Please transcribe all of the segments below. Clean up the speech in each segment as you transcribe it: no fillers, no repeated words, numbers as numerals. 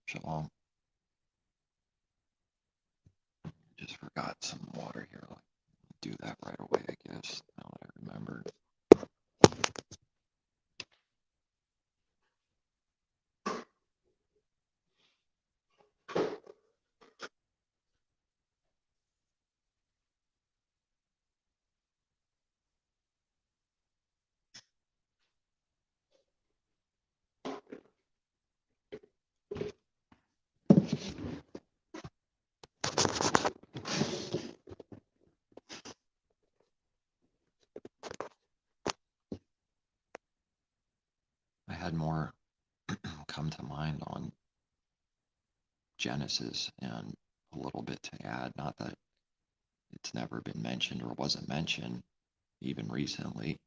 Shalom. Just forgot some water here. I'll do that right away, I guess, now that I remember. I had more come to mind on Genesis and a little bit to add. Not that it's never been mentioned or wasn't mentioned even recently,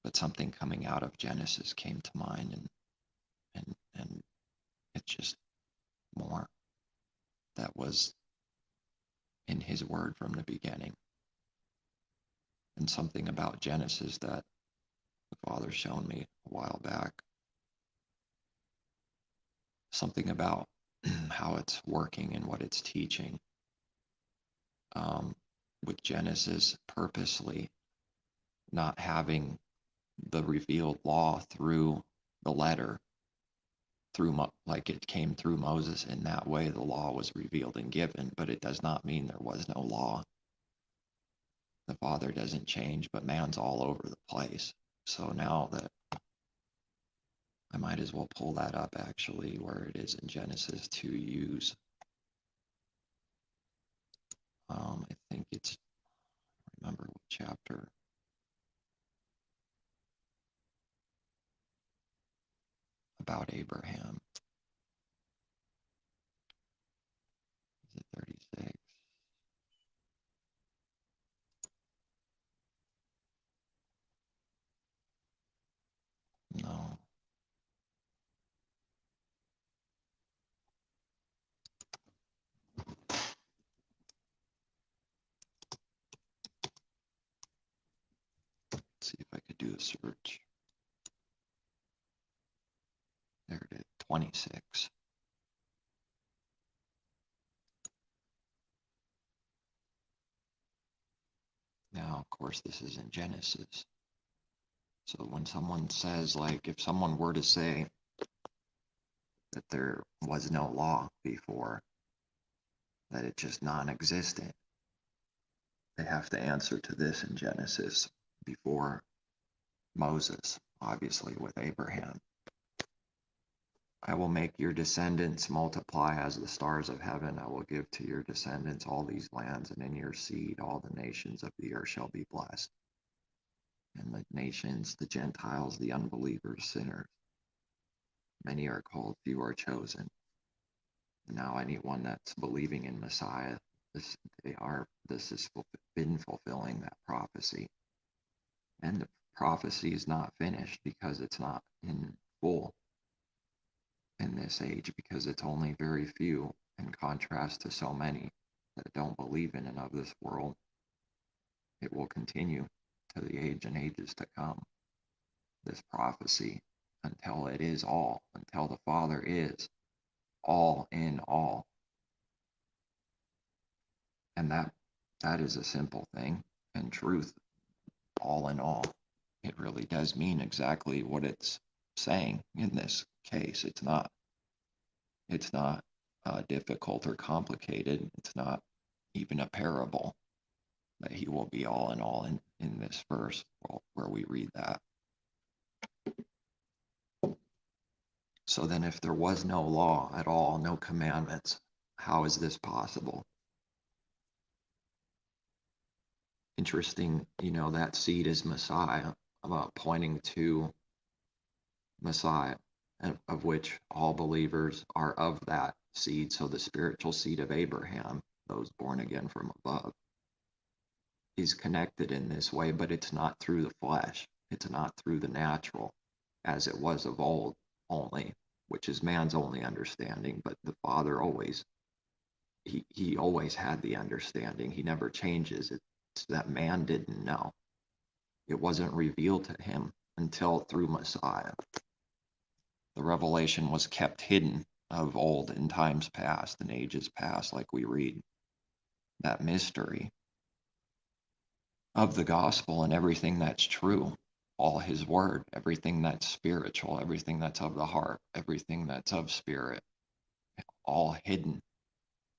but something coming out of Genesis came to mind, and it's just more that was in his word from the beginning. And something about Genesis that the Father shown me a while back. Something about how it's working and what it's teaching. With Genesis purposely not having the revealed law through the letter, like it came through Moses. In that way, the law was revealed and given, but it does not mean there was no law. The Father doesn't change, but man's all over the place. So now that I might as well pull that up actually, where it is in Genesis to use. I think it's, remember what chapter. About Abraham. Is it 36? No. Let's see if I could do a search. There it is, 26. Now, of course, this is in Genesis. So when someone says, like, if someone were to say that there was no law before, that it's just non-existent, they have to answer to this in Genesis before Moses, obviously with Abraham. I will make your descendants multiply as the stars of heaven. I will give to your descendants all these lands, and in your seed all the nations of the earth shall be blessed. And the nations, the Gentiles, the unbelievers, sinners. Many are called, few are chosen. And now anyone that's believing in Messiah, this has been fulfilling that prophecy. And the prophecy is not finished because it's not in full in this age, because it's only very few in contrast to so many that don't believe in and of this world. It will continue to the age and ages to come, this prophecy, until it is all, until the Father is all in all. And that is a simple thing. And truth, all in all, it really does mean exactly what it's saying in this case. It's not difficult or complicated. It's not even a parable that he will be all in all in this verse where we read that. So then if there was no law at all, no commandments, how is this possible? Interesting, that seed is Messiah, pointing to Messiah, of which all believers are of that seed. So the spiritual seed of Abraham, those born again from above, is connected in this way, but it's not through the flesh. It's not through the natural, as it was of old only, which is man's only understanding. But the Father always, he always had the understanding. He never changes. It's that man didn't know. It wasn't revealed to him until through Messiah. The revelation was kept hidden of old in times past and ages past, like we read that mystery of the gospel and everything that's true, all his word, everything that's spiritual, everything that's of the heart, everything that's of spirit, all hidden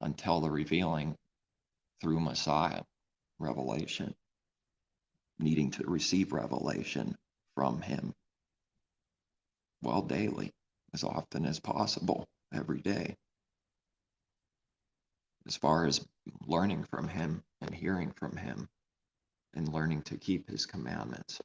until the revealing through Messiah, revelation, needing to receive revelation from him, well, daily, as often as possible, every day, as far as learning from him and hearing from him and learning to keep his commandments.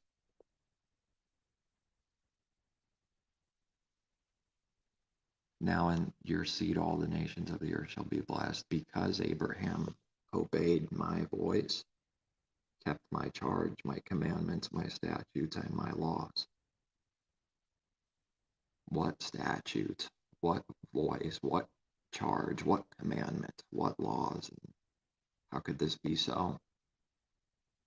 Now in your seed all the nations of the earth shall be blessed, because Abraham obeyed my voice, kept my charge, my commandments, my statutes, and my laws. What statutes? What voice? What charge? What commandments? What laws? How could this be so?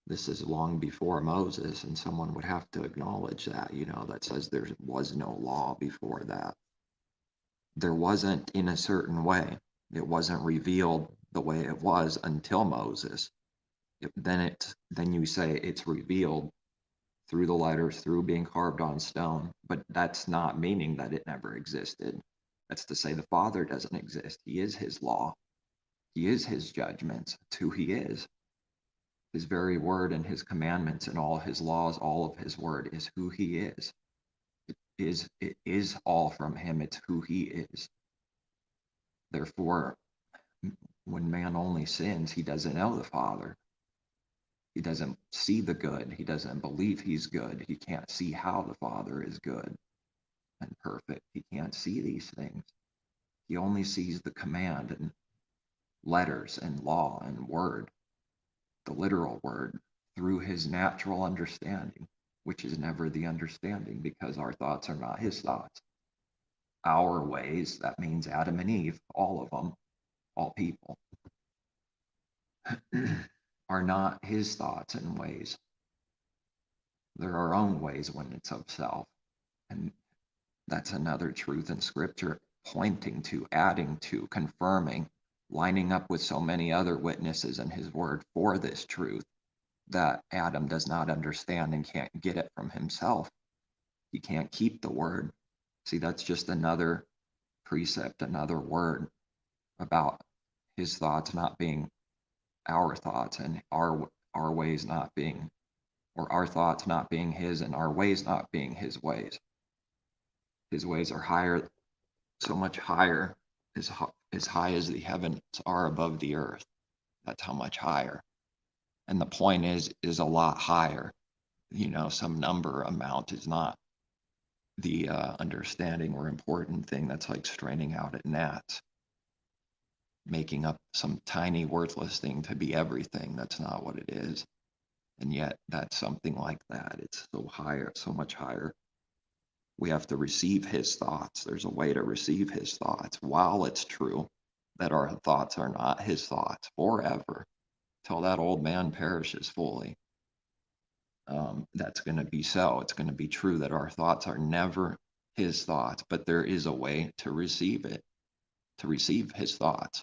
This is long before Moses, and someone would have to acknowledge that, that says there was no law before that. There wasn't in a certain way. It wasn't revealed the way it was until Moses. Then you say it's revealed through the letters, through being carved on stone, but that's not meaning that it never existed. That's to say the Father doesn't exist. He is his law. He is his judgments. It's who he is. His very word and his commandments and all his laws, all of his word is who he is. It is all from him. It's who he is. Therefore, when man only sins, he doesn't know the Father. He doesn't see the good. He doesn't believe he's good. He can't see how the Father is good and perfect. He can't see these things. He only sees the command and letters and law and word, the literal word, through his natural understanding, which is never the understanding, because our thoughts are not his thoughts. Our ways, that means Adam and Eve, all of them, all people, are not his thoughts and ways. They're our own ways when it's of self. And that's another truth in Scripture, pointing to, adding to, confirming, lining up with so many other witnesses in his word for this truth that Adam does not understand and can't get it from himself. He can't keep the word. See, that's just another precept, another word about his thoughts not being our thoughts, and our ways not being, or our thoughts not being his, and our ways not being his ways. His ways are higher, so much higher, as high as the heavens are above the earth. That's how much higher. And the point is a lot higher. Some number amount is not the understanding or important thing. That's like straining out at gnats, making up some tiny worthless thing to be everything. That's not what it is. And yet that's something like that. It's so higher, so much higher. We have to receive his thoughts. There's a way to receive his thoughts while it's true that our thoughts are not his thoughts forever, till that old man perishes fully. That's going to be so. It's going to be true that our thoughts are never his thoughts, but there is a way to receive it, to receive his thoughts.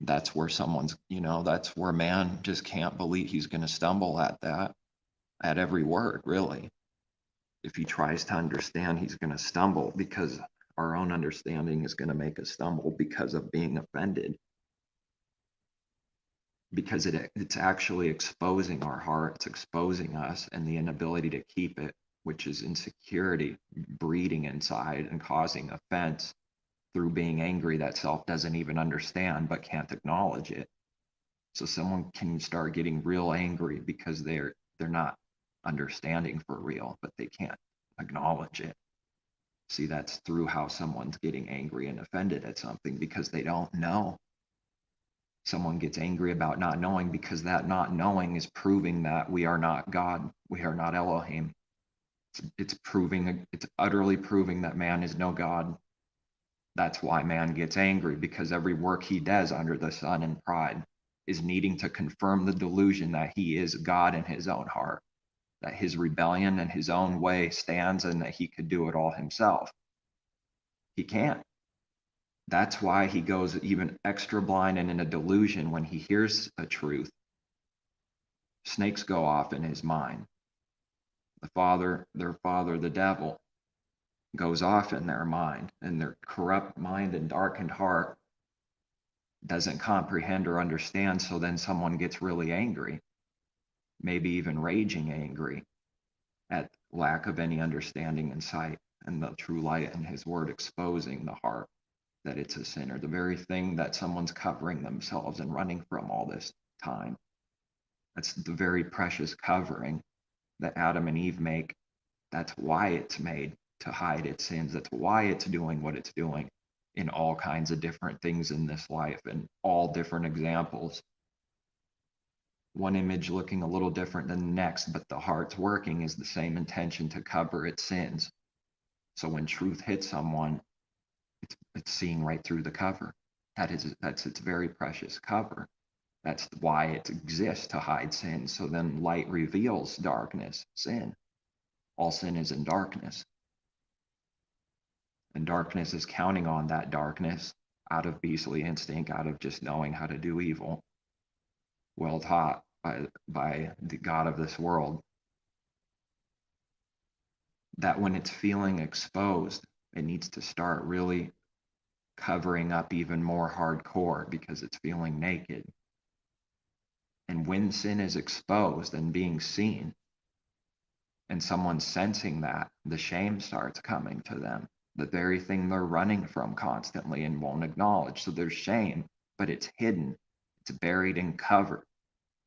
That's where that's where man just can't believe. He's going to stumble at that, at every word, really. If he tries to understand, he's going to stumble, because our own understanding is going to make us stumble because of being offended. Because it's actually exposing our heart, it's exposing us and the inability to keep it, which is insecurity breeding inside and causing offense through being angry that self doesn't even understand but can't acknowledge it. So someone can start getting real angry because they're not understanding for real, but they can't acknowledge it. See, that's through how someone's getting angry and offended at something, because they don't know. Someone gets angry about not knowing, because that not knowing is proving that we are not God. We are not Elohim. It's utterly proving that man is no God. That's why man gets angry, because every work he does under the sun in pride is needing to confirm the delusion that he is God in his own heart, that his rebellion and his own way stands, and that he could do it all himself. He can't. That's why he goes even extra blind and in a delusion when he hears a truth. Snakes go off in his mind. Their father, the devil, goes off in their mind, and their corrupt mind and darkened heart doesn't comprehend or understand. So then someone gets really angry, maybe even raging angry at lack of any understanding and sight, and the true light and his word exposing the heart that it's a sinner, the very thing that someone's covering themselves and running from all this time. That's the very precious covering that Adam and Eve make. That's why it's made, to hide its sins. That's why it's doing what it's doing in all kinds of different things in this life and all different examples. One image looking a little different than the next, but the heart's working is the same intention to cover its sins. So when truth hits someone, it's seeing right through the cover. That's its very precious cover. That's why it exists, to hide sin. So then light reveals darkness, sin. All sin is in darkness. And darkness is counting on that darkness out of beastly instinct, out of just knowing how to do evil, well taught by the God of this world. That when it's feeling exposed, it needs to start really covering up even more hardcore because it's feeling naked. And when sin is exposed and being seen, and someone's sensing that, the shame starts coming to them, the very thing they're running from constantly and won't acknowledge. So there's shame, but it's hidden, it's buried and covered.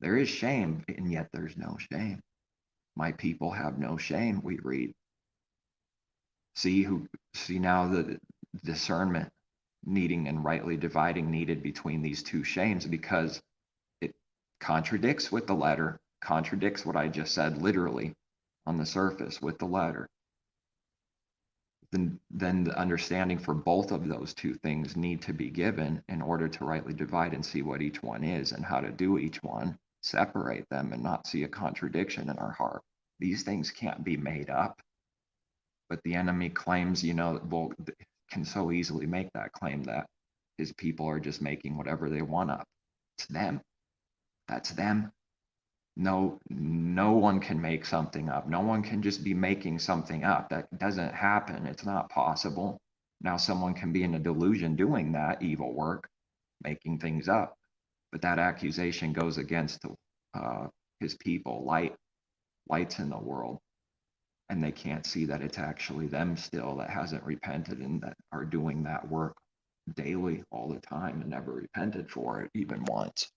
There is shame, and yet there's no shame. My people have no shame, we read. See now the discernment needing and rightly dividing needed between these two shames, because it contradicts with the letter, contradicts what I just said literally on the surface with the letter. Then the understanding for both of those two things need to be given in order to rightly divide and see what each one is and how to do each one, separate them and not see a contradiction in our heart. These things can't be made up. But the enemy claims, can so easily make that claim that his people are just making whatever they want up. It's them. That's them. No one can make something up. No one can just be making something up. That doesn't happen. It's not possible. Now someone can be in a delusion doing that evil work, making things up. But that accusation goes against his people. Light's in the world. And they can't see that it's actually them still that hasn't repented and that are doing that work daily all the time and never repented for it even once.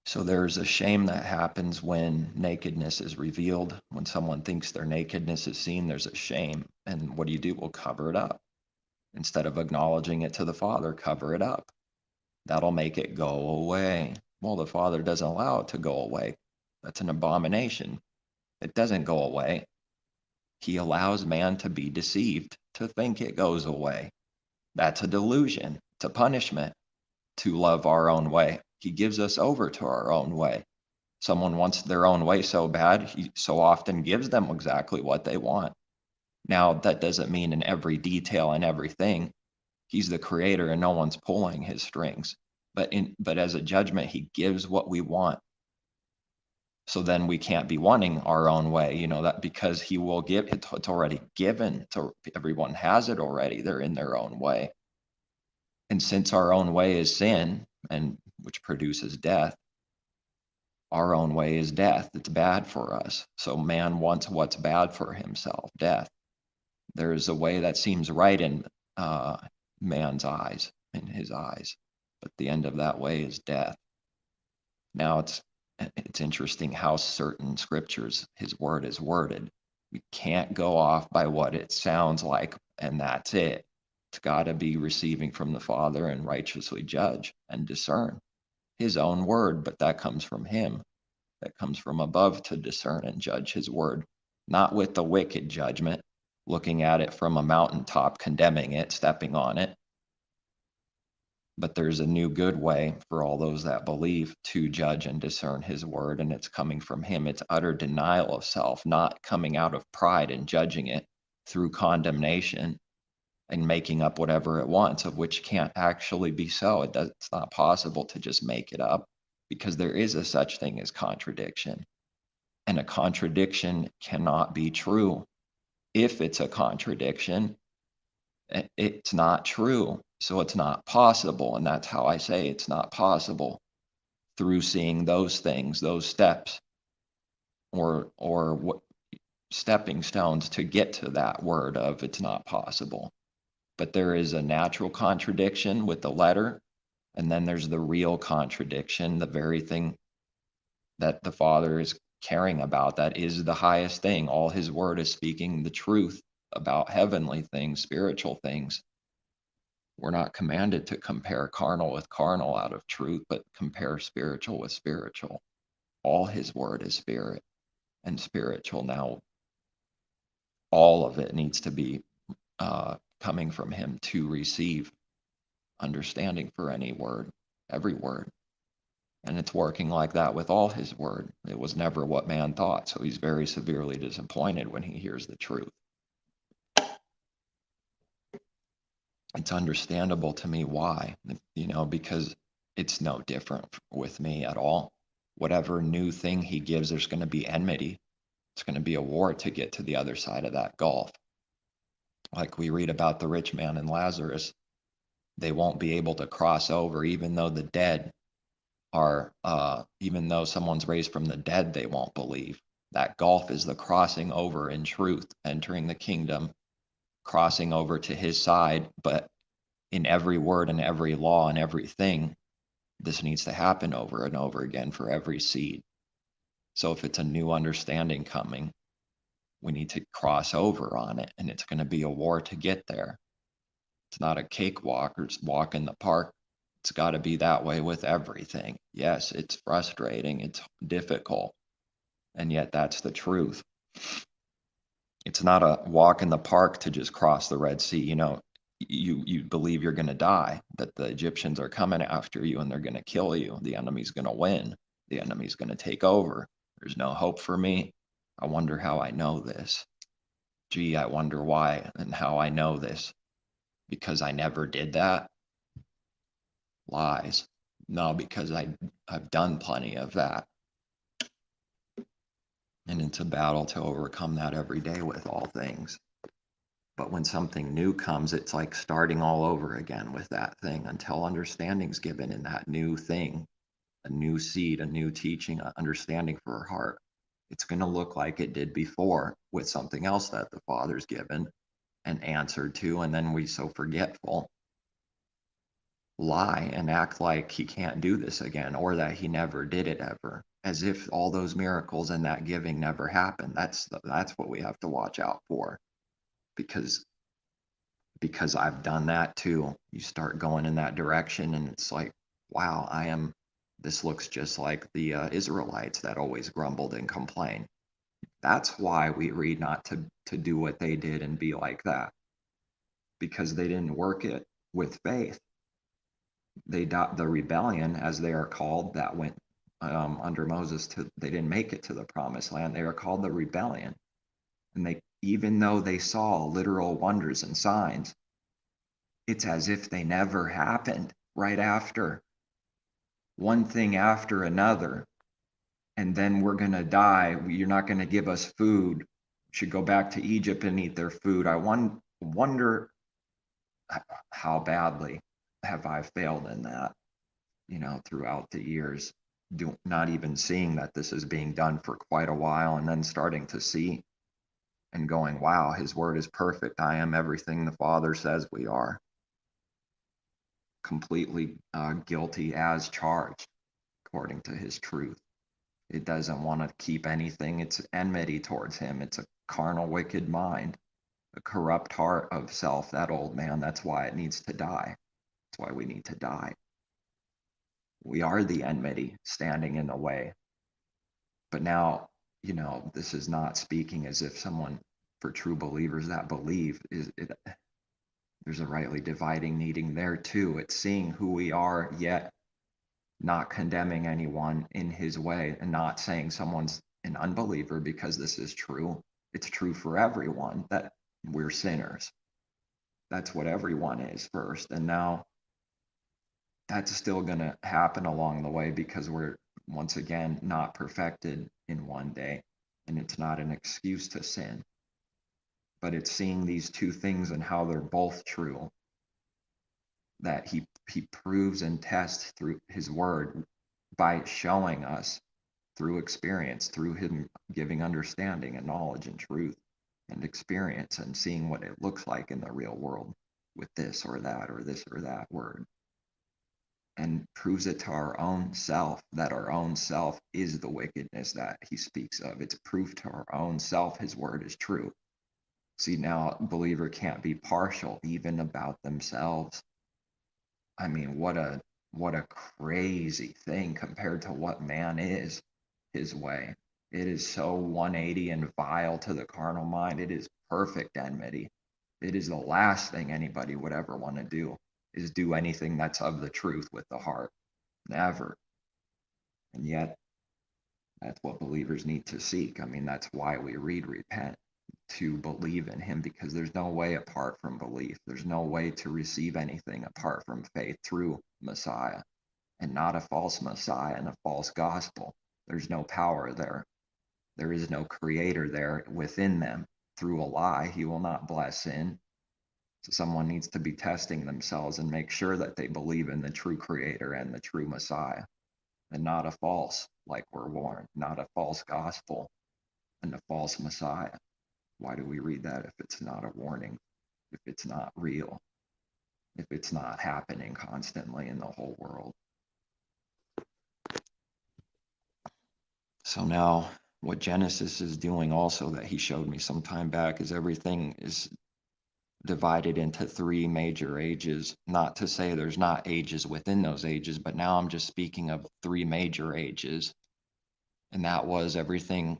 So there's a shame that happens when nakedness is revealed. When someone thinks their nakedness is seen, there's a shame. And what do? We'll cover it up. Instead of acknowledging it to the Father, cover it up. That'll make it go away. Well, the Father doesn't allow it to go away. That's an abomination. It doesn't go away. He allows man to be deceived, to think it goes away. That's a delusion. It's a punishment to love our own way. He gives us over to our own way. Someone wants their own way so bad, he so often gives them exactly what they want. Now, that doesn't mean in every detail and everything, he's the creator and no one's pulling his strings. But as a judgment, he gives what we want. So then we can't be wanting our own way, that because he will give it, it's already given. So everyone has it already. They're in their own way. And since our own way is sin, and which produces death, our own way is death. It's bad for us. So man wants what's bad for himself, death. There is a way that seems right in man's eyes, in his eyes, but the end of that way is death. Now it's interesting how certain scriptures, his word is worded. We can't go off by what it sounds like, and that's it. It's got to be receiving from the Father and righteously judge and discern his own word, but that comes from him. That comes from above to discern and judge his word, not with the wicked judgment, looking at it from a mountaintop, condemning it, stepping on it. But there's a new good way for all those that believe to judge and discern his word, and it's coming from him. It's utter denial of self, not coming out of pride and judging it through condemnation and making up whatever it wants, of which can't actually be so. It's not possible to just make it up, because there is a such thing as contradiction. And a contradiction cannot be true. If it's a contradiction, it's not true. So it's not possible. And that's how I say it's not possible, through seeing those things, those steps, or what stepping stones to get to that word of it's not possible. But there is a natural contradiction with the letter, and then there's the real contradiction, the very thing that the Father is caring about, that is the highest thing. All his word is speaking the truth about heavenly things, spiritual things. We're not commanded to compare carnal with carnal out of truth, but compare spiritual with spiritual. All his word is spirit and spiritual. Now, all of it needs to be coming from him to receive understanding for any word, every word. And it's working like that with all his word. It was never what man thought. So he's very severely disappointed when he hears the truth. It's understandable to me why, because it's no different with me at all. Whatever new thing he gives, there's going to be enmity. It's going to be a war to get to the other side of that gulf. Like we read about the rich man and Lazarus, they won't be able to cross over, even though the dead are, even though someone's raised from the dead, they won't believe. That gulf is the crossing over in truth, entering the kingdom, crossing over to his side. But in every word and every law and everything, this needs to happen over and over again for every seed. So if it's a new understanding coming, we need to cross over on it, and it's going to be a war to get there. It's not a cakewalk or just walk in the park. It's got to be that way with everything. Yes, it's frustrating, it's difficult, and yet that's the truth. It's not a walk in the park to just cross the Red Sea. You believe you're going to die, that the Egyptians are coming after you and they're going to kill you. The enemy's going to win. The enemy's going to take over. There's no hope for me. I wonder how I know this. Gee, I wonder why and how I know this. Because I never did that? Lies. No, because I've done plenty of that. And it's a battle to overcome that every day with all things. But when something new comes, it's like starting all over again with that thing until understanding's given in that new thing, a new seed, a new teaching, an understanding for our heart. It's going to look like it did before with something else that the Father's given and answered to, and then we so forgetful lie and act like he can't do this again, or that he never did it ever, as if all those miracles and that giving never happened. That's what we have to watch out for, because I've done that too. You start going in that direction and it's like, wow, this looks just like the Israelites that always grumbled and complained. That's why we read not to do what they did and be like that, because they didn't work it with faith. The rebellion, as they are called, that went under Moses they didn't make it to the promised land. They are called the rebellion. And even though they saw literal wonders and signs, it's as if they never happened. Right after, one thing after another, and then we're going to die. You're not going to give us food. We should go back to Egypt and eat their food. I wonder how badly have I failed in that, throughout the years, not even seeing that this is being done for quite a while, and then starting to see and going, wow, his word is perfect. I am everything the Father says we are. Completely guilty as charged according to his truth. It doesn't want to keep anything. It's enmity towards him. It's a carnal, wicked mind, a corrupt heart of self, that old man. That's why it needs to die. That's why we need to die. We are the enmity standing in the way. But now, this is not speaking as if someone, for true believers that believe, there's a rightly dividing needing there too. It's seeing who we are, yet not condemning anyone in his way, and not saying someone's an unbeliever because this is true. It's true for everyone that we're sinners. That's what everyone is first. And now that's still going to happen along the way because we're, once again, not perfected in one day. And it's not an excuse to sin. But it's seeing these two things and how they're both true, that he proves and tests through his word by showing us through experience, through him giving understanding and knowledge and truth and experience and seeing what it looks like in the real world with this or that word. And proves it to our own self that our own self is the wickedness that he speaks of. It's proof to our own self his word is true. See, now a believer can't be partial even about themselves. I mean, what a crazy thing compared to what man is, his way. It is so 180 and vile to the carnal mind. It is perfect enmity. It is the last thing anybody would ever want to do, is do anything that's of the truth with the heart. Never. And yet, that's what believers need to seek. I mean, that's why we read repent, to believe in him, because there's no way apart from belief. There's no way to receive anything apart from faith through Messiah, and not a false Messiah and a false gospel. There's no power there. There is no creator there within them. Through a lie, he will not bless sin. So someone needs to be testing themselves and make sure that they believe in the true creator and the true Messiah, and not a false, like we're warned, not a false gospel and a false Messiah. Why do we read that if it's not a warning, if it's not real, if it's not happening constantly in the whole world? So now what Genesis is doing also, that he showed me some time back, is everything is divided into three major ages. Not to say there's not ages within those ages, but now I'm just speaking of three major ages. And that was everything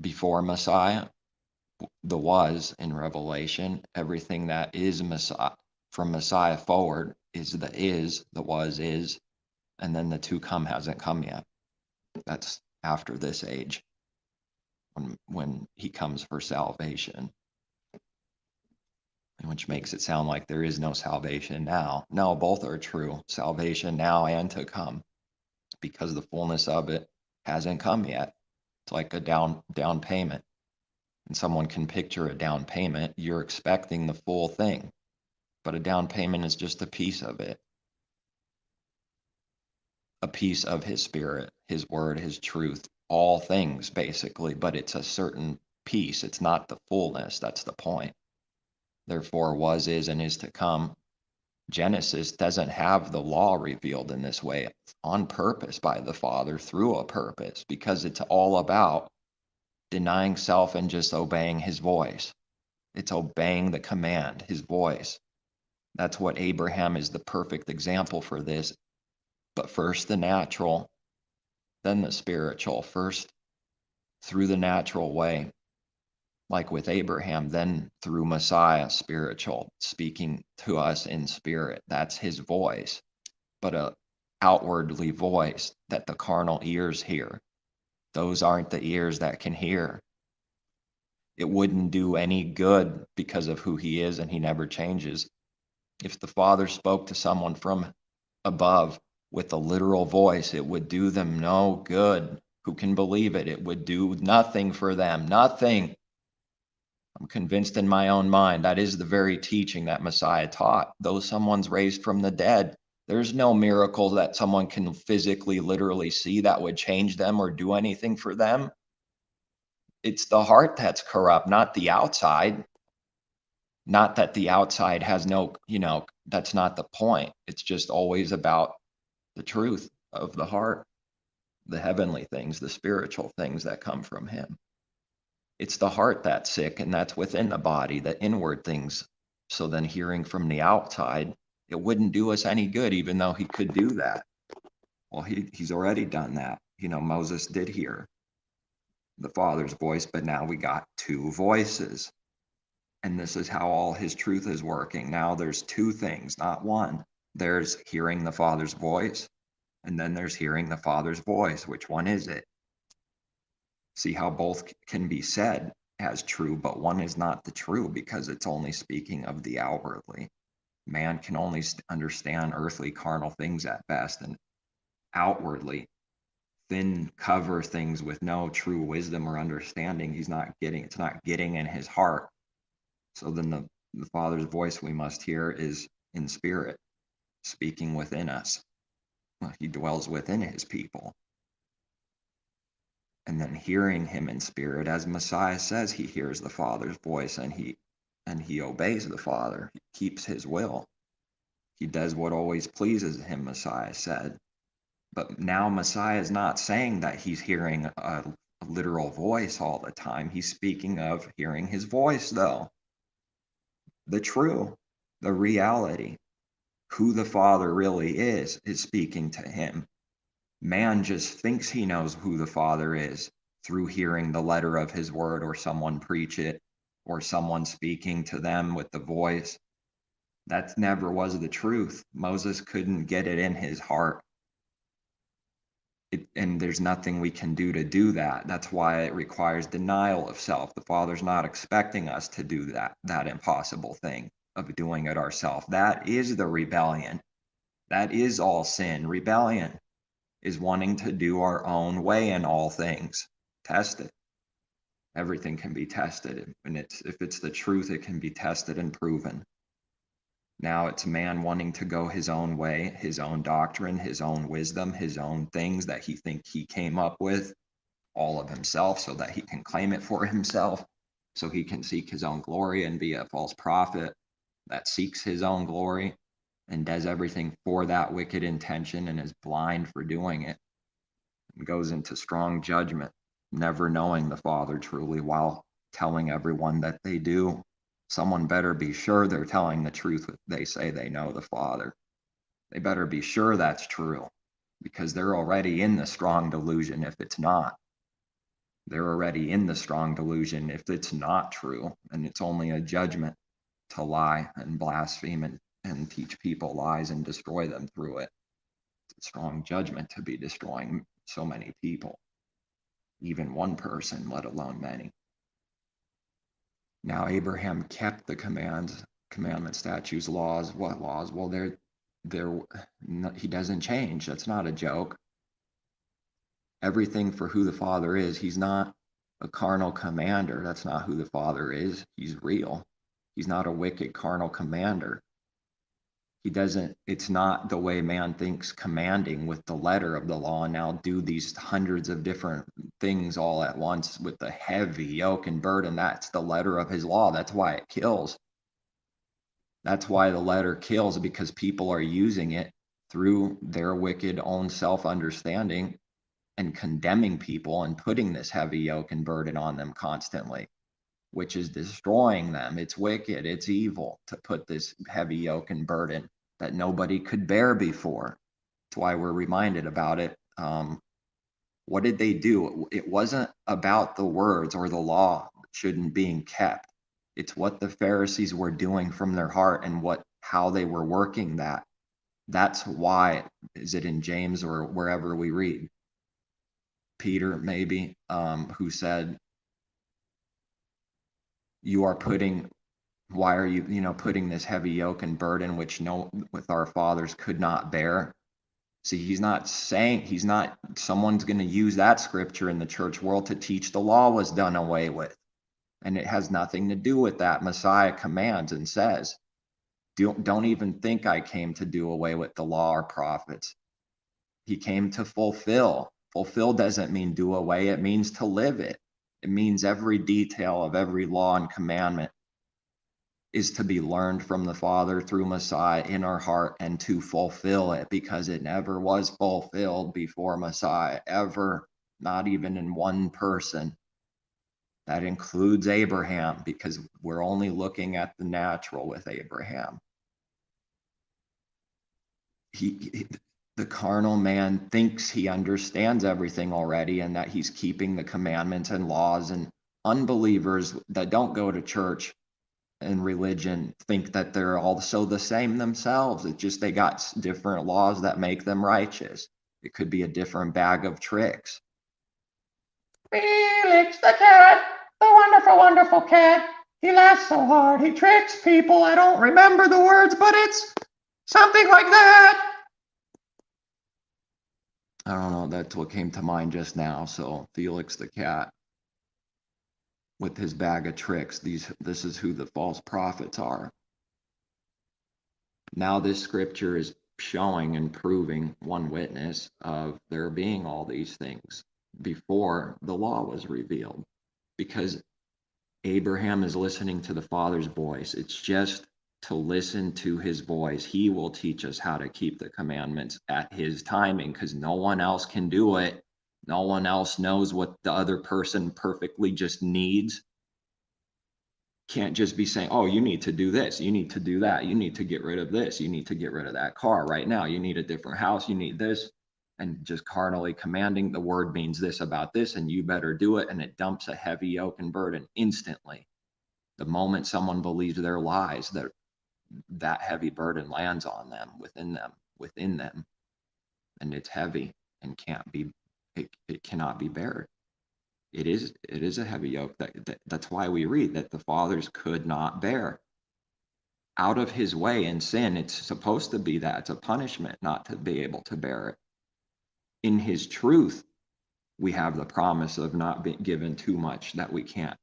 before Messiah, the was in Revelation. Everything that is Messiah, from Messiah forward, is, the was is, and then the to come hasn't come yet. That's after this age, when he comes for salvation, which makes it sound like there is no salvation now. No, both are true. Salvation now and to come, because the fullness of it hasn't come yet. It's like a down payment. And someone can picture a down payment. You're expecting the full thing, but a down payment is just a piece of it. A piece of his spirit, his word, his truth, all things basically, but it's a certain piece. It's not the fullness. That's the point. Therefore, was, is, and is to come. Genesis doesn't have the law revealed in this way on purpose by the Father through a purpose, because it's all about denying self and just obeying his voice. It's obeying the command, his voice. That's what Abraham is the perfect example for this. But first the natural, then the spiritual. First through the natural way, like with Abraham, then through Messiah, spiritual, speaking to us in spirit. That's his voice, but a outwardly voice that the carnal ears hear. Those aren't the ears that can hear. It wouldn't do any good because of who he is, and he never changes. If the Father spoke to someone from above with a literal voice, it would do them no good. Who can believe it? It would do nothing for them. Nothing. I'm convinced in my own mind that is the very teaching that Messiah taught. Though someone's raised from the dead, there's no miracle that someone can physically, literally see that would change them or do anything for them. It's the heart that's corrupt, not the outside. Not that the outside has no, that's not the point. It's just always about the truth of the heart, the heavenly things, the spiritual things that come from him. It's the heart that's sick, and that's within the body, the inward things. So then hearing from the outside, it wouldn't do us any good, even though he could do that. Well, he's already done that. Moses did hear the Father's voice, but now we got two voices. And this is how all his truth is working. Now there's two things, not one. There's hearing the Father's voice, and then there's hearing the Father's voice. Which one is it? See how both can be said. as true, but one is not the true because it's only speaking of the outwardly. Man can only understand earthly carnal things at best, and outwardly thin cover things with no true wisdom or understanding. It's not getting in his heart. So then the Father's voice we must hear is in spirit, speaking within us. Well, he dwells within his people. And then hearing him in spirit, as Messiah says, he hears the Father's voice and he obeys the Father. He keeps his will. He does what always pleases him, Messiah said. But now Messiah is not saying that he's hearing a literal voice all the time. He's speaking of hearing his voice, though. The true, the reality, who the Father really is speaking to him. Man just thinks he knows who the Father is through hearing the letter of his word, or someone preach it, or someone speaking to them with the voice. That never was the truth. Moses couldn't get it in his heart. And there's nothing we can do to do that. That's why it requires denial of self. The Father's not expecting us to do that impossible thing of doing it ourselves. That is the rebellion. That is all sin. Rebellion is wanting to do our own way in all things. Test it. Everything can be tested. And if it's the truth, it can be tested and proven. Now it's man wanting to go his own way, his own doctrine, his own wisdom, his own things that he thinks he came up with, all of himself, so that he can claim it for himself, so he can seek his own glory and be a false prophet that seeks his own glory and does everything for that wicked intention and is blind for doing it, and goes into strong judgment, never knowing the Father truly while telling everyone that they do. Someone better be sure they're telling the truth if they say they know the Father. They better be sure that's true, because they're already in the strong delusion if it's not. They're already in the strong delusion if it's not true, and it's only a judgment to lie and blaspheme and teach people lies and destroy them through it. It's a strong judgment to be destroying so many people, even one person, let alone many. Now Abraham kept the commandments, statutes, laws. What laws? Well, he doesn't change. That's not a joke. Everything for who the Father is. He's not a carnal commander. That's not who the Father is. He's real. He's not a wicked carnal commander. It's not the way man thinks, commanding with the letter of the law, and now do these hundreds of different things all at once with the heavy yoke and burden. That's the letter of his law. That's why it kills. That's why the letter kills, because people are using it through their wicked own self-understanding and condemning people and putting this heavy yoke and burden on them constantly, which is destroying them. It's wicked, it's evil to put this heavy yoke and burden that nobody could bear before. That's why we're reminded about it. What did they do? It wasn't about the words or the law shouldn't being kept. It's what the Pharisees were doing from their heart and how they were working that. That's why, is it in James or wherever we read? Peter, maybe, who said, why are you putting this heavy yoke and burden which with our fathers could not bear? See, he's not someone's going to use that scripture in the church world to teach the law was done away with. And it has nothing to do with that. Messiah commands and says, don't even think I came to do away with the law or prophets. He came to fulfill. Fulfill doesn't mean do away. It means to live it. It means every detail of every law and commandment is to be learned from the Father through Messiah in our heart and to fulfill it, because it never was fulfilled before Messiah, ever, not even in one person. That includes Abraham, because we're only looking at the natural with Abraham. The carnal man thinks he understands everything already and that he's keeping the commandments and laws, and unbelievers that don't go to church and religion think that they're also the same themselves. It's just they got different laws that make them righteous. It could be a different bag of tricks. Felix the cat. The wonderful, wonderful cat. He laughs so hard. He tricks people. I don't remember the words, but it's something like that. I don't know. That's what came to mind just now. So Felix the cat with his bag of tricks. This is who the false prophets are. Now this scripture is showing and proving one witness of there being all these things before the law was revealed, because Abraham is listening to the Father's voice. It's just to listen to his voice. He will teach us how to keep the commandments at his timing, because no one else can do it. No one else knows what the other person perfectly just needs. Can't just be saying, oh, you need to do this, you need to do that, you need to get rid of this, you need to get rid of that car right now, you need a different house, you need this, and just carnally commanding. The word means this about this, and you better do it, and it dumps a heavy yoke and burden instantly. The moment someone believes their lies, that heavy burden lands on them, within them, and it's heavy and it cannot be bared. It is a heavy yoke. That's why we read that the fathers could not bear. Out of his way in sin, it's supposed to be that. It's a punishment not to be able to bear it. In his truth, we have the promise of not being given too much that we can't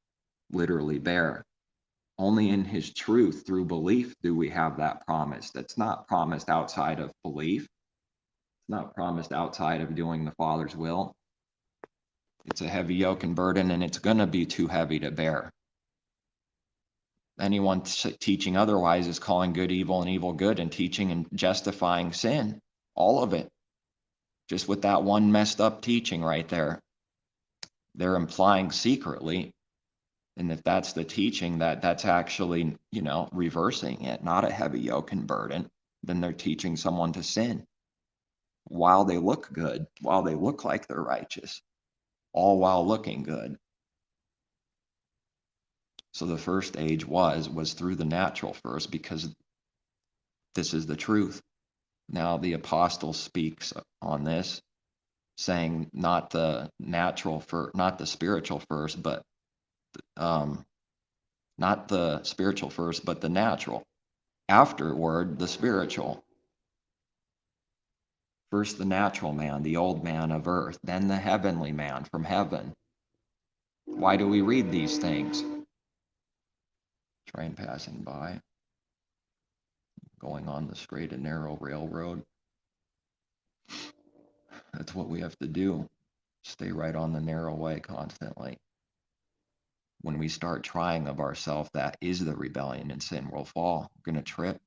literally bear. Only in his truth, through belief, do we have that promise. That's not promised outside of belief. It's not promised outside of doing the Father's will. It's a heavy yoke and burden, and it's going to be too heavy to bear. Anyone teaching otherwise is calling good evil and evil good, and teaching and justifying sin. All of it. Just with that one messed up teaching right there. They're implying secretly, and if that's the teaching, that's actually, reversing it, not a heavy yoke and burden, then they're teaching someone to sin while they look good, while they look like they're righteous. All while looking good. So the first age was through the natural first, because this is the truth. Now the apostle speaks on this, saying not the natural first, not the spiritual first, but not the spiritual first, but the natural. Afterward, the spiritual. First the natural man, the old man of earth, then the heavenly man from heaven. Why do we read these things? Train passing by, going on the straight and narrow railroad. That's what we have to do. Stay right on the narrow way constantly. When we start trying of ourselves, that is the rebellion, and sin will fall. We're going to trip.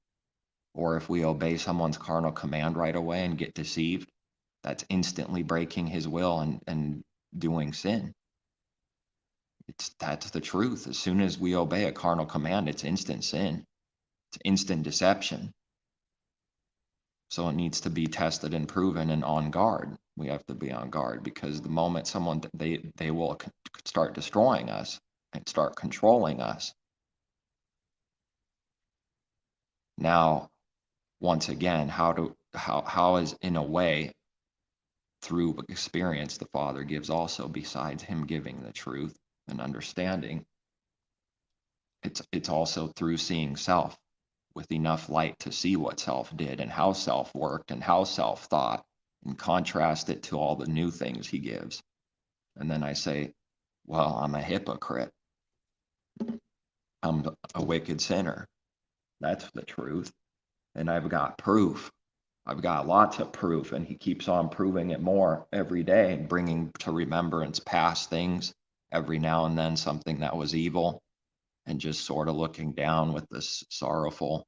Or if we obey someone's carnal command right away and get deceived, that's instantly breaking his will and doing sin. That's the truth. As soon as we obey a carnal command, it's instant sin. It's instant deception. So it needs to be tested and proven and on guard. We have to be on guard, because the moment someone, they will start destroying us and start controlling us. Now, once again, how is, in a way, through experience, the Father gives also, besides him giving the truth and understanding, it's also through seeing self with enough light to see what self did and how self worked and how self thought, and contrast it to all the new things he gives. And then I say, well, I'm a hypocrite. I'm a wicked sinner. That's the truth. And I've got proof. I've got lots of proof, and he keeps on proving it more every day, and bringing to remembrance past things every now and then, something that was evil, and just sort of looking down with this sorrowful,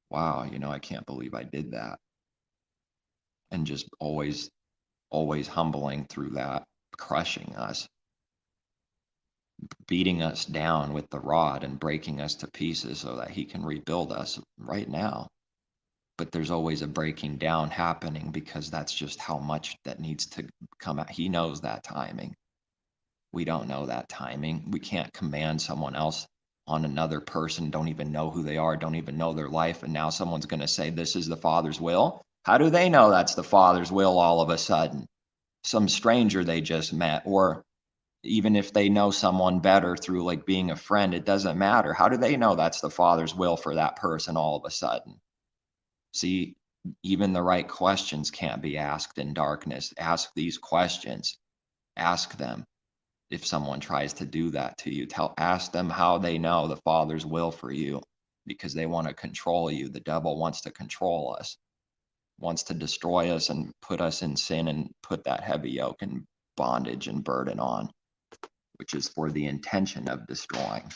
wow, I can't believe I did that. And just always humbling through that, crushing us, beating us down with the rod and breaking us to pieces so that he can rebuild us right now. But there's always a breaking down happening, because that's just how much that needs to come out. He knows that timing. We don't know that timing. We can't command someone else on another person, don't even know who they are, don't even know their life, and now someone's going to say this is the Father's will. How do they know that's the Father's will all of a sudden? Some stranger they just met, or even if they know someone better through like being a friend, it doesn't matter. How do they know that's the Father's will for that person all of a sudden? See, even the right questions can't be asked in darkness. Ask these questions. Ask them. If someone tries to do that to you, ask them how they know the Father's will for you, because they want to control you. The devil wants to control us, wants to destroy us and put us in sin and put that heavy yoke and bondage and burden on, which is for the intention of destroying.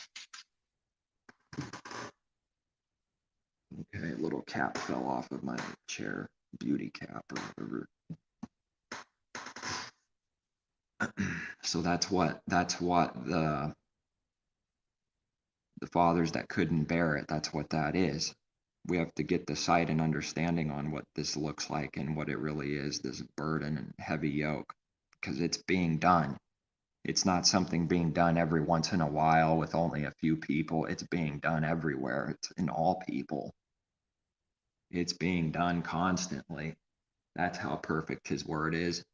Okay, a little cap fell off of my chair, beauty cap or whatever. So that's what the fathers that couldn't bear it, that's what that is. We have to get the sight and understanding on what this looks like and what it really is, this burden and heavy yoke, because it's being done. It's not something being done every once in a while with only a few people. It's being done everywhere. It's in all people. It's being done constantly. That's how perfect his word is.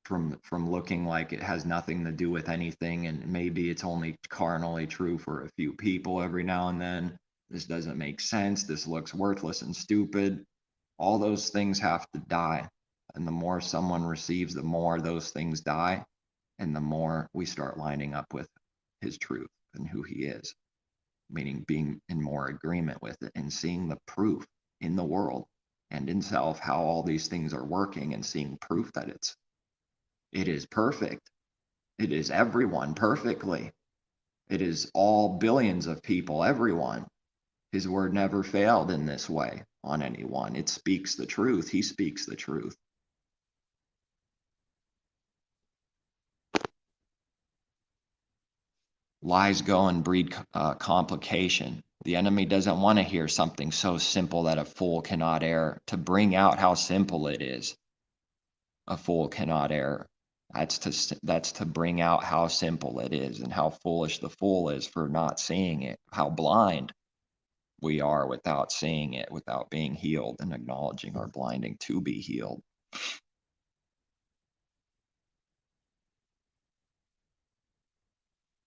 From looking like it has nothing to do with anything, and maybe it's only carnally true for a few people every now and then. This doesn't make sense. This looks worthless and stupid. All those things have to die. And the more someone receives, the more those things die. And the more we start lining up with his truth and who he is, meaning being in more agreement with it and seeing the proof in the world and in self, how all these things are working, and seeing proof that it is perfect. It is everyone perfectly. It is all billions of people, everyone. His word never failed in this way on anyone. It speaks the truth. He speaks the truth. Lies go and breed complication. The enemy doesn't want to hear something so simple that a fool cannot err, to bring out how simple it is. A fool cannot err. That's to bring out how simple it is and how foolish the fool is for not seeing it, how blind we are without seeing it, without being healed and acknowledging our blinding to be healed.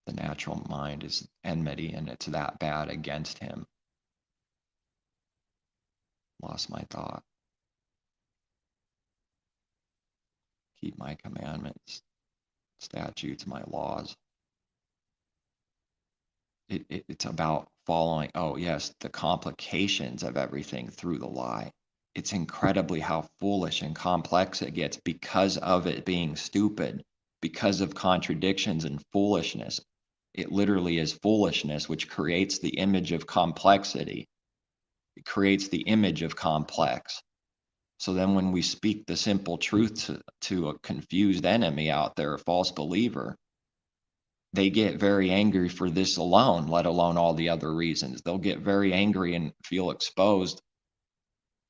The natural mind is enmity, and it's that bad against him. Lost my thought. Keep my commandments, statutes, my laws. It's about following, oh yes, the complications of everything through the lie. It's incredibly how foolish and complex it gets because of it being stupid, because of contradictions and foolishness. It literally is foolishness, which creates the image of complexity. It creates the image of complex. So then when we speak the simple truth to a confused enemy out there, a false believer, they get very angry for this alone, let alone all the other reasons. They'll get very angry and feel exposed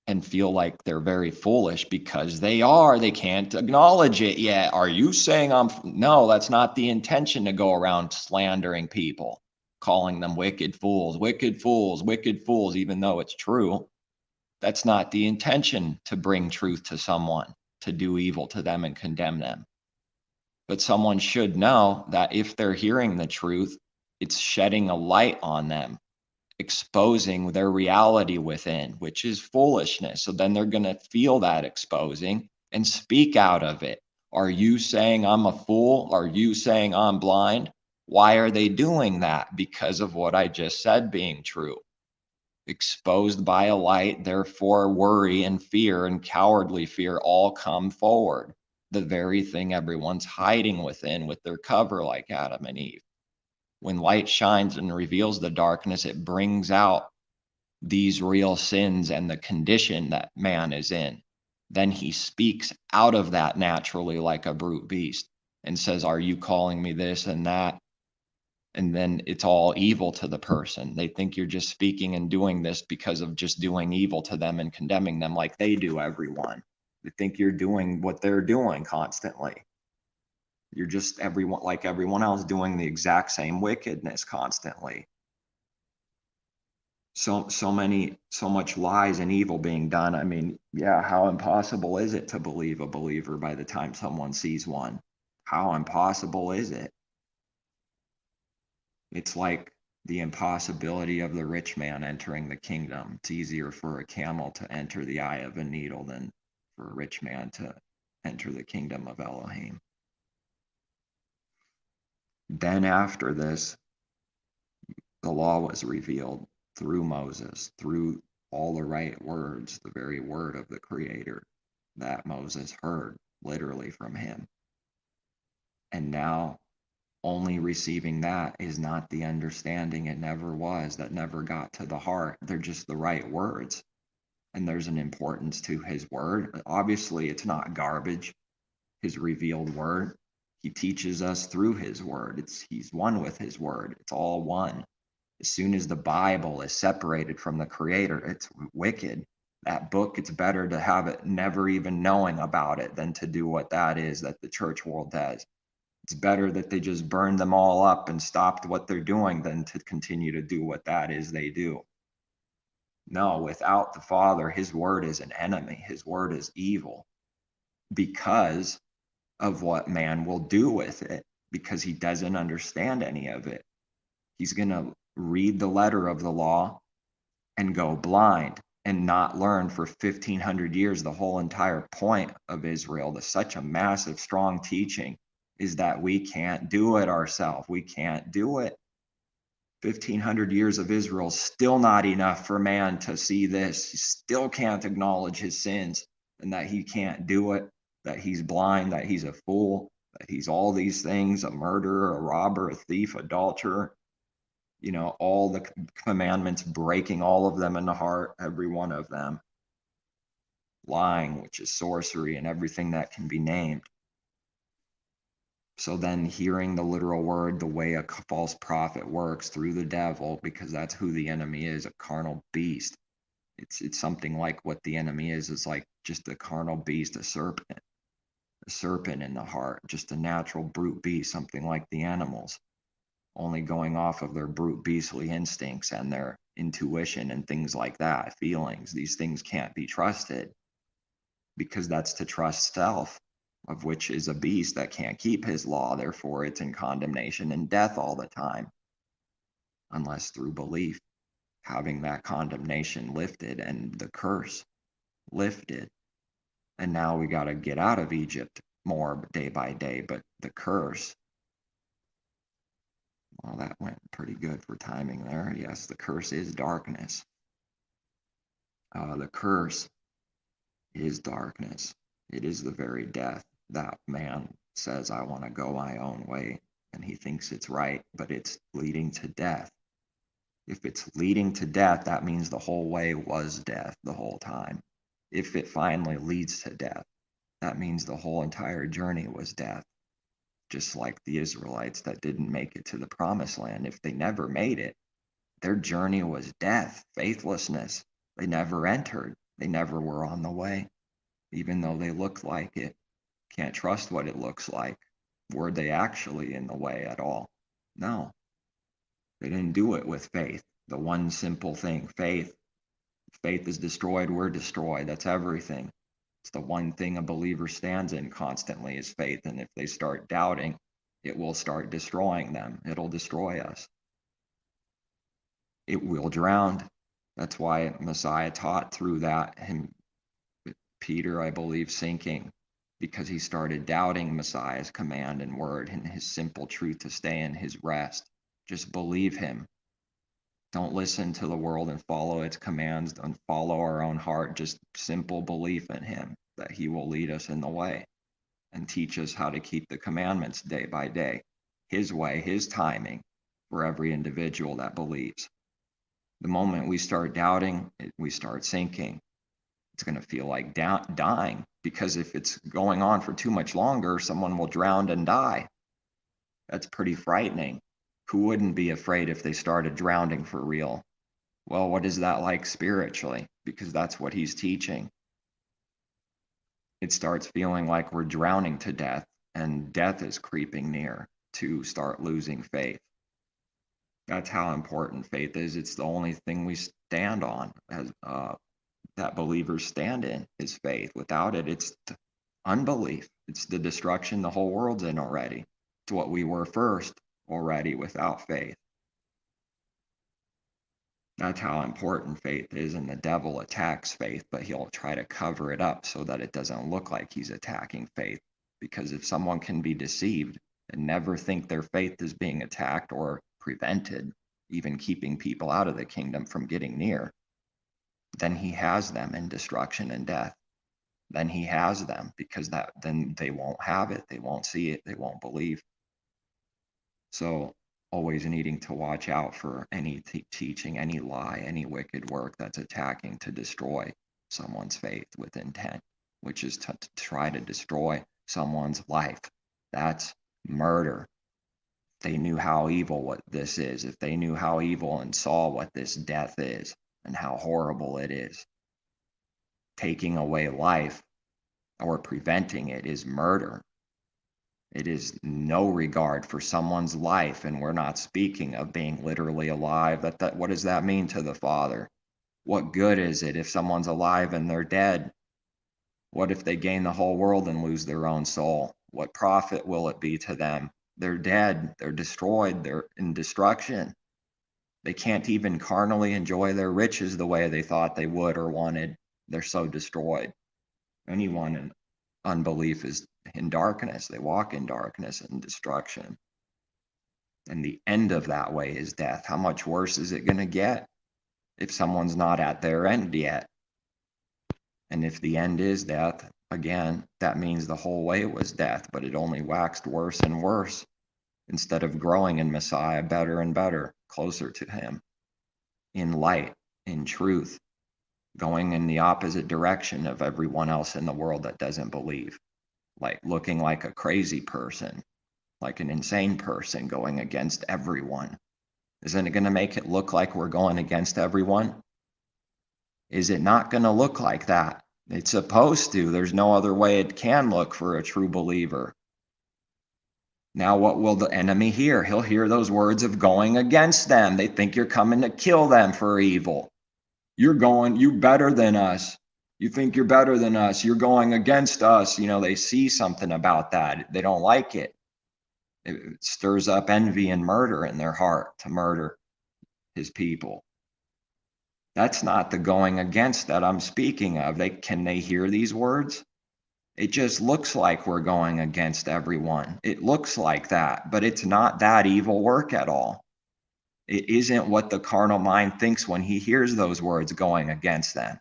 and feel like they're very foolish because they can't acknowledge it yet. Are you saying no, that's not the intention, to go around slandering people, calling them wicked fools, wicked fools, wicked fools, even though it's true. That's not the intention, to bring truth to someone, to do evil to them and condemn them. But someone should know that if they're hearing the truth, it's shedding a light on them, exposing their reality within, which is foolishness. So then they're going to feel that exposing and speak out of it. Are you saying I'm a fool? Are you saying I'm blind? Why are they doing that? Because of what I just said being true. Exposed by a light, therefore worry and fear and cowardly fear all come forward. The very thing everyone's hiding within with their cover, like Adam and Eve. When light shines and reveals the darkness, it brings out these real sins and the condition that man is in. Then he speaks out of that naturally like a brute beast and says, are you calling me this and that? And then it's all evil to the person. They think you're just speaking and doing this because of just doing evil to them and condemning them like they do everyone. They think you're doing what they're doing constantly. You're just like everyone else, doing the exact same wickedness constantly. So much lies and evil being done. I mean, yeah, how impossible is it to believe a believer by the time someone sees one? How impossible is it? It's like the impossibility of the rich man entering the kingdom. It's easier for a camel to enter the eye of a needle than for a rich man to enter the kingdom of Elohim. Then after this, the law was revealed through Moses, through all the right words, the very word of the Creator that Moses heard literally from him. And now only receiving that is not the understanding. It never was. That never got to the heart. They're just the right words. And there's an importance to his word. Obviously, it's not garbage, his revealed word. He teaches us through his word. He's one with his word. It's all one. As soon as the Bible is separated from the Creator, it's wicked. That book, it's better to have it never even knowing about it than to do what that is that the church world does. It's better that they just burn them all up and stopped what they're doing than to continue to do what that is they do. No, without the Father, his word is an enemy. His word is evil because of what man will do with it, because he doesn't understand any of it. He's going to read the letter of the law and go blind and not learn for 1,500 years. The whole entire point of Israel, such a massive, strong teaching, is that we can't do it ourselves. We can't do it. 1,500 years of Israel, still not enough for man to see this. He still can't acknowledge his sins and that he can't do it, that he's blind, that he's a fool, that he's all these things, a murderer, a robber, a thief, adulterer. You know, all the commandments, breaking all of them in the heart, every one of them. Lying, which is sorcery, and everything that can be named. So then hearing the literal word, the way a false prophet works through the devil, because that's who the enemy is, a carnal beast. It's something like what the enemy is like just a carnal beast, a serpent in the heart, just a natural brute beast, something like the animals, only going off of their brute beastly instincts and their intuition and things like that, feelings. These things can't be trusted because that's to trust self, of which is a beast that can't keep his law. Therefore, it's in condemnation and death all the time, unless through belief, having that condemnation lifted and the curse lifted. And now we got to get out of Egypt more day by day, but the curse, well, that went pretty good for timing there. Yes, the curse is darkness. The curse is darkness. It is the very death. That man says, I want to go my own way, and he thinks it's right, but it's leading to death. If it's leading to death, that means the whole way was death the whole time. If it finally leads to death, that means the whole entire journey was death. Just like the Israelites that didn't make it to the promised land. If they never made it, their journey was death, faithlessness. They never entered. They never were on the way, even though they looked like it. Can't trust what it looks like. Were they actually in the way at all? No. They didn't do it with faith. The one simple thing, faith. Faith is destroyed, we're destroyed. That's everything. It's the one thing a believer stands in constantly is faith. And if they start doubting, it will start destroying them. It'll destroy us. It will drown. That's why Messiah taught through that. Peter, I believe, sinking because he started doubting Messiah's command and word and his simple truth to stay in his rest. Just believe him. Don't listen to the world and follow its commands. Don't follow our own heart. Just simple belief in him that he will lead us in the way and teach us how to keep the commandments day by day, his way, his timing for every individual that believes. The moment we start doubting, we start sinking. It's going to feel like dying, because if it's going on for too much longer, someone will drown and die. That's pretty frightening. Who wouldn't be afraid if they started drowning for real? Well, what is that like spiritually? Because that's what he's teaching. It starts feeling like we're drowning to death, and death is creeping near to start losing faith. That's how important faith is. It's the only thing we stand on as that believers stand in is faith. Without it, it's unbelief. It's the destruction the whole world's in already. It's what we were first already without faith. That's how important faith is, and the devil attacks faith, but he'll try to cover it up so that it doesn't look like he's attacking faith. Because if someone can be deceived and never think their faith is being attacked or prevented, even keeping people out of the kingdom from getting near, then he has them in destruction and death. Then he has them, because then they won't have it, they won't see it, they won't believe. So always needing to watch out for any teaching, any lie, any wicked work that's attacking to destroy someone's faith with intent, which is to try to destroy someone's life. That's murder. They knew how evil what this is. If they knew how evil and saw what this death is and how horrible it is, taking away life or preventing it is murder. It is no regard for someone's life, and we're not speaking of being literally alive. What does that mean to the Father? What good is it if someone's alive and they're dead? What if they gain the whole world and lose their own soul? What profit will it be to them? They're dead, they're destroyed, they're in destruction. They can't even carnally enjoy their riches the way they thought they would or wanted. They're so destroyed. Anyone in unbelief is in darkness. They walk in darkness and destruction. And the end of that way is death. How much worse is it going to get if someone's not at their end yet? And if the end is death, again, that means the whole way was death, but it only waxed worse and worse instead of growing in Messiah better and better, closer to him, in light, in truth, going in the opposite direction of everyone else in the world that doesn't believe, like looking like a crazy person, like an insane person going against everyone. Isn't it going to make it look like we're going against everyone? Is it not going to look like that? It's supposed to. There's no other way it can look for a true believer. Now, what will the enemy hear? He'll hear those words of going against them. They think you're coming to kill them for evil. You're better than us. You think you're better than us. You're going against us. They see something about that. They don't like it. It stirs up envy and murder in their heart to murder his people. That's not the going against that I'm speaking of. Can they hear these words? It just looks like we're going against everyone. It looks like that, but it's not that evil work at all. It isn't what the carnal mind thinks when he hears those words, going against them,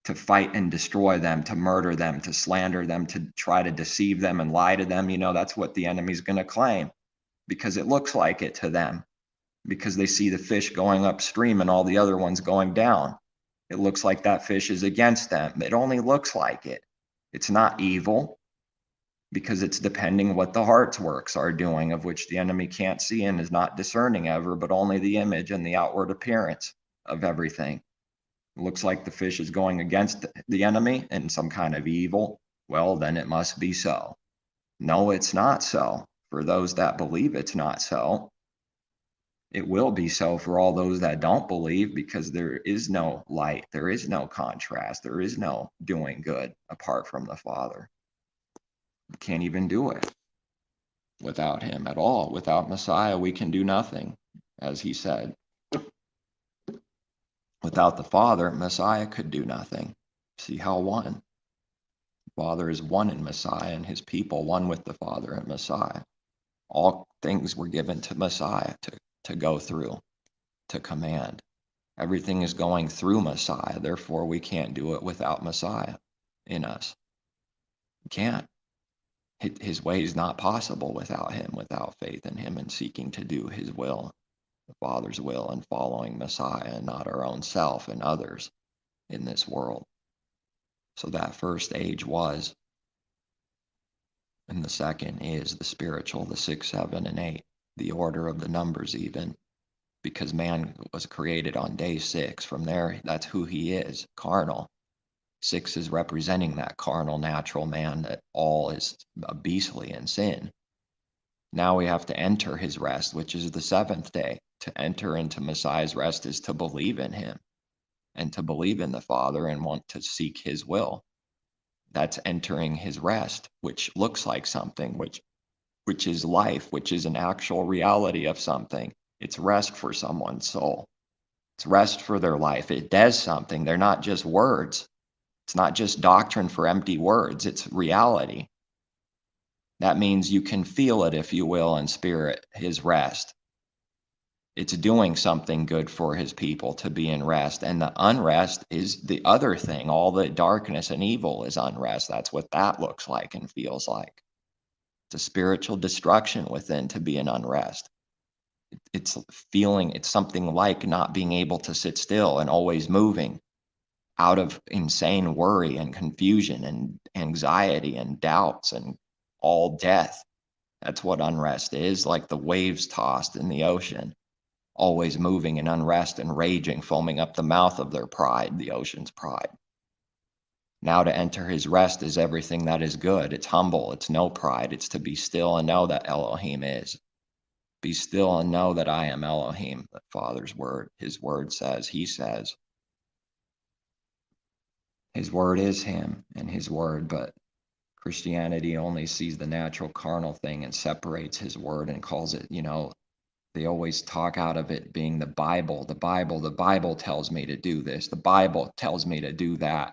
to fight and destroy them, to murder them, to slander them, to try to deceive them and lie to them. That's what the enemy's going to claim, because it looks like it to them, because they see the fish going upstream and all the other ones going down. It looks like that fish is against them. It only looks like it. It's not evil, because it's depending what the heart's works are doing, of which the enemy can't see and is not discerning ever, but only the image and the outward appearance of everything. It looks like the fish is going against the enemy in some kind of evil. Well, then it must be so. No, it's not so. For those that believe, it's not so. It will be so for all those that don't believe, because there is no light, there is no contrast, there is no doing good apart from the Father. We can't even do it without him at all. Without Messiah, we can do nothing, as he said. Without the Father, Messiah could do nothing. See how one? Father is one in Messiah, and his people one with the Father and Messiah. All things were given to Messiah to go through, to command. Everything is going through Messiah, therefore we can't do it without Messiah in us. We can't. His way is not possible without him, without faith in him and seeking to do his will, the Father's will, and following Messiah and not our own self and others in this world. So that first age was, and the second is the spiritual, the 6, 7, and 8, the order of the numbers even, because man was created on day 6. From there, that's who he is, carnal. 6 is representing that carnal, natural man that all is beastly in sin. Now we have to enter his rest, which is the 7th day. To enter into Messiah's rest is to believe in him and to believe in the Father and want to seek his will. That's entering his rest, which looks like something, which is life, which is an actual reality of something. It's rest for someone's soul. It's rest for their life. It does something. They're not just words. It's not just doctrine for empty words. It's reality. That means you can feel it, if you will, in spirit, his rest. It's doing something good for his people to be in rest. And the unrest is the other thing. All the darkness and evil is unrest. That's what that looks like and feels like. It's a spiritual destruction within to be in unrest. It's feeling, it's something like not being able to sit still and always moving out of insane worry and confusion and anxiety and doubts and all death. That's what unrest is, like the waves tossed in the ocean, always moving in unrest and raging, foaming up the mouth of their pride, the ocean's pride. Now to enter his rest is everything that is good. It's humble. It's no pride. It's to be still and know that Elohim is. Be still and know that I am Elohim, the Father's word. His word says, he says. His word is him and his word, but Christianity only sees the natural carnal thing and separates his word and calls it, they always talk out of it being the Bible. The Bible tells me to do this. The Bible tells me to do that.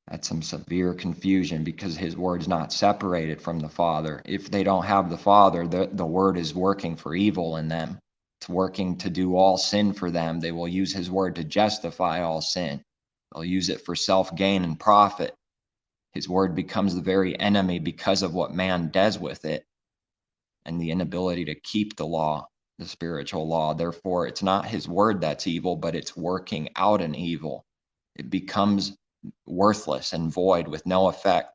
That's some severe confusion because his word's not separated from the Father. If they don't have the Father, the word is working for evil in them. It's working to do all sin for them. They will use his word to justify all sin. They'll use it for self-gain and profit. His word becomes the very enemy because of what man does with it and the inability to keep the law, the spiritual law. Therefore, it's not his word that's evil, but it's working out an evil. It becomes worthless and void with no effect.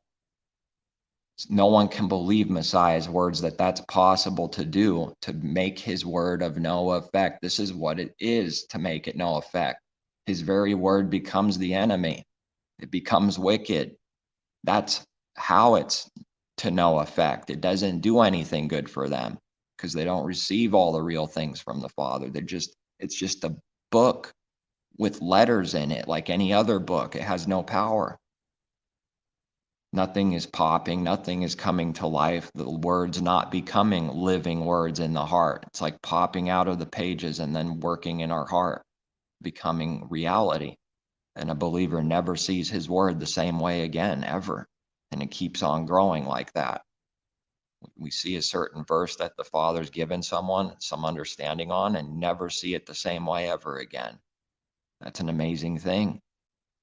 No one can believe Messiah's words that that's possible to do, to make his word of no effect. This is what it is to make it no effect. His very word becomes the enemy. It becomes wicked. That's how it's to no effect. It doesn't do anything good for them because they don't receive all the real things from the Father. It's just a book with letters in it like any other book. It has no power. Nothing is popping, nothing is coming to life. The words not becoming living words in the heart. It's like popping out of the pages and then working in our heart, becoming reality. And a believer never sees his word the same way again, ever. And it keeps on growing like that. We see a certain verse that the Father's given someone some understanding on and never see it the same way ever again. That's an amazing thing.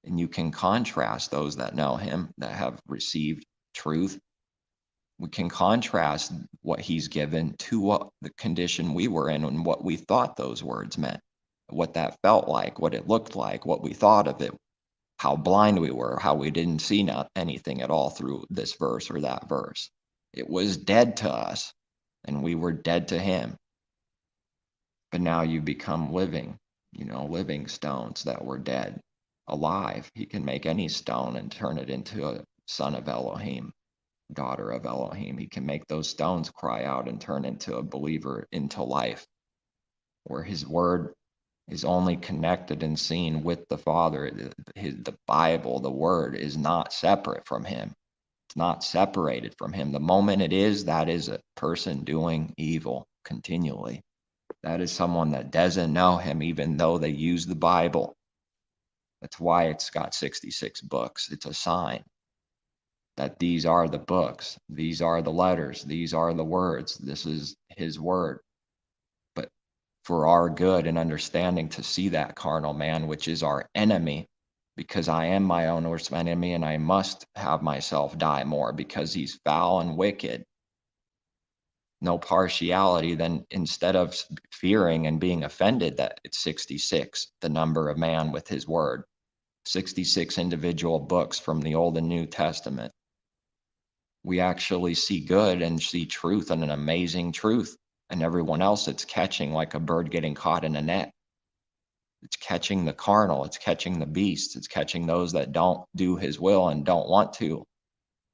And you can contrast those that know him, that have received truth. We can contrast what he's given to what the condition we were in and what we thought those words meant, what that felt like, what it looked like, what we thought of it, how blind we were, how we didn't see anything at all through this verse or that verse. It was dead to us, and we were dead to him. But now you become living, living stones that were dead. Alive. He can make any stone and turn it into a son of Elohim, daughter of Elohim. He can make those stones cry out and turn into a believer into life, where his word is only connected and seen with the Father. The Bible, the word, is not separate from him. It's not separated from him. The moment it is, that is a person doing evil continually. That is someone that doesn't know him, even though they use the Bible. That's why it's got 66 books. It's a sign that these are the books. These are the letters. These are the words. This is his word. But for our good and understanding to see that carnal man, which is our enemy, because I am my own worst enemy and I must have myself die more because he's foul and wicked. No partiality, then instead of fearing and being offended that it's 66, the number of man with his word, 66 individual books from the Old and New Testament. We actually see good and see truth and an amazing truth. And everyone else, it's catching like a bird getting caught in a net. It's catching the carnal. It's catching the beasts. It's catching those that don't do his will and don't want to.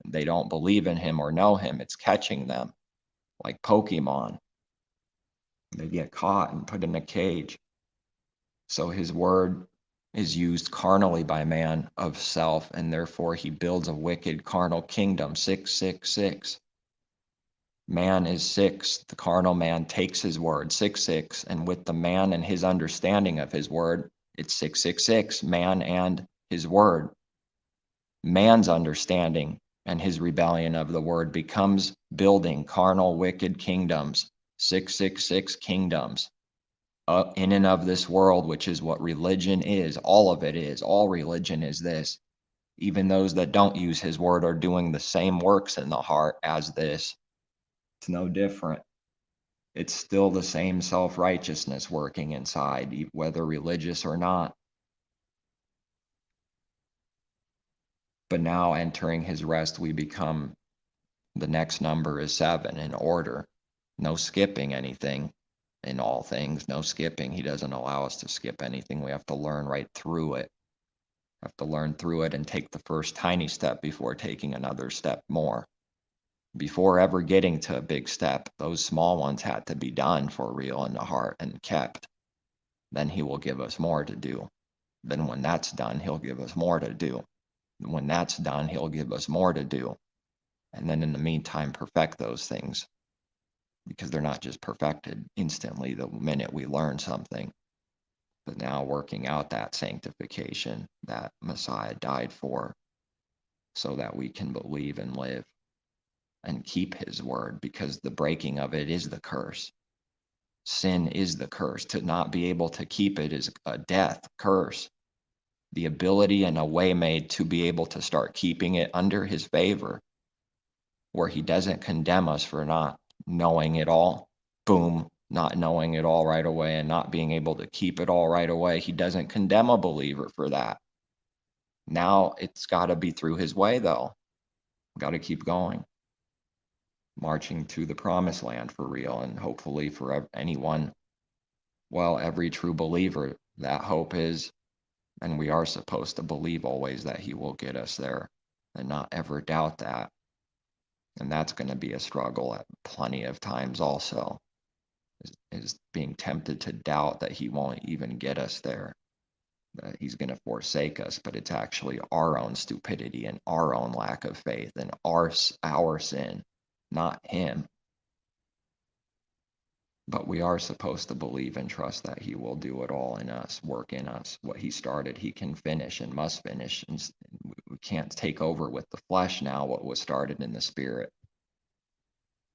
They don't believe in him or know him. It's catching them like Pokemon. They get caught and put in a cage. So his word is used carnally by man of self, and therefore he builds a wicked carnal kingdom, 666. Man is 6. The carnal man takes his word, 666, and with the man and his understanding of his word, it's 666, man and his word. Man's understanding and his rebellion of the word becomes building carnal, wicked kingdoms, 666 kingdoms, in and of this world, which is what religion is. All of it is. All religion is this. Even those that don't use his word are doing the same works in the heart as this. It's no different. It's still the same self-righteousness working inside, whether religious or not. But now entering his rest, we become, the next number is 7 in order. No skipping anything in all things, no skipping. He doesn't allow us to skip anything. We have to learn right through it. Have to learn through it and take the first tiny step before taking another step more. Before ever getting to a big step, those small ones had to be done for real in the heart and kept. Then he will give us more to do. Then when that's done, he'll give us more to do. When that's done, he'll give us more to do. And then in the meantime, perfect those things, because they're not just perfected instantly the minute we learn something, but now working out that sanctification that Messiah died for, so that we can believe and live and keep his word, because the breaking of it is the curse. Sin is the curse. To not be able to keep it is a death curse. The ability and a way made to be able to start keeping it under his favor, where he doesn't condemn us for not knowing it all. Boom, not knowing it all right away and not being able to keep it all right away. He doesn't condemn a believer for that. Now it's got to be through his way, though. Got to keep going, marching to the promised land for real, and hopefully for anyone, well, every true believer, that hope is, and we are supposed to believe always that he will get us there and not ever doubt that. And that's going to be a struggle at plenty of times also, is being tempted to doubt that he won't even get us there, that he's going to forsake us, but it's actually our own stupidity and our own lack of faith and our sin, not him. But we are supposed to believe and trust that he will do it all in us, work in us. What he started, he can finish and must finish. And we can't take over with the flesh now what was started in the spirit.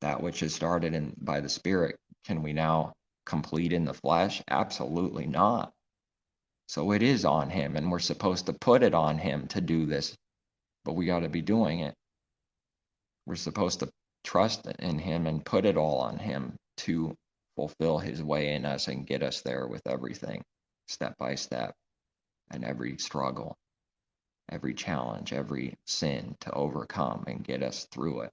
That which is started by the spirit, can we now complete in the flesh? Absolutely not. So it is on him, and we're supposed to put it on him to do this, but we got to be doing it. We're supposed to trust in him and put it all on him to fulfill his way in us and get us there with everything, step by step, and every struggle, every challenge, every sin to overcome and get us through it.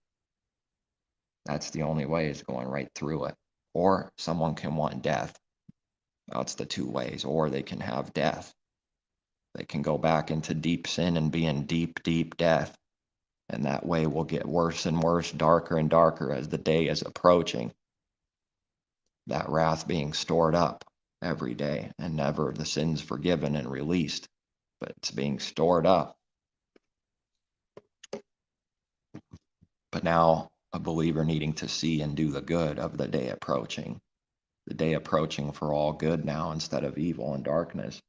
That's the only way, is going right through it. Or someone can want death. That's the two ways. Or they can have death. They can go back into deep sin and be in deep, deep death. And that way will get worse and worse, darker and darker as the day is approaching. That wrath being stored up every day, and never the sins forgiven and released, but it's being stored up. But now a believer needing to see and do the good of the day approaching. The day approaching for all good now instead of evil and darkness.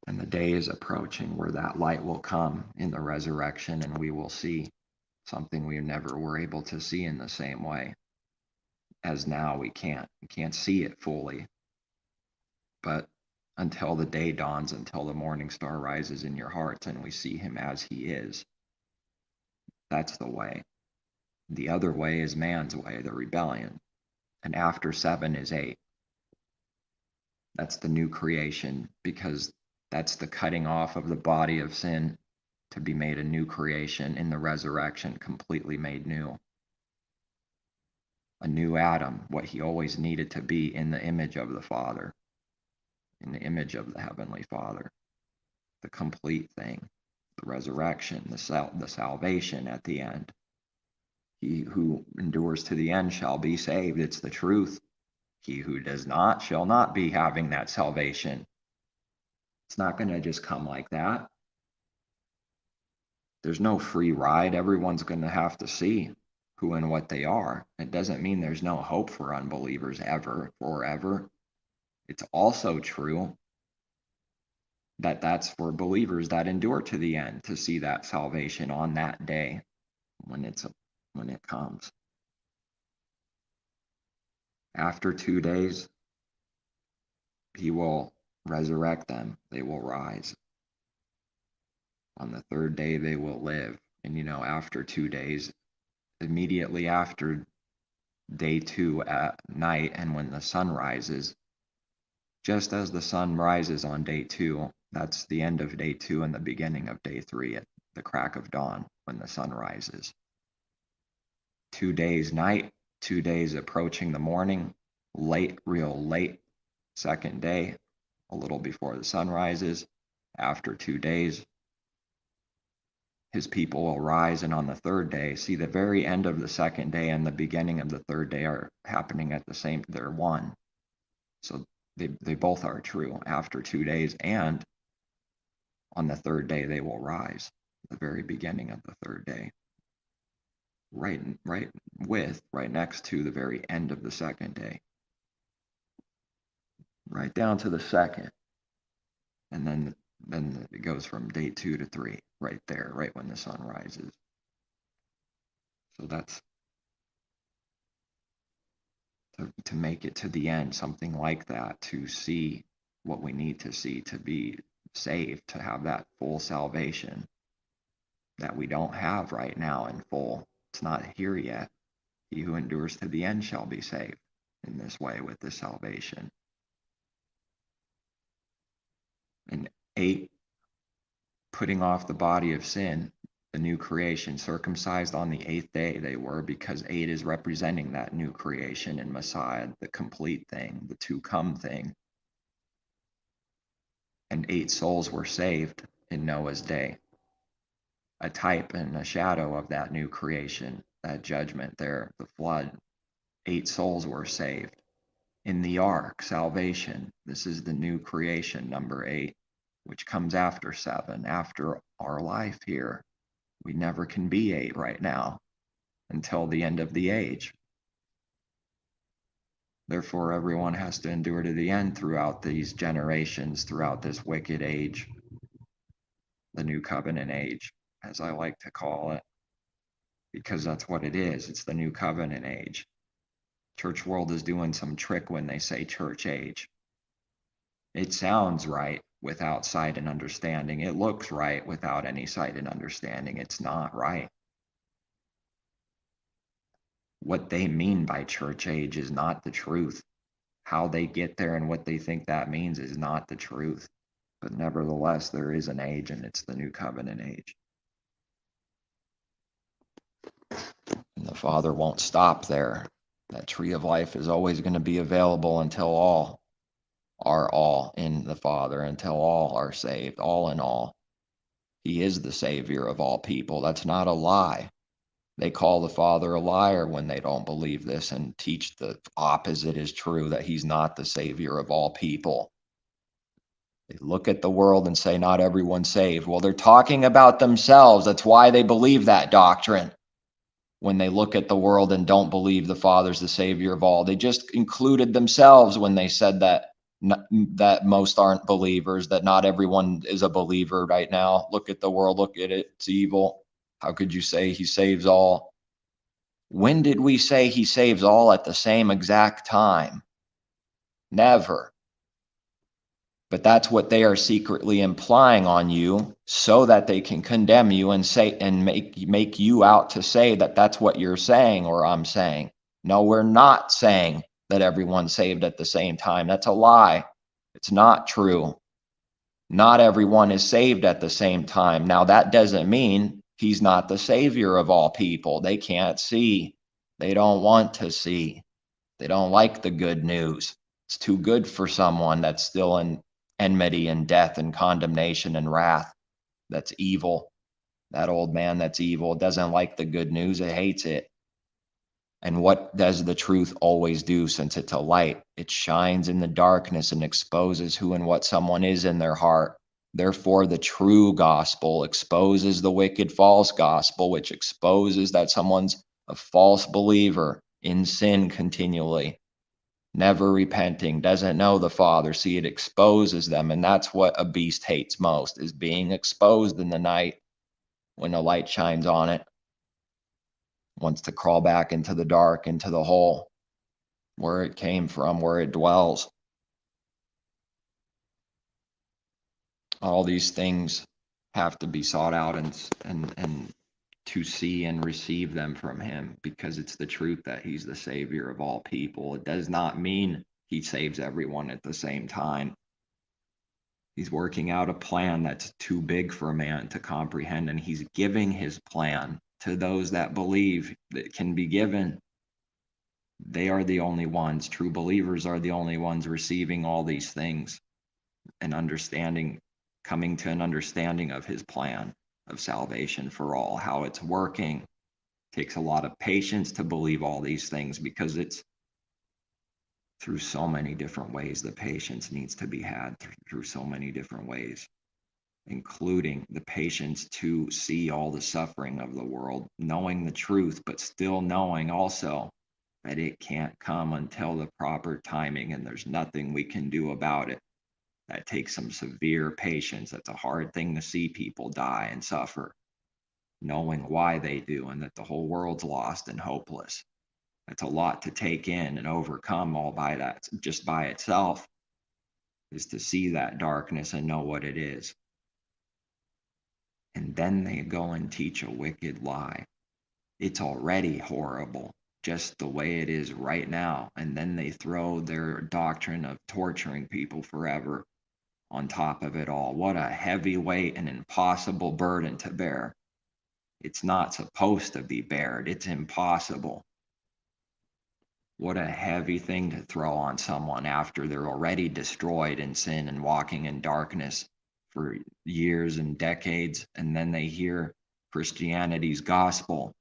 And the day is approaching where that light will come in the resurrection, and we will see something we never were able to see in the same way. As now we can't see it fully. But until the day dawns, until the morning star rises in your hearts and we see him as he is, that's the way. The other way is man's way, the rebellion. And after 7 is 8. That's the new creation, because that's the cutting off of the body of sin to be made a new creation in the resurrection, completely made new. A new Adam, what he always needed to be, in the image of the Father, in the image of the Heavenly Father. The complete thing, the resurrection, the salvation at the end. He who endures to the end shall be saved. It's the truth. He who does not shall not be having that salvation. It's not going to just come like that. There's no free ride. Everyone's going to have to see. who and what they are. It doesn't mean there's no hope for unbelievers ever, forever. It's also true that that's for believers that endure to the end to see that salvation on that day when it comes. After 2 days, he will resurrect them. They will rise. On the third day, they will live. And after 2 days, immediately after day 2 at night, and when the sun rises, just as the sun rises on day 2, that's the end of day 2 and the beginning of day 3 at the crack of dawn when the sun rises. 2 days night, 2 days approaching the morning, late, real late, second day, a little before the sun rises. After 2 days, his people will rise, and on the third day, see, the very end of the second day and the beginning of the third day are happening at the same, they're one. So they both are true after 2 days, and on the third day they will rise, the very beginning of the third day. Right next to the very end of the second day. Right down to the second. And then it goes from day 2 to 3, right there, right when the sun rises. So that's to make it to the end, something like that, to see what we need to see to be saved, to have that full salvation that we don't have right now in full. It's not here yet. He who endures to the end shall be saved in this way with this salvation. And 8, putting off the body of sin, the new creation, circumcised on the 8th day they were, because 8 is representing that new creation in Messiah, the complete thing, the to come thing. And 8 souls were saved in Noah's day, a type and a shadow of that new creation, that judgment there, the flood. 8 souls were saved. In the ark, salvation, this is the new creation, number 8, which comes after 7, after our life here. We never can be 8 right now until the end of the age. Therefore, everyone has to endure to the end throughout these generations, throughout this wicked age, the new covenant age, as I like to call it, because that's what it is. It's the new covenant age. Church world is doing some trick when they say church age. It sounds right without sight and understanding. It looks right without any sight and understanding. It's not right. What they mean by church age is not the truth. How they get there and what they think that means is not the truth. But nevertheless, there is an age, and it's the new covenant age. And the Father won't stop there. That tree of life is always going to be available until all are all in the Father, until all are saved, all in all. He is the Savior of all people. That's not a lie. They call the Father a liar when they don't believe this and teach the opposite is true, that he's not the Savior of all people. They look at the world and say, not everyone's saved. Well, they're talking about themselves. That's why they believe that doctrine. When they look at the world and don't believe the Father's the Savior of all, they just included themselves when they said that most aren't believers, that not everyone is a believer right now. Look at the world, look at it, it's evil. How could you say he saves all? When did we say he saves all at the same exact time? Never. But that's what they are secretly implying on you, so that they can condemn you and say and make you out to say that that's what you're saying or I'm saying. No, we're not saying that everyone's saved at the same time. That's a lie. It's not true. Not everyone is saved at the same time. Now, that doesn't mean he's not the Savior of all people. They can't see. They don't want to see. They don't like the good news. It's too good for someone that's still in enmity and death and condemnation and wrath. That's evil. That old man that's evil doesn't like the good news. It hates it. And what does the truth always do, since it's a light? It shines in the darkness and exposes who and what someone is in their heart. Therefore, the true gospel exposes the wicked false gospel, which exposes that someone's A false believer in sin continually, never repenting, doesn't know the Father. See, it exposes them, and that's what a beast hates most, is being exposed in the night when the light shines on it. Wants to crawl back into the dark, into the hole where it came from, where it dwells. All these things have to be sought out and to see and receive them from him, because it's the truth that he's the savior of all people. It does not mean he saves everyone at the same time. He's working out a plan that's too big for man to comprehend, and he's giving his plan to those that believe that can be given. They are the only ones, true believers are the only ones receiving all these things and understanding, coming to an understanding of his plan of salvation for all, how it's working. It takes a lot of patience to believe all these things, because it's through so many different ways. The patience needs to be had through so many different ways, including the patience to see all the suffering of the world, knowing the truth, but still knowing also that it can't come until the proper timing, and there's nothing we can do about it. That takes some severe patience. That's a hard thing to see people die and suffer, knowing why they do, and that the whole world's lost and hopeless. That's a lot to take in and overcome all by that, just by itself, is to see that darkness and know what it is. And then they go and teach a wicked lie. It's already horrible, just the way it is right now. And then they throw their doctrine of torturing people forever on top of it all. What a heavy weight and impossible burden to bear. It's not supposed to be bared. It's impossible. What a heavy thing to throw on someone after they're already destroyed in sin and walking in darkness for years and decades, and then they hear Christianity's gospel.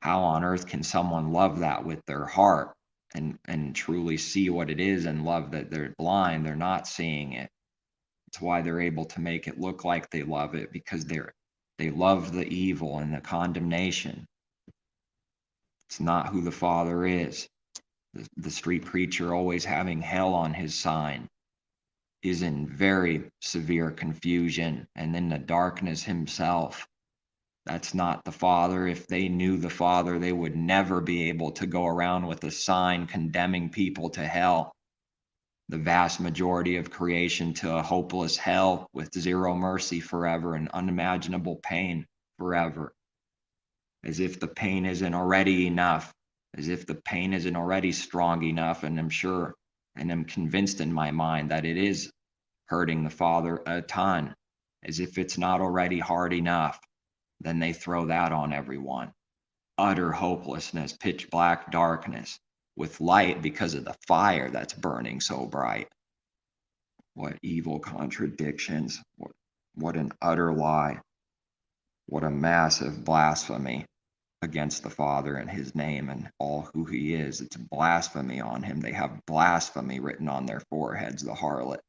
How on earth can someone love that with their heart and truly see what it is and love that? They're blind, they're not seeing it. It's why they're able to make it look like they love it, because they love the evil and the condemnation. It's not who the Father is. The street preacher, always having hell on his sign, is in very severe confusion and in the darkness himself. That's not the Father. If they knew the Father, they would never be able to go around with a sign condemning people to hell. The vast majority of creation to a hopeless hell with zero mercy forever and unimaginable pain forever. As if the pain isn't already enough, as if the pain isn't already strong enough. And I'm sure, and I'm convinced in my mind that it is hurting the Father a ton, as if it's not already hard enough. Then they throw that on everyone. Utter hopelessness, pitch black darkness, with light because of the fire that's burning so bright. What evil contradictions. What an utter lie. What a massive blasphemy against the Father and his name and all who he is. It's blasphemy on him. They have blasphemy written on their foreheads, the harlot.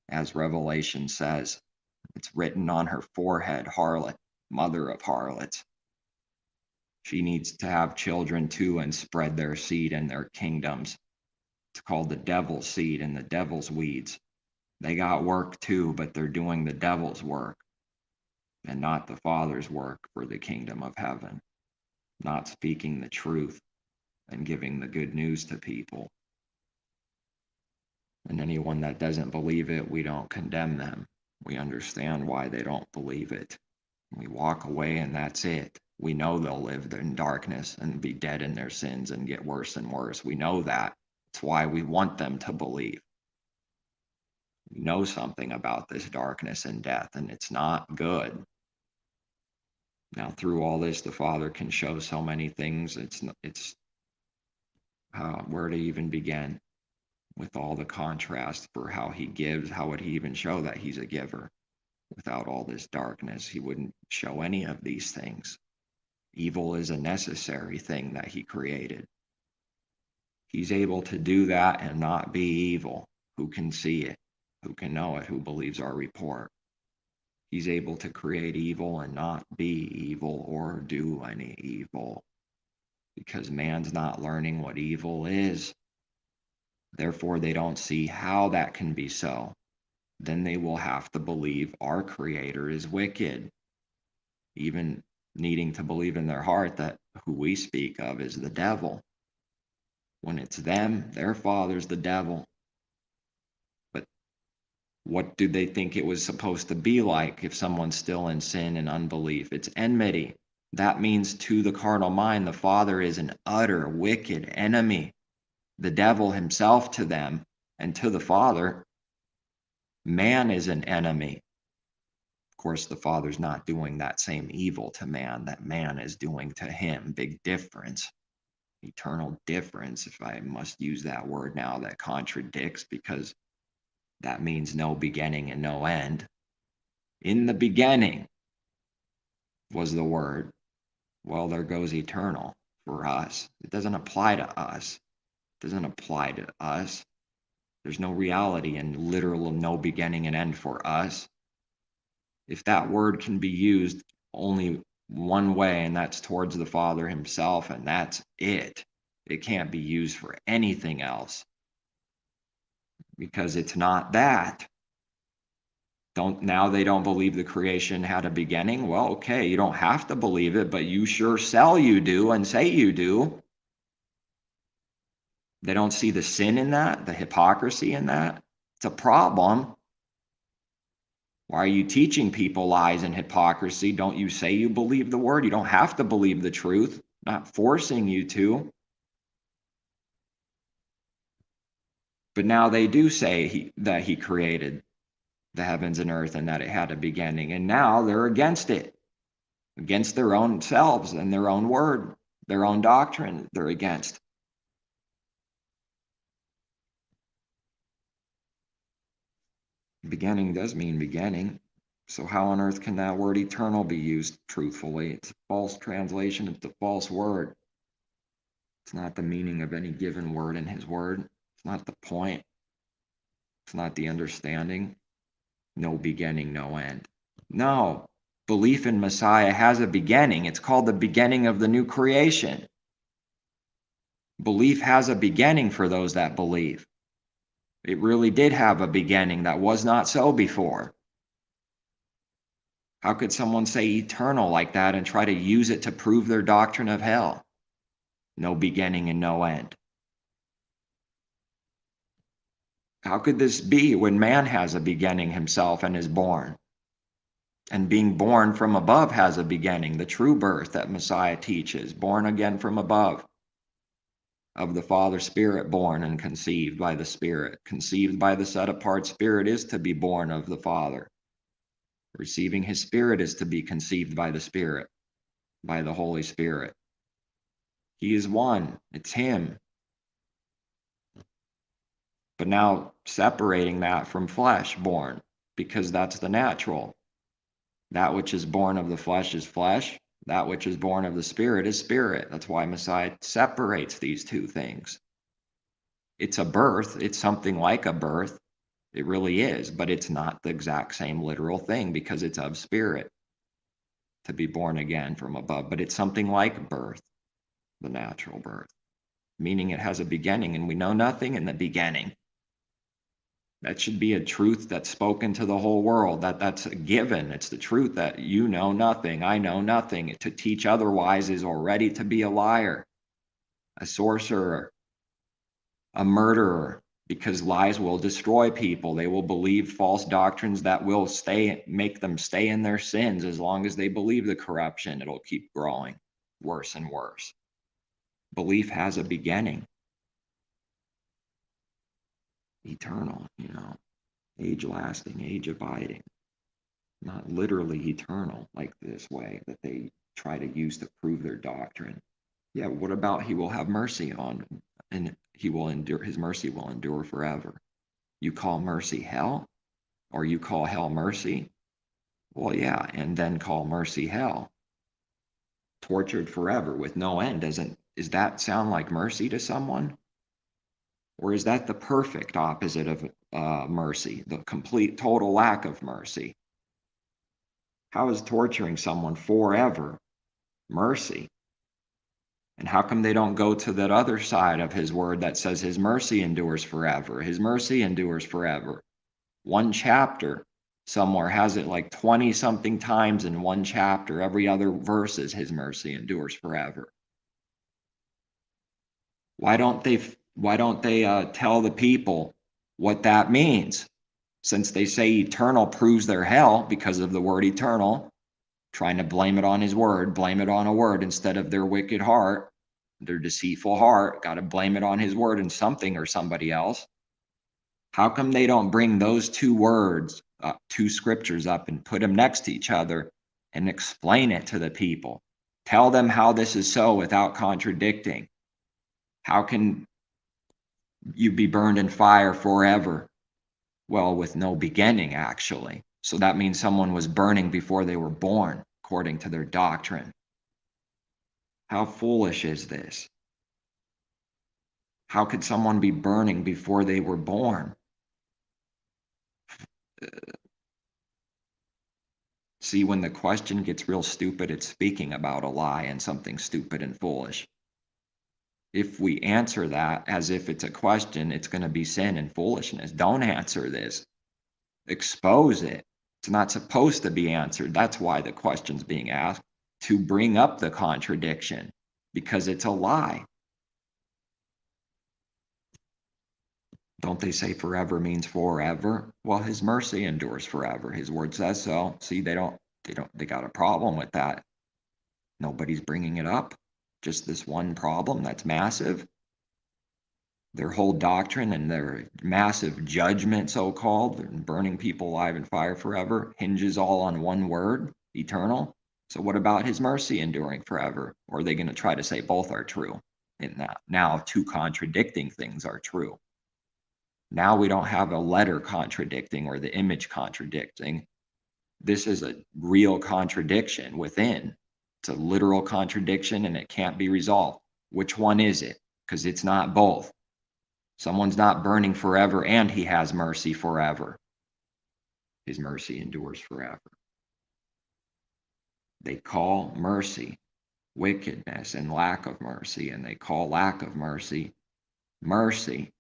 As Revelation says, it's written on her forehead, harlot, mother of harlots. She needs to have children too and spread their seed in their kingdoms. It's called the devil's seed and the devil's weeds. They got work too, but they're doing the devil's work and not the Father's work for the kingdom of heaven. Not speaking the truth and giving the good news to people. And anyone that doesn't believe it, we don't condemn them. We understand why they don't believe it. We walk away and that's it. We know they'll live in darkness and be dead in their sins and get worse and worse. We know that. It's why we want them to believe. We know something about this darkness and death, and it's not good. Now, through all this, the Father can show so many things. It's where to even begin with all the contrast for how he gives. How would he even show that he's a giver? Without all this darkness, he wouldn't show any of these things. Evil is a necessary thing that he created. He's able to do that and not be evil. Who can see it? Who can know it? Who believes our report? He's able to create evil and not be evil or do any evil, because man's not learning what evil is. Therefore, they don't see how that can be so. Then they will have to believe our Creator is wicked, even needing to believe in their heart that who we speak of is the devil. When it's them, their father's the devil. But what do they think it was supposed to be like if someone's still in sin and unbelief? It's enmity. That means to the carnal mind, the father is an utter wicked enemy. The devil himself to them, and to the father, man is an enemy. Of course, the father's not doing that same evil to man that man is doing to him. Big difference. Eternal difference, if I must use that word now, that contradicts, because that means no beginning and no end. In the beginning was the word. Well, there goes eternal for us. It doesn't apply to us. It doesn't apply to us. There's no reality in literal no beginning and end for us. If that word can be used only one way, and that's towards the Father himself, and that's it. It can't be used for anything else, because it's not that. Now they don't believe the creation had a beginning. Well, okay, you don't have to believe it, but you sure sell you do and say you do. They don't see the sin in that, the hypocrisy in that. It's a problem. Why are you teaching people lies and hypocrisy? Don't you say you believe the word? You don't have to believe the truth. Not forcing you to. But now they do say that he created the heavens and earth and that it had a beginning. And now they're against it, against their own selves and their own word, their own doctrine. They're against. Beginning does mean beginning. So how on earth can that word eternal be used truthfully? It's a false translation. It's a false word. It's not the meaning of any given word in his word. It's not the point. It's not the understanding. No beginning, no end. No. Belief in Messiah has a beginning. It's called the beginning of the new creation. Belief has a beginning for those that believe. It really did have a beginning that was not so before. How could someone say eternal like that and try to use it to prove their doctrine of hell? No beginning and no end. How could this be when man has a beginning himself and is born? And being born from above has a beginning, the true birth that Messiah teaches, born again from above, of the Father Spirit, born and conceived by the Spirit. Conceived by the set-apart Spirit is to be born of the Father. Receiving his Spirit is to be conceived by the Spirit, by the Holy Spirit. He is one. It's him. But now separating that from flesh born, because that's the natural. That which is born of the flesh is flesh. That which is born of the Spirit is spirit. That's why Messiah separates these two things. It's a birth. It's something like a birth. It really is, but it's not the exact same literal thing because it's of spirit to be born again from above. But it's something like birth, the natural birth, meaning it has a beginning, and we know nothing in the beginning. That should be a truth that's spoken to the whole world. That's a given. It's the truth that you know nothing, I know nothing. To teach otherwise is already to be a liar, a sorcerer, a murderer, because lies will destroy people. They will believe false doctrines that will make them stay in their sins. As long as they believe the corruption, it'll keep growing worse and worse. Belief has a beginning. Eternal, age lasting, age abiding, not literally eternal like this way that they try to use to prove their doctrine. Yeah, what about he will have mercy on, and he will endure, his mercy will endure forever. You call mercy hell, or you call hell mercy? Well, yeah, and then call mercy hell. Tortured forever with no end. Does that sound like mercy to someone? Or is that the perfect opposite of mercy, the complete, total lack of mercy? How is torturing someone forever mercy? And how come they don't go to that other side of his word that says his mercy endures forever? His mercy endures forever. One chapter somewhere has it like 20 something times in one chapter. Every other verse is his mercy endures forever. Why don't they tell the people what that means? Since they say eternal proves their hell because of the word eternal, trying to blame it on his word, blame it on a word instead of their wicked heart, their deceitful heart, got to blame it on his word and something or somebody else. How come they don't bring those two words, two scriptures up and put them next to each other and explain it to the people? Tell them how this is so without contradicting. How can you be burned in fire forever? Well, with no beginning, actually. So that means someone was burning before they were born, according to their doctrine. How foolish is this? How could someone be burning before they were born? See, when the question gets real stupid, it's speaking about a lie and something stupid and foolish. If we answer that as if it's a question, it's going to be sin and foolishness. Don't answer this. Expose it. It's not supposed to be answered. That's why the question's being asked, to bring up the contradiction, because it's a lie. Don't they say forever means forever? Well, his mercy endures forever. His word says so. See, they got a problem with that. Nobody's bringing it up. Just this one problem that's massive. Their whole doctrine and their massive judgment, so-called, burning people alive in fire forever, hinges all on one word, eternal. So what about his mercy enduring forever? Or are they going to try to say both are true? In that now two contradicting things are true. Now we don't have a letter contradicting or the image contradicting. This is a real contradiction within. It's a literal contradiction and it can't be resolved. Which one is it? Because it's not both. Someone's not burning forever and he has mercy forever. His mercy endures forever. They call mercy wickedness and lack of mercy, and they call lack of mercy mercy.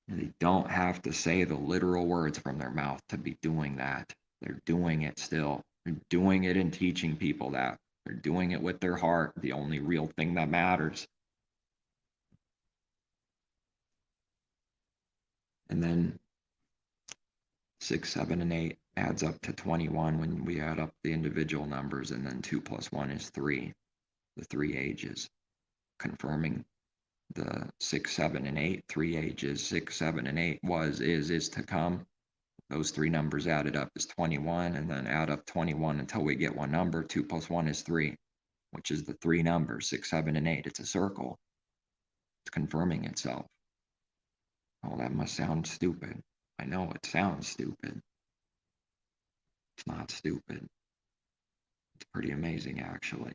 They don't have to say the literal words from their mouth to be doing that. They're doing it still. They're doing it and teaching people that. They're doing it with their heart, the only real thing that matters. And then 6, 7, and 8 adds up to 21 when we add up the individual numbers, and then 2 plus 1 is 3, the 3 ages, confirming the 6, 7, and 8, 3 ages, 6, 7, and 8 was, is to come. Those 3 numbers added up is 21, and then add up 21 until we get one number. 2 plus 1 is 3, which is the 3 numbers, 6, 7, and 8. It's a circle. It's confirming itself. Oh, that must sound stupid. I know it sounds stupid. It's not stupid. It's pretty amazing, actually.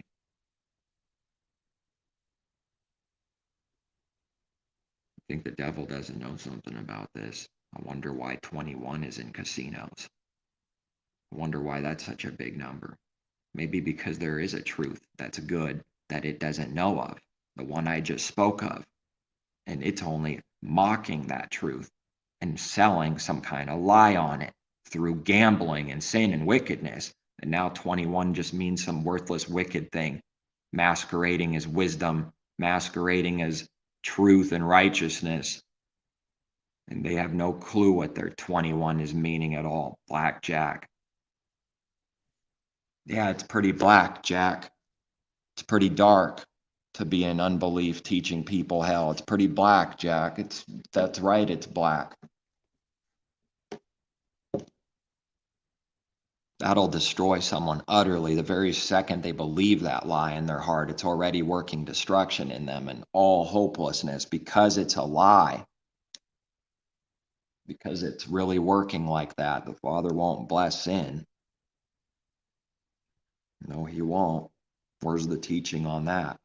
I think the devil doesn't know something about this. I wonder why 21 is in casinos. I wonder why that's such a big number. Maybe because there is a truth that's good that it doesn't know of, the one I just spoke of. And it's only mocking that truth and selling some kind of lie on it through gambling and sin and wickedness. And now 21 just means some worthless, wicked thing, masquerading as wisdom, masquerading as truth and righteousness. And they have no clue what their 21 is meaning at all. Blackjack. Yeah, it's pretty black, Jack. It's pretty dark to be in unbelief teaching people hell. It's pretty black, Jack. That's right, it's black. That'll destroy someone utterly. The very second they believe that lie in their heart, it's already working destruction in them and all hopelessness because it's a lie. Because it's really working like that. The Father won't bless sin. No, he won't. Where's the teaching on that?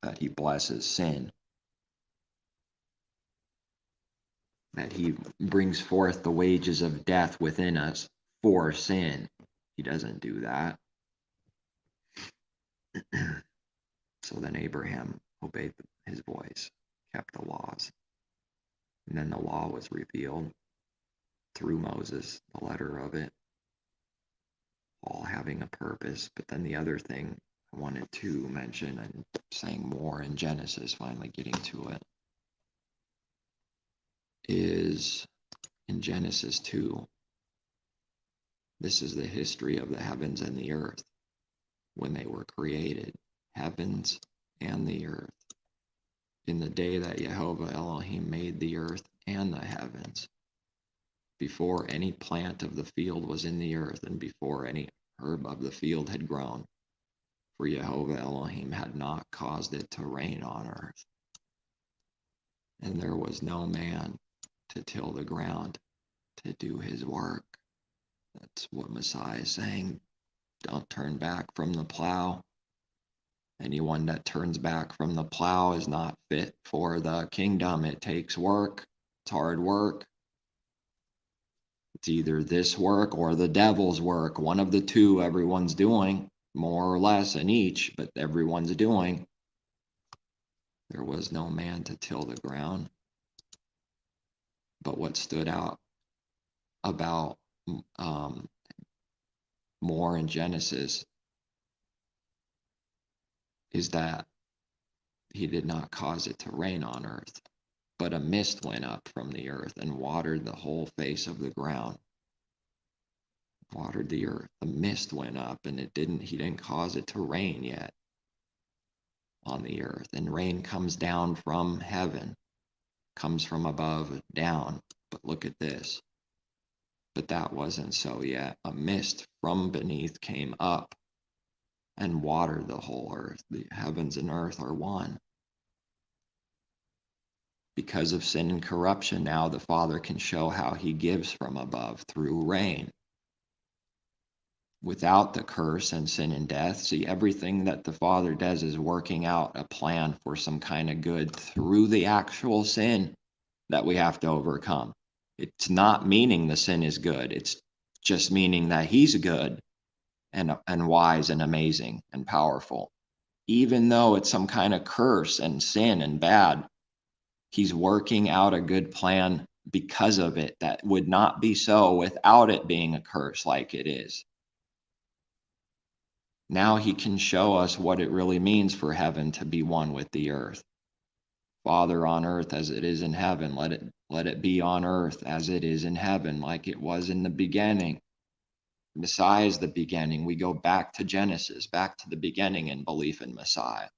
That he blesses sin. that he brings forth the wages of death within us for sin. He doesn't do that. So then Abraham obeyed his voice, kept the laws. And then the law was revealed through Moses, the letter of it, all having a purpose. But then the other thing I wanted to mention, and saying more in Genesis, finally getting to it, is in Genesis 2. This is the history of the heavens and the earth when they were created, heavens and the earth. In the day that Jehovah Elohim made the earth and the heavens, before any plant of the field was in the earth, and before any herb of the field had grown, for Jehovah Elohim had not caused it to rain on earth. And there was no man to till the ground, to do his work. That's what Messiah is saying. Don't turn back from the plow. Anyone that turns back from the plow is not fit for the kingdom. It takes work. It's hard work. It's either this work or the devil's work. One of the two everyone's doing, more or less in each, but everyone's doing. There was no man to till the ground. But what stood out about more in Genesis is that he did not cause it to rain on earth, but a mist went up from the earth and watered the whole face of the ground. Watered the earth. The mist went up, and he didn't cause it to rain yet on the earth. And rain comes down from heaven, comes from above down. But look at this. But that wasn't so yet. A mist from beneath came up and watered the whole earth. The heavens and earth are one. Because of sin and corruption, now the Father can show how he gives from above through rain. Without the curse and sin and death, see, everything that the Father does is working out a plan for some kind of good through the actual sin that we have to overcome. It's not meaning the sin is good. It's just meaning that he's good and wise and amazing and powerful. Even though it's some kind of curse and sin and bad, he's working out a good plan because of it that would not be so without it being a curse like it is. Now he can show us what it really means for heaven to be one with the earth. Father, on earth as it is in heaven, let it be on earth as it is in heaven, like it was in the beginning. Messiah is the beginning. We go back to Genesis, back to the beginning in belief in Messiah,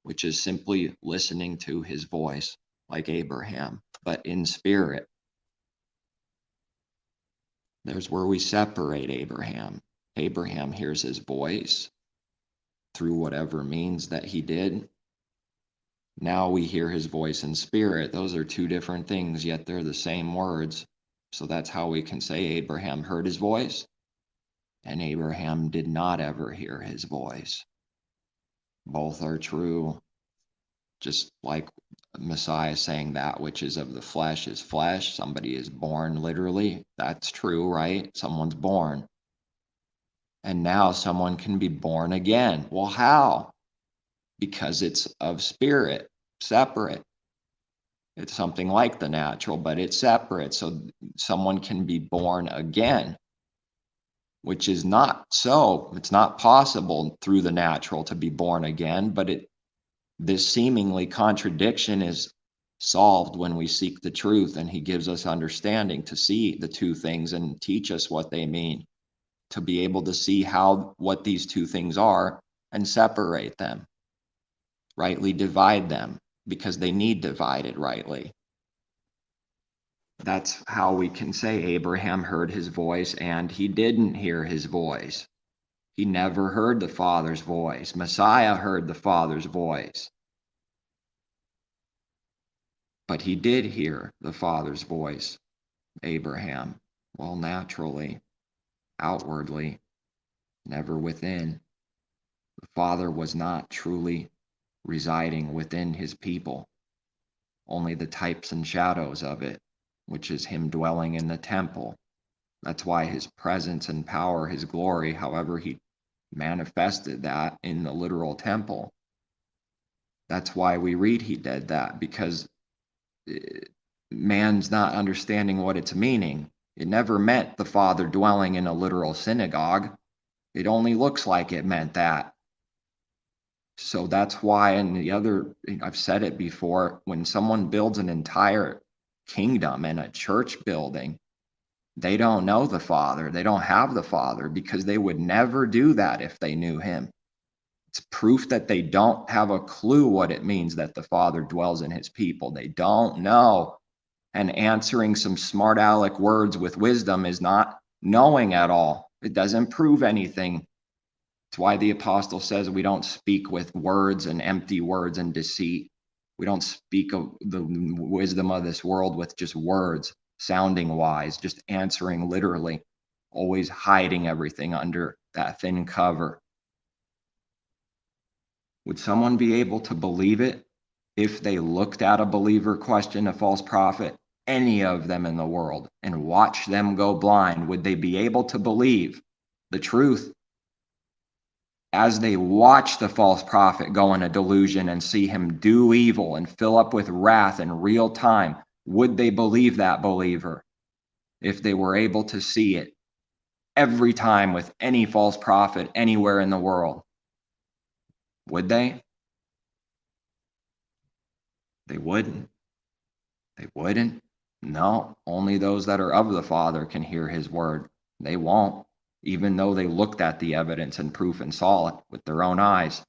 which is simply listening to his voice like Abraham, but in spirit. There's where we separate Abraham. Abraham hears his voice through whatever means that he did. Now we hear his voice in spirit. Those are two different things, yet they're the same words. So that's how we can say Abraham heard his voice, and Abraham did not ever hear his voice. Both are true. Just like Messiah saying that which is of the flesh is flesh. Somebody is born literally. That's true, right? Someone's born. And now someone can be born again. Well, how? Because it's of spirit, separate. It's something like the natural, but it's separate. So someone can be born again, which is not so. It's not possible through the natural to be born again, but this seemingly contradiction is solved when we seek the truth, and he gives us understanding to see the two things and teach us what they mean, to be able to see what these two things are and separate them, rightly divide them, because they need divided rightly. That's how we can say Abraham heard his voice and he didn't hear his voice. He never heard the Father's voice. Messiah heard the Father's voice. But he did hear the Father's voice, Abraham. Well, naturally, outwardly, never within. The Father was not truly residing within his people, only the types and shadows of it. which is him dwelling in the temple. That's why his presence and power, his glory, however he manifested that in the literal temple. That's why we read he did that, because man's not understanding what it's meaning. It never meant the Father dwelling in a literal synagogue. It only looks like it meant that. So that's why, and the other, I've said it before, when someone builds an entire kingdom in a church building, they don't know the Father. They don't have the Father, because they would never do that if they knew him. It's proof that they don't have a clue what it means that the Father dwells in his people. They don't know. And answering some smart aleck words with wisdom is not knowing at all. It doesn't prove anything. It's why the apostle says we don't speak with words and empty words and deceit. We don't speak of the wisdom of this world with just words, sounding wise, just answering literally, always hiding everything under that thin cover. Would someone be able to believe it if they looked at a believer question a false prophet, any of them in the world, and watched them go blind? Would they be able to believe the truth? As they watch the false prophet go in a delusion and see him do evil and fill up with wrath in real time, would they believe that believer if they were able to see it every time with any false prophet anywhere in the world? Would they? They wouldn't. They wouldn't. No, only those that are of the Father can hear his word. They won't, even though they looked at the evidence and proof and saw it with their own eyes,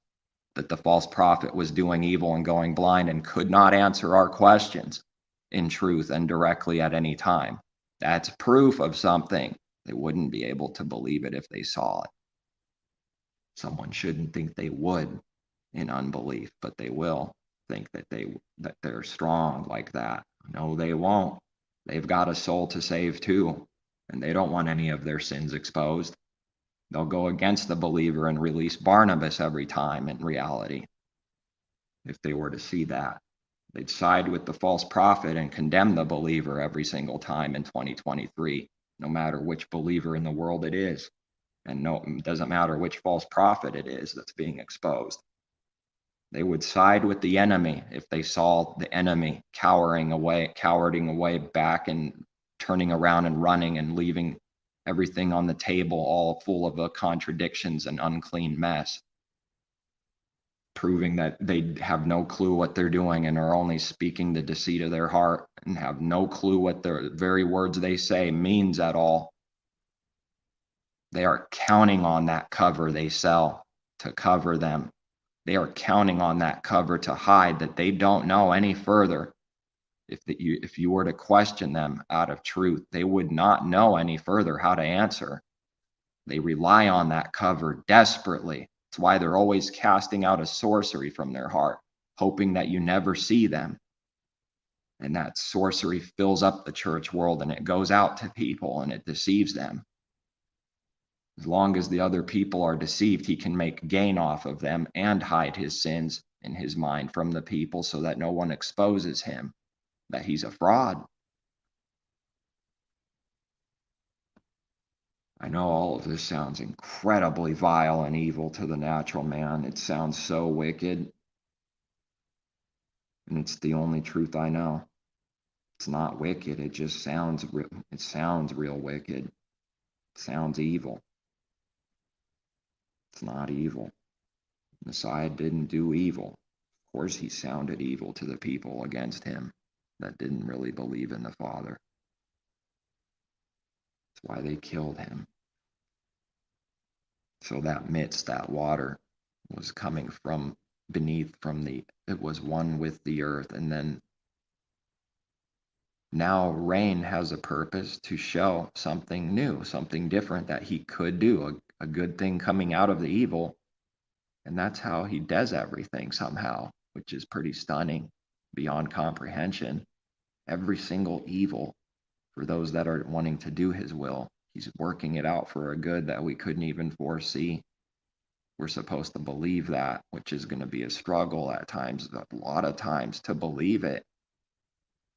that the false prophet was doing evil and going blind and could not answer our questions in truth and directly at any time. That's proof of something. They wouldn't be able to believe it if they saw it. Someone shouldn't think they would in unbelief, but they will think that they're strong like that. No, they won't. They've got a soul to save too, and they don't want any of their sins exposed. They'll go against the believer and release Barnabas every time in reality. If they were to see that, they'd side with the false prophet and condemn the believer every single time in 2023, no matter which believer in the world it is. And no, it doesn't matter which false prophet it is that's being exposed. They would side with the enemy if they saw the enemy cowering away back and turning around and running and leaving everything on the table all full of contradictions and unclean mess, proving that they have no clue what they're doing and are only speaking the deceit of their heart and have no clue what the very words they say means at all. They are counting on that cover they sell to cover them. They are counting on that cover to hide that they don't know any further. If you were to question them out of truth, they would not know any further how to answer. They rely on that cover desperately. It's why they're always casting out a sorcery from their heart, hoping that you never see them. And that sorcery fills up the church world and it goes out to people and it deceives them. As long as the other people are deceived, he can make gain off of them and hide his sins in his mind from the people so that no one exposes him, that he's a fraud. I know all of this sounds incredibly vile and evil to the natural man. It sounds so wicked. And it's the only truth I know. It's not wicked. It just sounds real wicked. It sounds evil. It's not evil. Messiah didn't do evil. Of course, he sounded evil to the people against him that didn't really believe in the Father. That's why they killed him. So that midst, that water was coming from beneath, it was one with the earth. And then now rain has a purpose to show something new, something different that he could do, a good thing coming out of the evil. And that's how he does everything somehow, which is pretty stunning, beyond comprehension. Every single evil, for those that are wanting to do his will, he's working it out for a good that we couldn't even foresee. We're supposed to believe that, which is going to be a struggle at times, a lot of times, to believe it.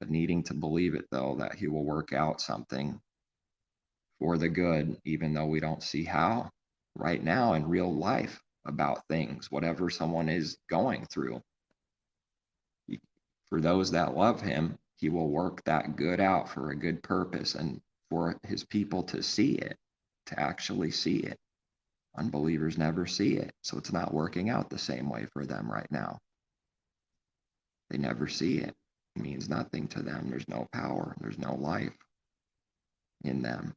but needing to believe it, though, that he will work out something for the good, even though we don't see how right now in real life about things, whatever someone is going through. For those that love him, he will work that good out for a good purpose and for his people to see it, to actually see it. Unbelievers never see it, so it's not working out the same way for them right now. They never see it. It means nothing to them. There's no power. There's no life in them.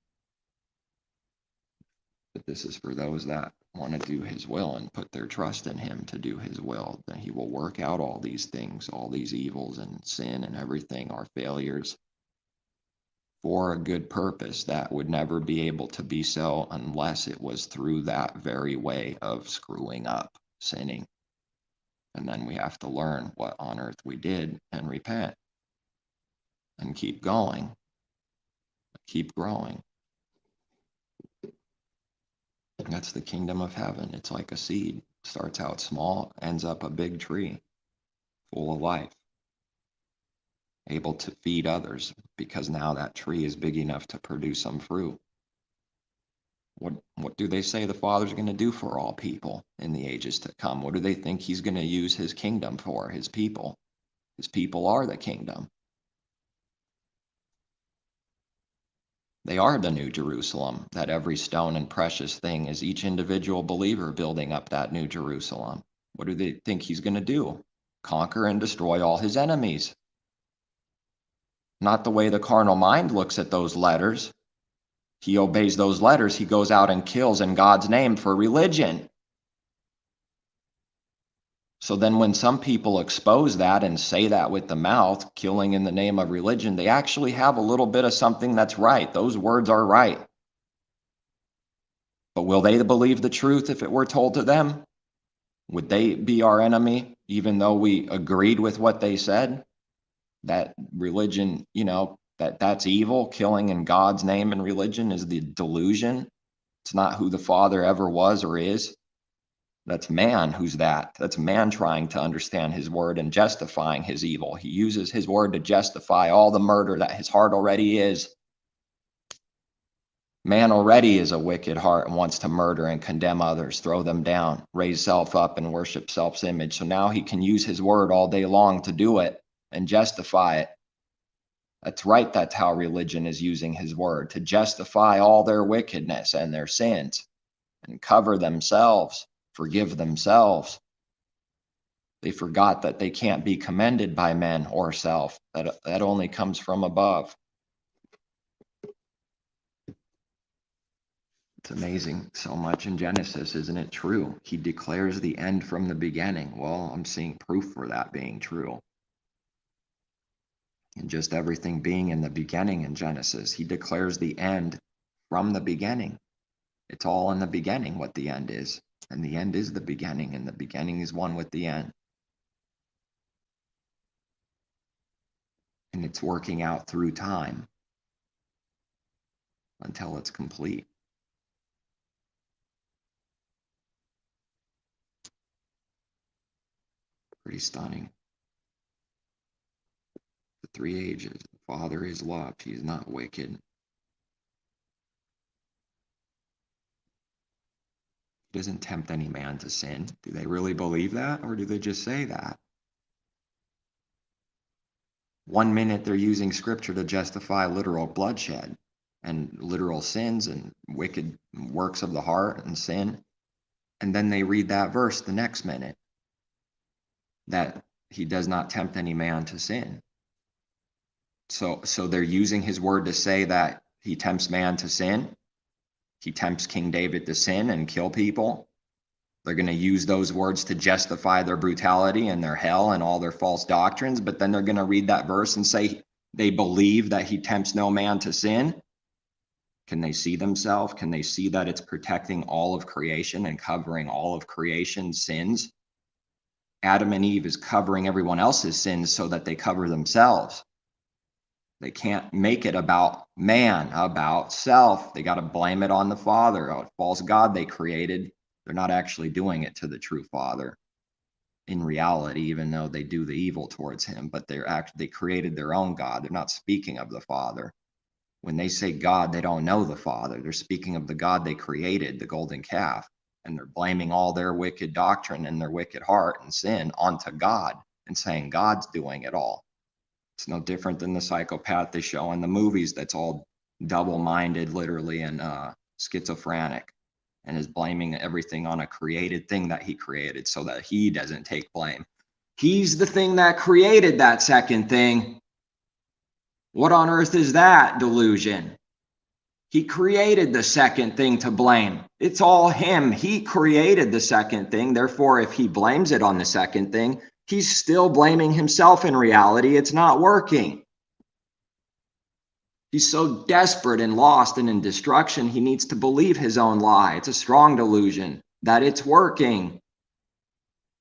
But this is for those that want to do his will and put their trust in him to do his will. That he will work out all these things, all these evils and sin and everything, our failures, for a good purpose that would never be able to be so unless it was through that very way of screwing up, sinning. And then we have to learn what on earth we did and repent and keep going, keep growing. That's the kingdom of heaven. It's like a seed. Starts out small, ends up a big tree full of life, able to feed others because now that tree is big enough to produce some fruit. What do they say the Father's going to do for all people in the ages to come? What do they think he's going to use his kingdom for, his people? His people are the kingdom. They are the New Jerusalem, that every stone and precious thing is each individual believer building up that New Jerusalem. What do they think he's going to do? Conquer and destroy all his enemies. Not the way the carnal mind looks at those letters. He obeys those letters. He goes out and kills in God's name for religion. So then when some people expose that and say that with the mouth, killing in the name of religion, they actually have a little bit of something that's right. Those words are right. But will they believe the truth if it were told to them? Would they be our enemy, even though we agreed with what they said? That religion, that's evil, killing in God's name and religion is the delusion. It's not who the Father ever was or is. That's man who's that. That's man trying to understand his word and justifying his evil. He uses his word to justify all the murder that his heart already is. Man already is a wicked heart and wants to murder and condemn others, throw them down, raise self up and worship self's image. So now he can use his word all day long to do it and justify it. That's right. That's how religion is using his word, to justify all their wickedness and their sins and cover themselves, forgive themselves. They forgot that they can't be commended by men or self, that only comes from above. It's amazing so much in Genesis, isn't it true? He declares the end from the beginning. Well, I'm seeing proof for that being true. And just everything being in the beginning in Genesis, he declares the end from the beginning. It's all in the beginning what the end is. And the end is the beginning, and the beginning is one with the end. And it's working out through time until it's complete. Pretty stunning. The three ages. The Father is love. He is not wicked. He doesn't tempt any man to sin. Do they really believe that, or do they just say that? 1 minute they're using scripture to justify literal bloodshed and literal sins and wicked works of the heart and sin. And then they read that verse the next minute, that he does not tempt any man to sin. So they're using his word to say that he tempts man to sin. He tempts King David to sin and kill people. They're going to use those words to justify their brutality and their hell and all their false doctrines, but then they're going to read that verse and say they believe that he tempts no man to sin. Can they see themselves? Can they see that it's protecting all of creation and covering all of creation's sins? Adam and Eve is covering everyone else's sins so that they cover themselves. They can't make it about man, about self. They got to blame it on the Father, a false God they created. They're not actually doing it to the true Father. in reality, even though they do the evil towards him, but they created their own God. They're not speaking of the Father. When they say God, they don't know the Father. They're speaking of the God they created, the golden calf, and they're blaming all their wicked doctrine and their wicked heart and sin onto God and saying God's doing it all. It's no different than the psychopath they show in the movies that's all double-minded, literally, and schizophrenic, and is blaming everything on a created thing that he created so that he doesn't take blame. He's the thing that created that second thing. What on earth is that delusion? He created the second thing to blame. It's all him. He created the second thing. Therefore, if he blames it on the second thing, he's still blaming himself in reality. It's not working. He's so desperate and lost and in destruction, he needs to believe his own lie. It's a strong delusion that it's working.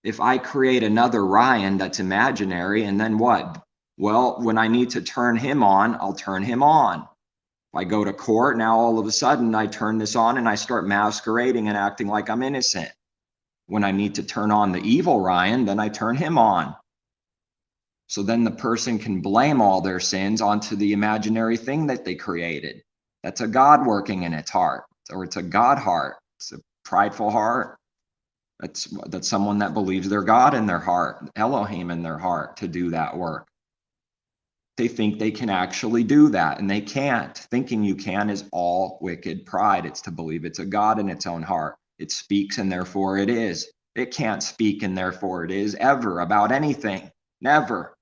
If I create another Ryan that's imaginary, and then what? Well, when I need to turn him on, I'll turn him on. If I go to court, now all of a sudden I turn this on and I start masquerading and acting like I'm innocent. When I need to turn on the evil Ryan, then I turn him on. So then the person can blame all their sins onto the imaginary thing that they created. That's a God working in its heart, or it's a God heart. It's a prideful heart. That's someone that believes they're God in their heart, Elohim in their heart, to do that work. They think they can actually do that, and they can't. Thinking you can is all wicked pride. It's to believe it's a God in its own heart. It speaks, and therefore it is. It can't speak, and therefore it is, ever, about anything. Never.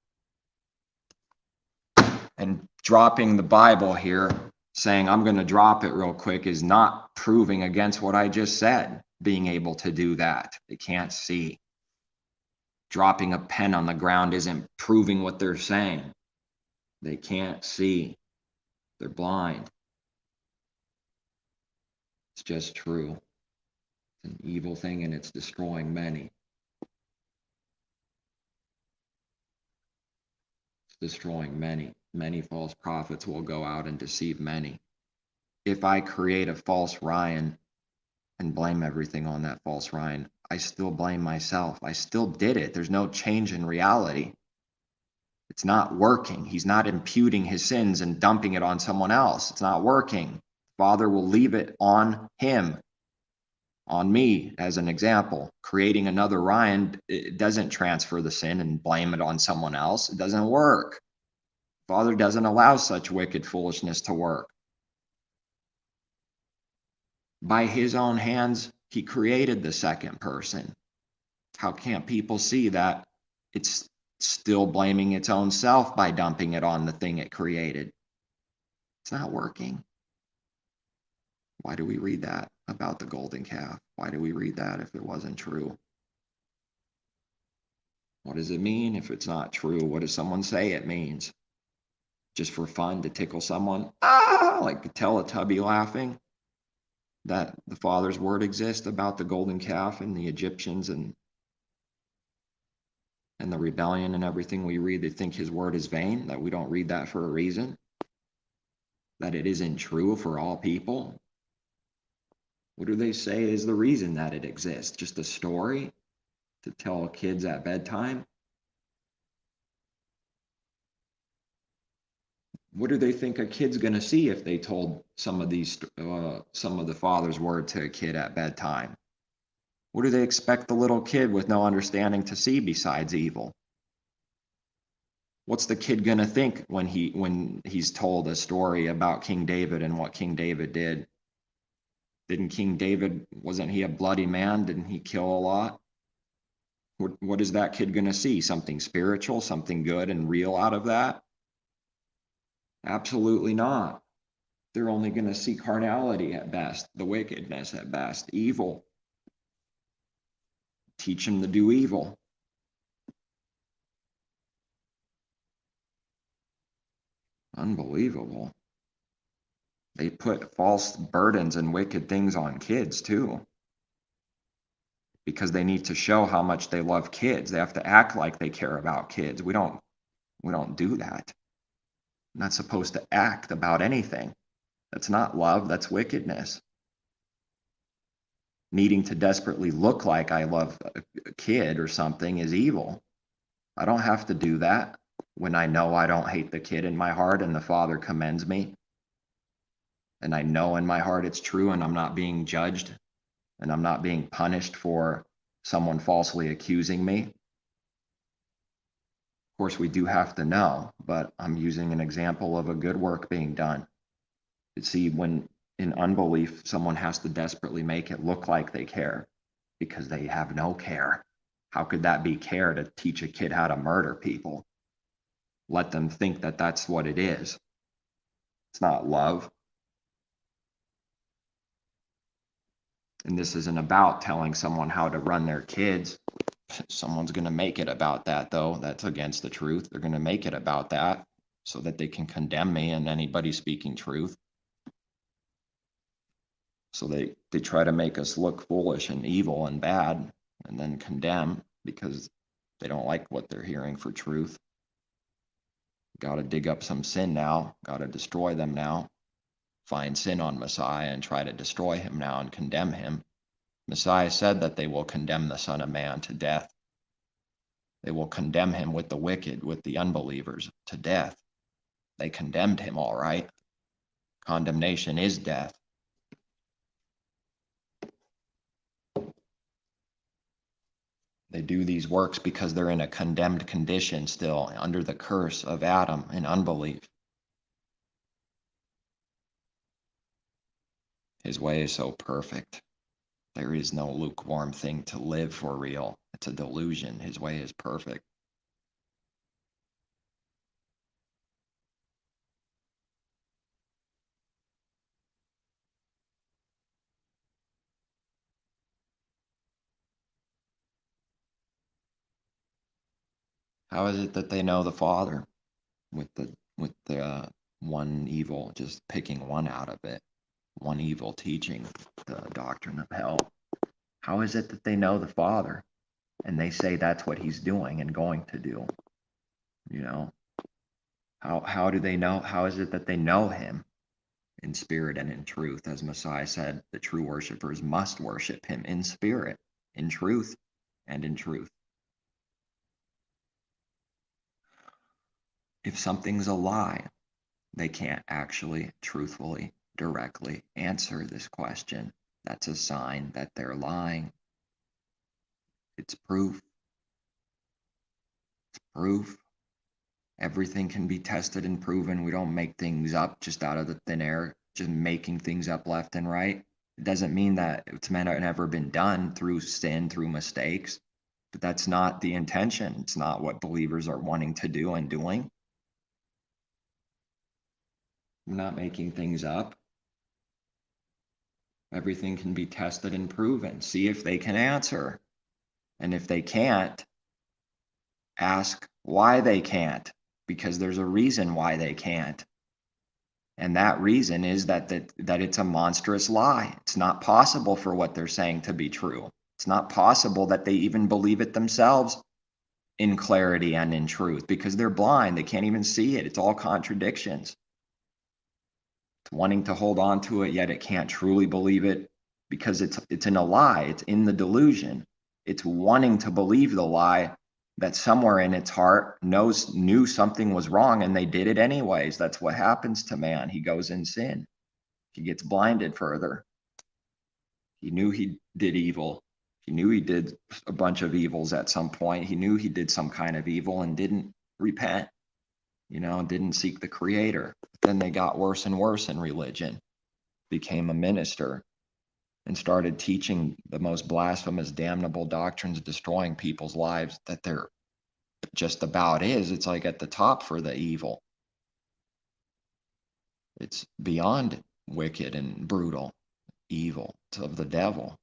And dropping the Bible here, saying I'm going to drop it real quick, is not proving against what I just said, being able to do that. They can't see. Dropping a pen on the ground isn't proving what they're saying. They can't see. They're blind. It's just true. It's an evil thing, and it's destroying many. It's destroying many. Many false prophets will go out and deceive many. If I create a false Ryan and blame everything on that false Ryan, I still blame myself. I still did it. There's no change in reality. It's not working. He's not imputing his sins and dumping it on someone else. It's not working. Father will leave it on him, on me, as an example. Creating another Ryan, it doesn't transfer the sin and blame it on someone else. It doesn't work. Father doesn't allow such wicked foolishness to work. By his own hands, he created the second person. How can't people see that it's still blaming its own self by dumping it on the thing it created? It's not working. Why do we read that about the golden calf? Why do we read that if it wasn't true? What does it mean if it's not true? What does someone say it means? Just for fun, to tickle someone? Like a Teletubby laughing? That the Father's word exists about the golden calf and the Egyptians and the rebellion and everything we read. They think his word is vain, that we don't read that for a reason, that it isn't true for all people. What do they say is the reason that it exists? Just a story to tell kids at bedtime? What do they think a kid's going to see if they told some of the Father's word to a kid at bedtime? What do they expect the little kid with no understanding to see besides evil? What's the kid going to think when he's told a story about King David and what King David did? Wasn't he a bloody man? Didn't he kill a lot? What is that kid going to see? Something spiritual, something good and real out of that? Absolutely not. They're only going to see carnality at best, the wickedness at best, evil. Teach them to do evil. Unbelievable. They put false burdens and wicked things on kids too, because they need to show how much they love kids. They have to act like they care about kids. We don't do that. We're not supposed to act about anything. That's not love, that's wickedness. needing to desperately look like I love a kid or something is evil. I don't have to do that when I know I don't hate the kid in my heart and the Father commends me. And I know in my heart it's true and I'm not being judged and I'm not being punished for someone falsely accusing me. Of course, we do have to know, but I'm using an example of a good work being done. You see, when in unbelief, someone has to desperately make it look like they care because they have no care. How could that be care to teach a kid how to murder people? Let them think that that's what it is. It's not love. And this isn't about telling someone how to run their kids. Someone's going to make it about that, though. That's against the truth. They're going to make it about that so that they can condemn me and anybody speaking truth. So they try to make us look foolish and evil and bad and then condemn because they don't like what they're hearing for truth. Got to dig up some sin now. Got to destroy them now. Find sin on Messiah and try to destroy him now and condemn him. Messiah said that they will condemn the Son of Man to death. They will condemn him with the wicked, with the unbelievers, to death. They condemned him, all right. Condemnation is death. They do these works because they're in a condemned condition still, under the curse of Adam and unbelief. His way is so perfect. There is no lukewarm thing to live for real. It's a delusion. His way is perfect. How is it that they know the Father with the one evil, just picking one out of it, one evil teaching the doctrine of hell? How is it that they know the Father and they say that's what he's doing and going to do? You know, how do they know? How is it that they know him in spirit and in truth? As Messiah said, the true worshipers must worship him in spirit, in truth, and in truth. If something's a lie, they can't actually truthfully, directly answer this question. That's a sign that they're lying. It's proof. It's proof. Everything can be tested and proven. We don't make things up just out of the thin air, just making things up left and right. It doesn't mean that it's never been done through sin, through mistakes, but that's not the intention. It's not what believers are wanting to do and doing. I'm not making things up. Everything can be tested and proven. See if they can answer. And if they can't, ask why they can't, because there's a reason why they can't. And that reason is that it's a monstrous lie. It's not possible for what they're saying to be true. It's not possible that they even believe it themselves in clarity and in truth because they're blind. They can't even see it. It's all contradictions. It's wanting to hold on to it, yet it can't truly believe it because it's in a lie. It's in the delusion. It's wanting to believe the lie that somewhere in its heart knew something was wrong and they did it anyways. That's what happens to man. He goes in sin. He gets blinded further. He knew he did evil. He knew he did a bunch of evils at some point. He knew he did some kind of evil and didn't repent, didn't seek the Creator. Then they got worse and worse in religion, became a minister, and started teaching the most blasphemous, damnable doctrines, destroying people's lives that they're just about is. It's like at the top for the evil. It's beyond wicked and brutal evil. It's of the devil.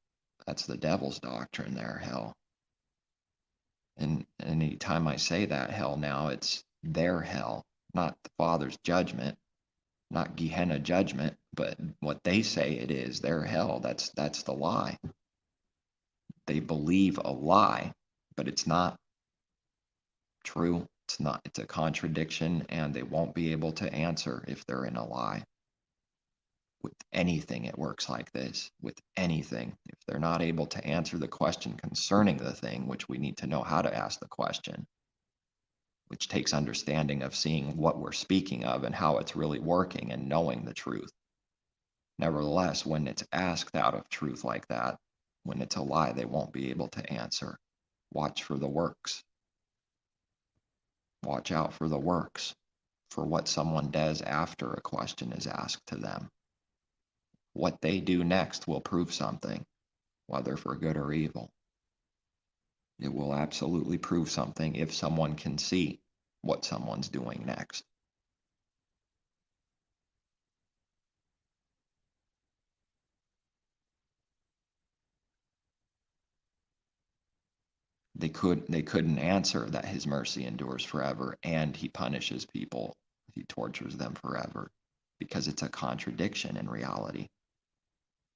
That's the devil's doctrine there, hell. And anytime I say that hell now, it's their hell, not the Father's judgment, not Gehenna judgment, but what they say it is, their hell. That's the lie. They believe a lie, but it's not true. It's a contradiction, and they won't be able to answer if they're in a lie. With anything, it works like this. With anything. If they're not able to answer the question concerning the thing, which we need to know how to ask the question, which takes understanding of seeing what we're speaking of and how it's really working and knowing the truth. Nevertheless, when it's asked out of truth like that, when it's a lie, they won't be able to answer. Watch for the works. Watch out for the works, for what someone does after a question is asked to them. What they do next will prove something, whether for good or evil. It will absolutely prove something if someone can see what someone's doing next. They couldn't answer that his mercy endures forever and he punishes people, he tortures them forever, because it's a contradiction in reality.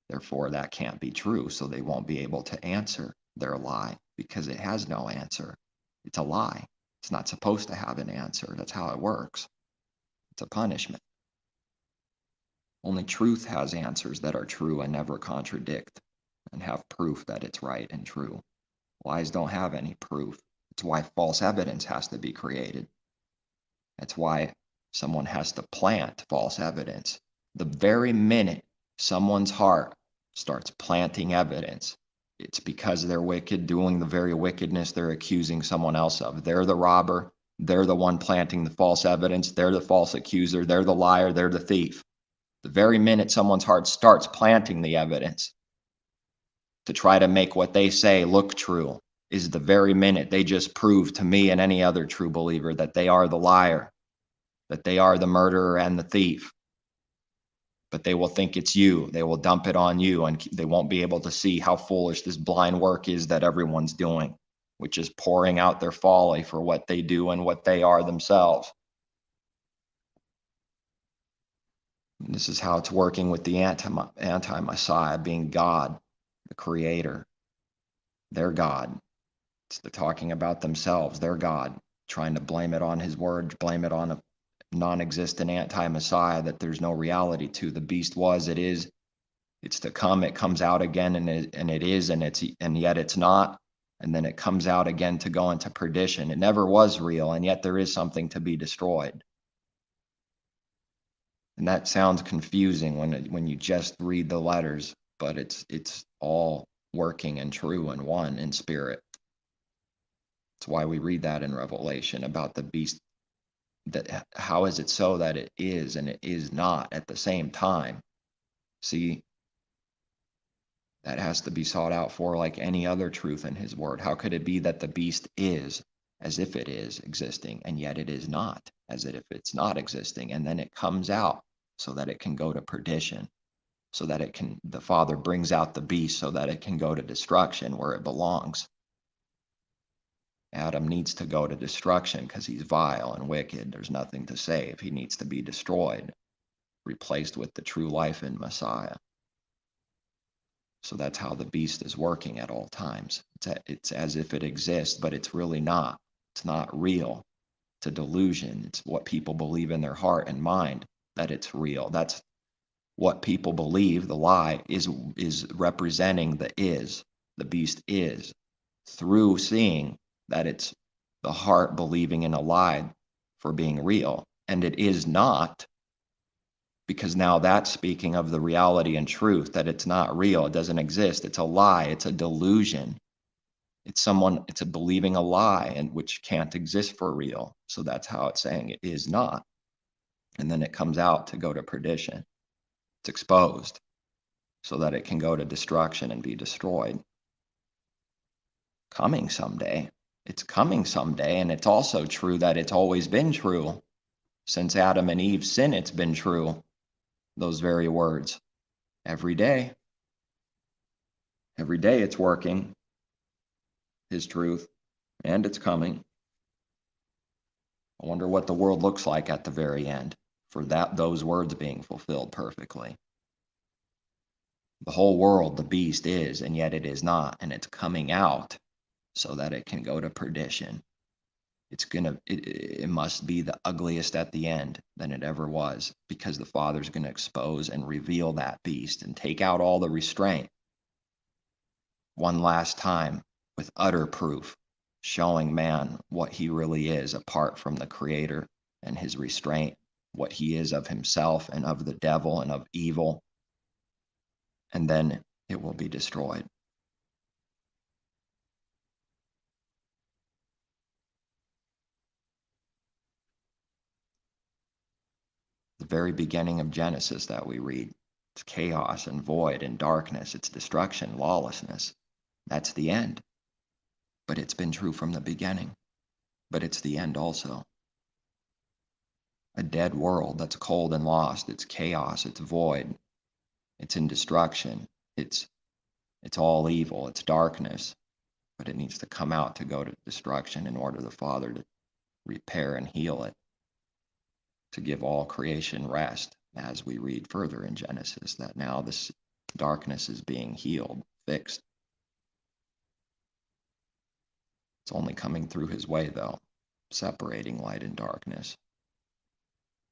Therefore, that can't be true, so they won't be able to answer their lie because it has no answer. It's a lie. It's not supposed to have an answer. That's how it works. It's a punishment. Only truth has answers that are true and never contradict and have proof that it's right and true. Lies don't have any proof. It's why false evidence has to be created. That's why someone has to plant false evidence. The very minute someone's heart starts planting evidence, it's because they're wicked, doing the very wickedness they're accusing someone else of. They're the robber. They're the one planting the false evidence. They're the false accuser. They're the liar. They're the thief. The very minute someone's heart starts planting the evidence to try to make what they say look true is the very minute they just prove to me and any other true believer that they are the liar, that they are the murderer and the thief. But they will think it's you. They will dump it on you, and they won't be able to see how foolish this blind work is that everyone's doing, which is pouring out their folly for what they do and what they are themselves. And this is how it's working with the anti-Messiah being God, the creator. They're God. It's the talking about themselves. They're God, trying to blame it on his word, blame it on a non-existent anti-Messiah that there's no reality to. The beast was, it is, it's to come, it comes out again, and it is, and yet it's not, and then it comes out again to go into perdition. It never was real, and yet there is something to be destroyed. And that sounds confusing when you just read the letters, but it's all working and true and one in spirit. That's why we read that in Revelation about the beast. That how is it so that it is and it is not at the same time? See, that has to be sought out for like any other truth in his word. How could it be that the beast is as if it is existing, and yet it is not as if it's not existing? And then it comes out so that it can go to perdition, so that the Father brings out the beast so that it can go to destruction where it belongs. Adam needs to go to destruction because he's vile and wicked. There's nothing to save. He needs to be destroyed, replaced with the true life in Messiah. So that's how the beast is working at all times. It's as if it exists, but it's really not. It's not real. It's a delusion. It's what people believe in their heart and mind that it's real. That's what people believe. The lie is representing the beast is, through seeing that it's the heart believing in a lie for being real. And it is not, because now that's speaking of the reality and truth, that it's not real. It doesn't exist. It's a lie. It's a delusion. It's a believing a lie, and which can't exist for real. So that's how it's saying it is not. And then it comes out to go to perdition. It's exposed so that it can go to destruction and be destroyed. Coming someday. It's coming someday, and it's also true that it's always been true. Since Adam and Eve's sin, it's been true. Those very words. Every day. Every day it's working. His truth. And it's coming. I wonder what the world looks like at the very end for those words being fulfilled perfectly. The whole world, the beast is, and yet it is not, and it's coming out so that it can go to perdition. it must be the ugliest at the end than it ever was, because the Father's going to expose and reveal that beast and take out all the restraint one last time with utter proof, showing man what he really is apart from the Creator and his restraint, what he is of himself and of the devil and of evil, and then it will be destroyed. The very beginning of Genesis that we read, it's chaos and void and darkness, it's destruction, lawlessness. That's the end. But it's been true from the beginning. But it's the end also. A dead world that's cold and lost, it's chaos, it's void, it's in destruction, it's all evil, it's darkness, but it needs to come out to go to destruction in order for the Father to repair and heal it, to give all creation rest, as we read further in Genesis, that now this darkness is being healed, fixed. It's only coming through his way, though, separating light and darkness,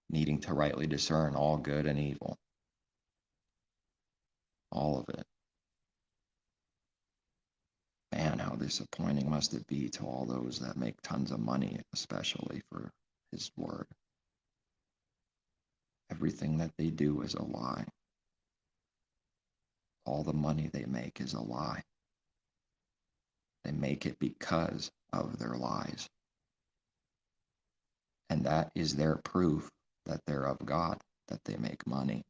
needing to rightly discern all good and evil, all of it. Man, how disappointing must it be to all those that make tons of money, especially for his word. Everything that they do is a lie. All the money they make is a lie. They make it because of their lies. And that is their proof that they're of God, that they make money.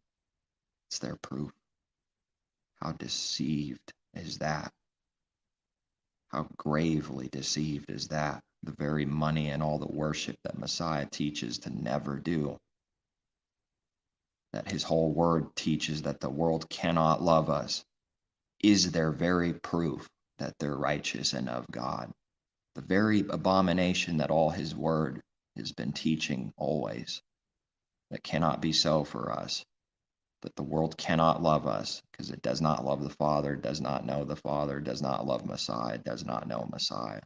It's their proof. How deceived is that? How gravely deceived is that? The very money and all the worship that Messiah teaches to never do. That his whole word teaches that the world cannot love us, is their very proof that they're righteous and of God. The very abomination that all his word has been teaching always, that cannot be so for us, that the world cannot love us because it does not love the Father, does not know the Father, does not love Messiah, does not know Messiah.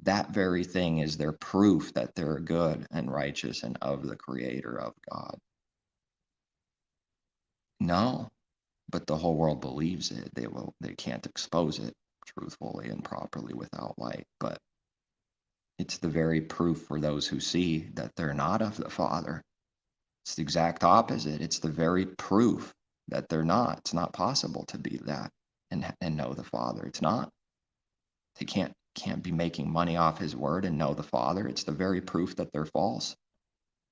That very thing is their proof that they're good and righteous and of the Creator of God. No, but the whole world believes it. They can't expose it truthfully and properly without light, but it's the very proof for those who see that they're not of the Father. It's the exact opposite. It's the very proof that they're not. It's not possible to be that and know the Father. It's not. They can't be making money off his word and know the Father. It's the very proof that they're false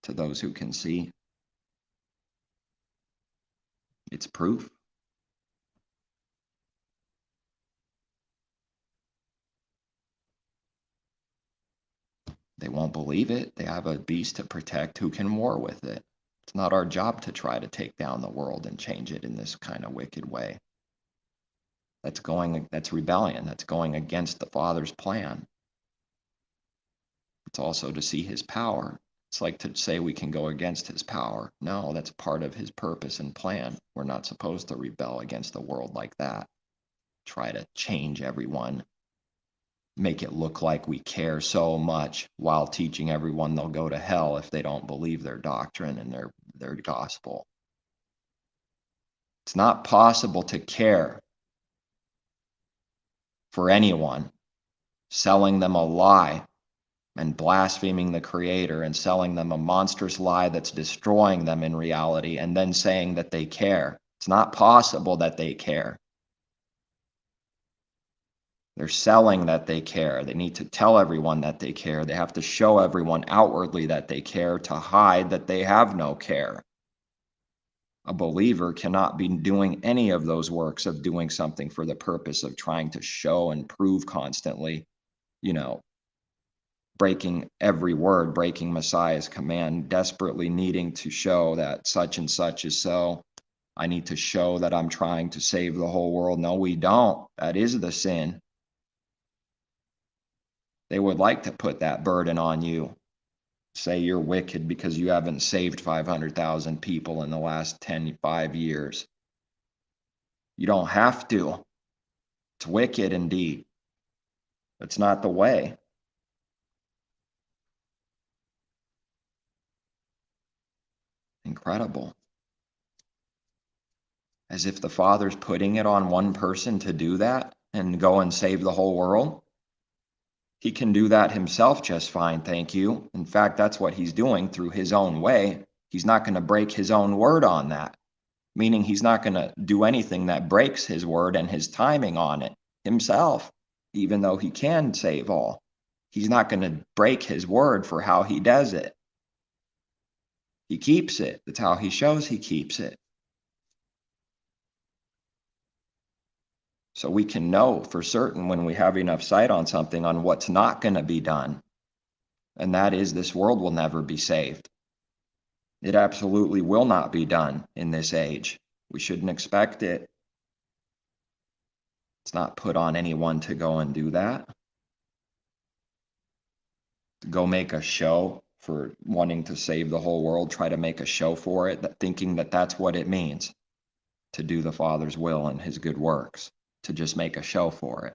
to those who can see. It's proof. They won't believe it. They have a beast to protect who can war with it. It's not our job to try to take down the world and change it in this kind of wicked way. That's rebellion. That's going against the Father's plan. It's also to see his power. It's like to say we can go against his power. No, that's part of his purpose and plan. We're not supposed to rebel against the world like that. Try to change everyone. Make it look like we care so much while teaching everyone they'll go to hell if they don't believe their doctrine and their gospel. It's not possible to care for anyone, selling them a lie and blaspheming the Creator and selling them a monstrous lie that's destroying them in reality, and then saying that they care. It's not possible that they care. They're selling that they care. They need to tell everyone that they care. They have to show everyone outwardly that they care to hide that they have no care. A believer cannot be doing any of those works of doing something for the purpose of trying to show and prove constantly, breaking every word, breaking Messiah's command, desperately needing to show that such and such is so. I need to show that I'm trying to save the whole world. No, we don't. That is the sin. They would like to put that burden on you. Say you're wicked because you haven't saved 500,000 people in the last 5 years. You don't have to. It's wicked indeed. It's not the way. Incredible. As if the Father's putting it on one person to do that and go and save the whole world. He can do that himself just fine, thank you. In fact, that's what he's doing through his own way. He's not going to break his own word on that, meaning he's not going to do anything that breaks his word and his timing on it himself, even though he can save all. He's not going to break his word for how he does it. He keeps it. That's how he shows he keeps it. So we can know for certain when we have enough sight on something on what's not going to be done. And that is, this world will never be saved. It absolutely will not be done in this age. We shouldn't expect it. It's not put on anyone to go and do that. To go make a show for wanting to save the whole world, try to make a show for it, thinking that that's what it means to do the Father's will and his good works, to just make a show for it.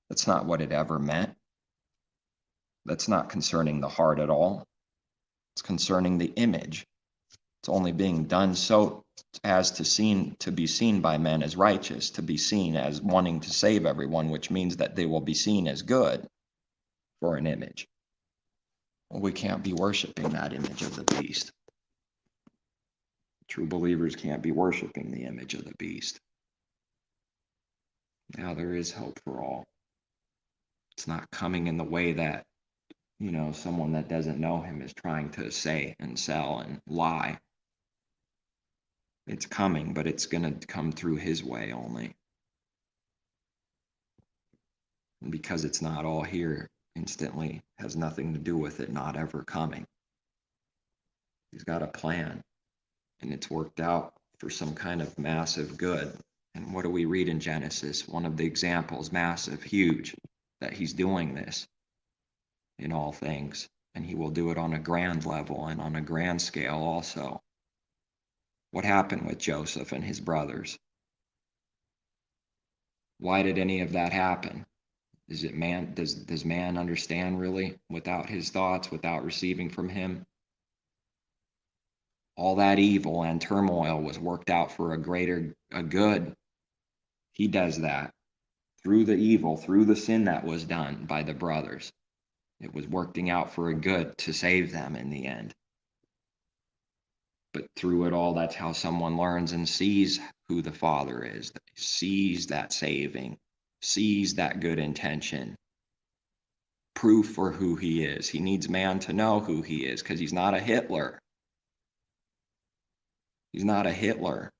That's not what it ever meant. That's not concerning the heart at all. It's concerning the image. It's only being done so as to be seen by men as righteous, to be seen as wanting to save everyone, which means that they will be seen as good for an image. Well, we can't be worshiping that image of the beast. True believers can't be worshiping the image of the beast. Now there is hope for all. It's not coming in the way that, someone that doesn't know him is trying to say and sell and lie. It's coming, but it's going to come through his way only. And because it's not all here instantly, has nothing to do with it not ever coming. He's got a plan, and it's worked out for some kind of massive good. And what do we read in Genesis? One of the examples, massive, huge, that he's doing this in all things. And he will do it on a grand level and on a grand scale also. What happened with Joseph and his brothers? Why did any of that happen? Is it man? Does man understand really without his thoughts, without receiving from him? All that evil and turmoil was worked out for a good. He does that through the evil, through the sin that was done by the brothers. It was working out for a good to save them in the end. But through it all, that's how someone learns and sees who the Father is, sees that saving, sees that good intention, proof for who he is. He needs man to know who he is because he's not a Hitler. He's not a Hitler.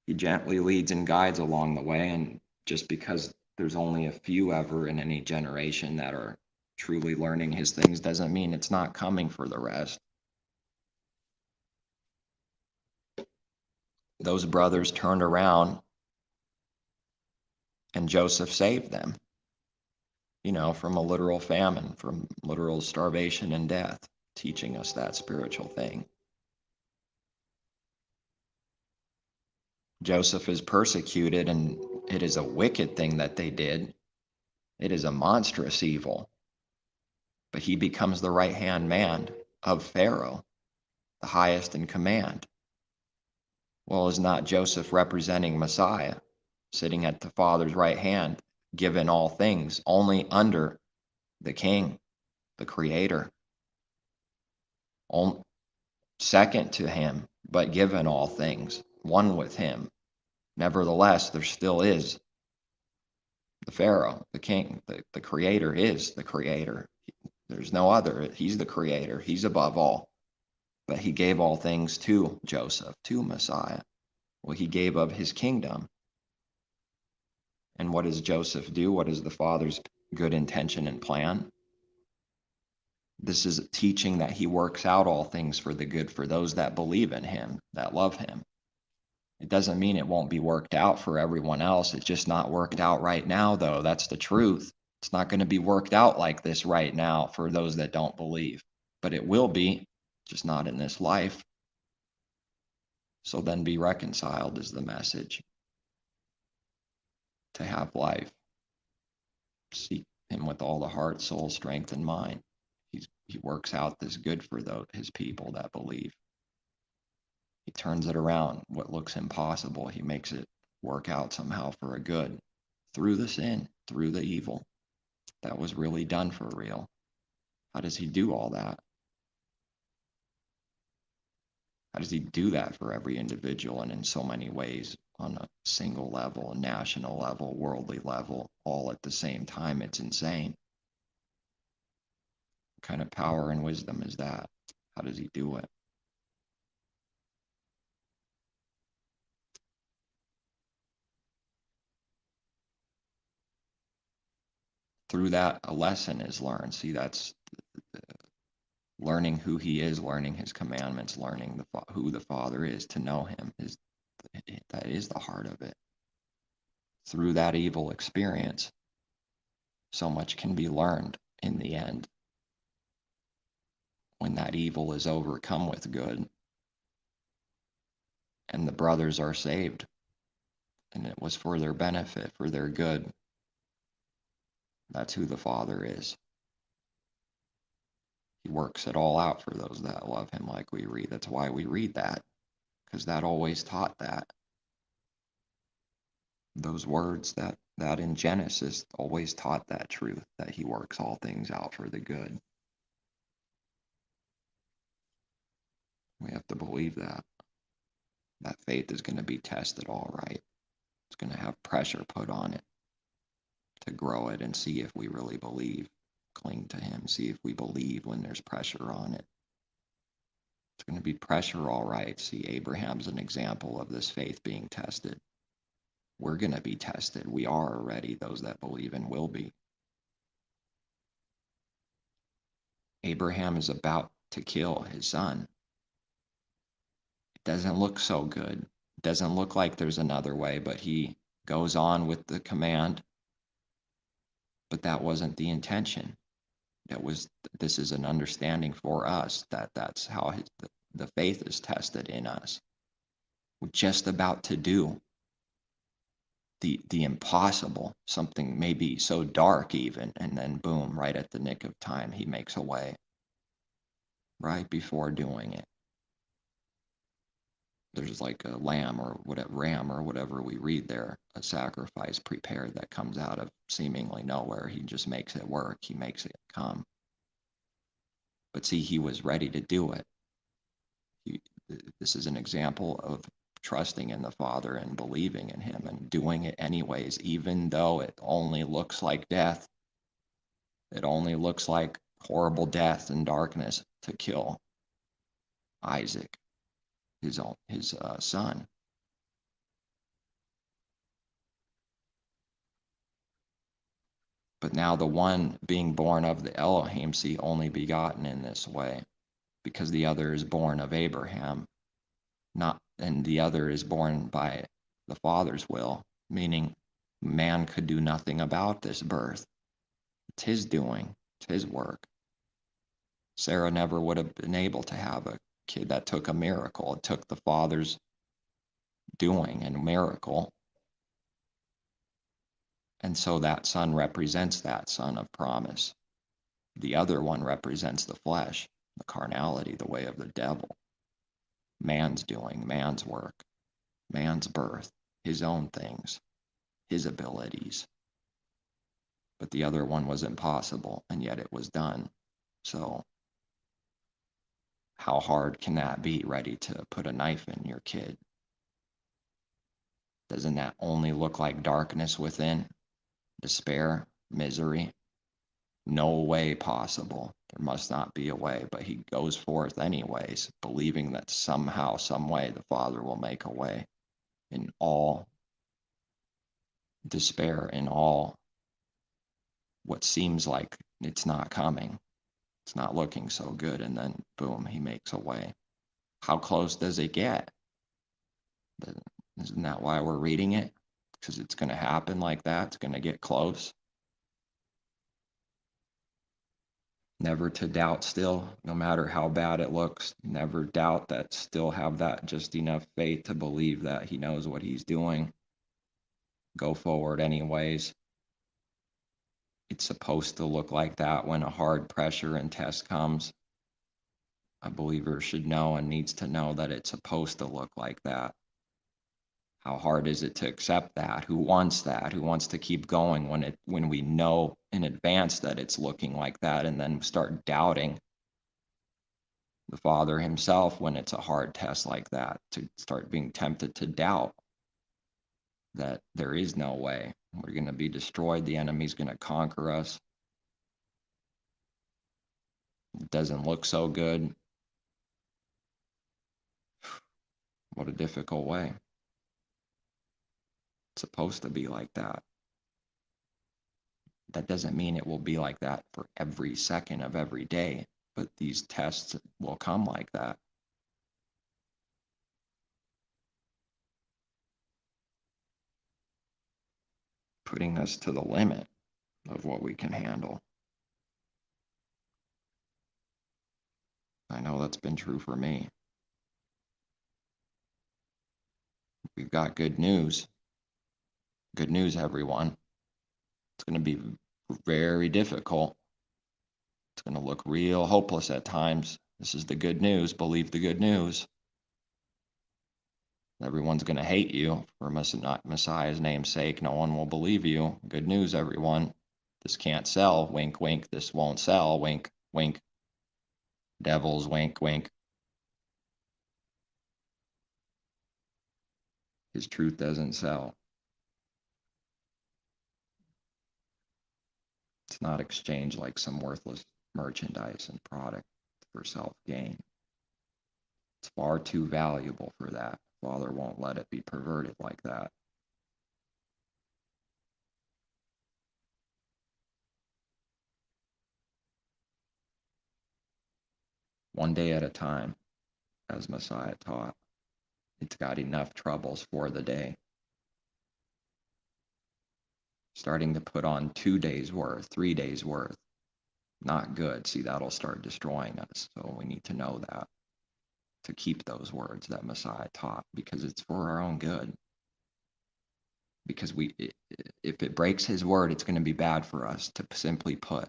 He gently leads and guides along the way, and just because there's only a few ever in any generation that are truly learning his things doesn't mean it's not coming for the rest. Those brothers turned around and Joseph saved them, from a literal famine, from literal starvation and death, teaching us that spiritual thing. Joseph is persecuted, and it is a wicked thing that they did. It is a monstrous evil. But he becomes the right-hand man of Pharaoh, the highest in command. Well, is not Joseph representing Messiah, sitting at the Father's right hand, given all things, only under the King, the Creator? Second to him, but given all things, one with him. Nevertheless, there still is the Pharaoh, the king, the Creator is the Creator. There's no other. He's the Creator. He's above all. But he gave all things to Joseph, to Messiah. Well, he gave of his kingdom. And what does Joseph do? What is the Father's good intention and plan? This is teaching that he works out all things for the good for those that believe in him, that love him. It doesn't mean it won't be worked out for everyone else. It's just not worked out right now, though. That's the truth. It's not going to be worked out like this right now for those that don't believe. But it will be, just not in this life. So then be reconciled is the message. To have life. Seek him with all the heart, soul, strength, and mind. He works out this good for his people that believe. He turns it around. What looks impossible, he makes it work out somehow for a good through the sin, through the evil that was really done for real. How does he do all that? How does he do that for every individual and in so many ways on a single level, a national level, worldly level, all at the same time? It's insane. What kind of power and wisdom is that? How does he do it? Through that, a lesson is learned. See, that's learning who he is, learning his commandments, learning who the Father is, to know him. That is the heart of it. Through that evil experience, so much can be learned in the end. When that evil is overcome with good, and the brothers are saved, and it was for their benefit, for their good. That's who the Father is. He works it all out for those that love him, like we read. That's why we read that, because that always taught that. Those words that in Genesis always taught that truth, that he works all things out for the good. We have to believe that. That faith is going to be tested all right. It's going to have pressure put on it to grow it and see if we really believe. Cling to him, see if we believe when there's pressure on it. It's going to be pressure all right. See, Abraham's an example of this faith being tested. We're going to be tested. We are already, those that believe and will be. Abraham is about to kill his son. It doesn't look so good. It doesn't look like there's another way, but he goes on with the command. But that wasn't the intention. This is an understanding for us that that's how the faith is tested in us. We're just about to do the impossible, something maybe so dark even, and then boom, right at the nick of time, he makes a way. Right before doing it, there's like a ram or whatever we read there, a sacrifice prepared that comes out of seemingly nowhere. He just makes it work. He makes it come. But see, he was ready to do it. This is an example of trusting in the Father and believing in him and doing it anyways, even though it only looks like death. It only looks like horrible death and darkness to kill Isaac, his son. But now the one being born of the Elohim, see, only begotten in this way, because the other is born of Abraham, and the other is born by the Father's will, meaning man could do nothing about this birth. It's his doing, it's his work. Sarah never would have been able to have a kid. That took a miracle. It took the Father's doing and miracle. And so that son represents that son of promise. The other one represents the flesh, the carnality, the way of the devil. Man's doing, man's work, man's birth, his own things, his abilities. But the other one was impossible, and yet it was done. So how hard can that be, ready to put a knife in your kid? Doesn't that only look like darkness within? Despair, misery? No way possible. There must not be a way, but he goes forth anyways, believing that somehow, some way, the Father will make a way in all despair, in all what seems like it's not coming. It's not looking so good, and then boom, he makes a way. How close does it get? Isn't that why we're reading it? Because it's going to happen like that. It's going to get close. Never to doubt still, no matter how bad it looks. Never doubt that, still have that just enough faith to believe that he knows what he's doing. Go forward anyways. It's supposed to look like that when a hard pressure and test comes. A believer should know and needs to know that it's supposed to look like that. How hard is it to accept that? Who wants that? Who wants to keep going when we know in advance that it's looking like that, and then start doubting the Father himself when it's a hard test like that, to start being tempted to doubt that there is no way. We're going to be destroyed. The enemy's going to conquer us. It doesn't look so good. What a difficult way. It's supposed to be like that. That doesn't mean it will be like that for every second of every day, but these tests will come like that. Putting us to the limit of what we can handle. I know that's been true for me. We've got good news. Good news, everyone. It's going to be very difficult. It's going to look real hopeless at times. This is the good news. Believe the good news. Everyone's going to hate you for Messiah's name's sake. No one will believe you. Good news, everyone. This can't sell. Wink, wink. This won't sell. Wink, wink. Devils, wink, wink. His truth doesn't sell. It's not exchanged like some worthless merchandise and product for self-gain. It's far too valuable for that. Father won't let it be perverted like that. One day at a time, as Messiah taught. It's got enough troubles for the day. Starting to put on 2 days worth, 3 days worth, not good. See, that'll start destroying us. So we need to know that, to keep those words that Messiah taught, because it's for our own good. Because if it breaks his word, it's going to be bad for us. To simply put,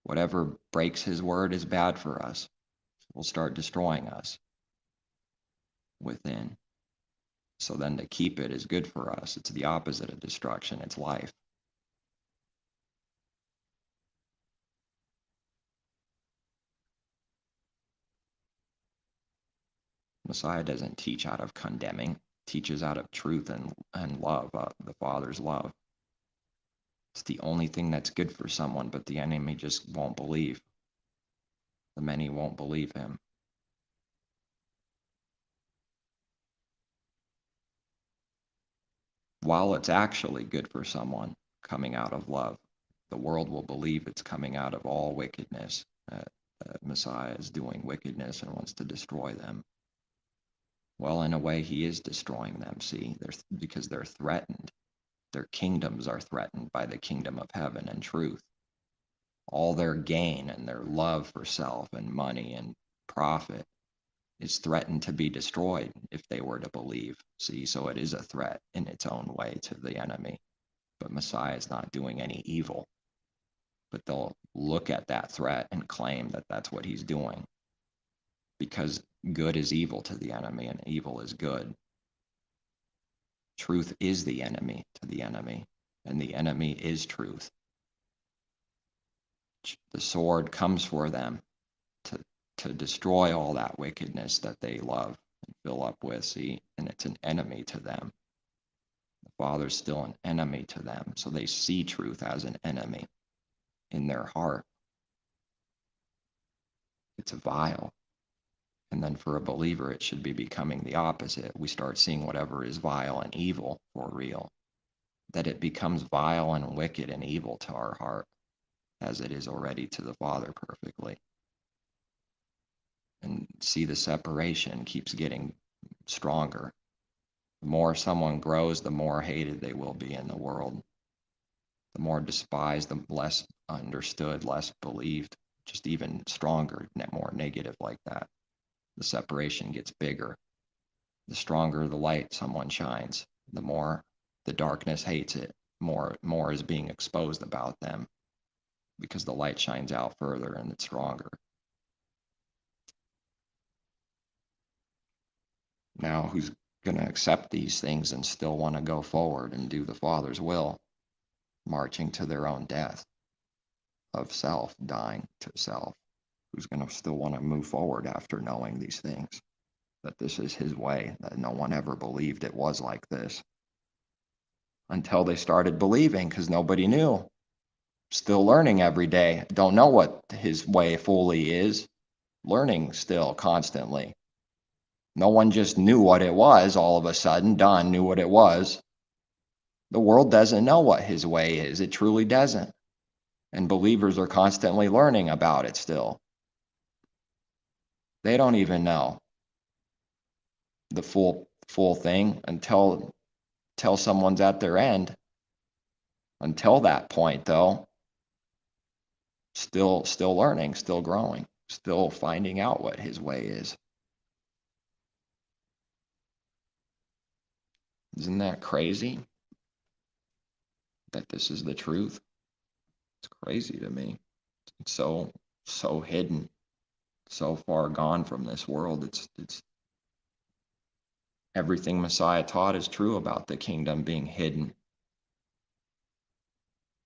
whatever breaks his word is bad for us. Will start destroying us within. So then to keep it is good for us. It's the opposite of destruction. It's life. Messiah doesn't teach out of condemning, teaches out of truth and love, the Father's love. It's the only thing that's good for someone, but the enemy just won't believe. The many won't believe him. While it's actually good for someone coming out of love, the world will believe it's coming out of all wickedness. Messiah is doing wickedness and wants to destroy them. Well, in a way, he is destroying them, see, because they're threatened. Their kingdoms are threatened by the kingdom of heaven and truth. All their gain and their love for self and money and profit is threatened to be destroyed if they were to believe. See, so it is a threat in its own way to the enemy. But Messiah is not doing any evil. But they'll look at that threat and claim that that's what he's doing. Because good is evil to the enemy and evil is good. Truth is the enemy to the enemy, and the enemy is truth. The sword comes for them to destroy all that wickedness that they love and fill up with, see, and it's an enemy to them. The Father's still an enemy to them, so they see truth as an enemy in their heart. It's vile. And then for a believer, it should be becoming the opposite. We start seeing whatever is vile and evil for real, that it becomes vile and wicked and evil to our heart, as it is already to the Father perfectly. And see, the separation keeps getting stronger. The more someone grows, the more hated they will be in the world. The more despised, the less understood, less believed, just even stronger, more negative like that. The separation gets bigger. The stronger the light someone shines, the more the darkness hates it, more is being exposed about them. because the light shines out further and it's stronger. Now, who's going to accept these things and still want to go forward and do the Father's will, marching to their own death of self, dying to self? Who's going to still want to move forward after knowing these things, that this is his way, that no one ever believed it was like this? Until they started believing, because nobody knew. Still learning every day. Don't know what his way fully is. Learning still constantly. No one just knew what it was all of a sudden. Don knew what it was. The world doesn't know what his way is. It truly doesn't. And believers are constantly learning about it still. They don't even know the full thing until someone's at their end. Until that point, though, still learning, still growing, still finding out what his way is. Isn't that crazy? That this is the truth? It's crazy to me. It's so hidden, so far gone from this world. It's everything Messiah taught is true about the kingdom being hidden.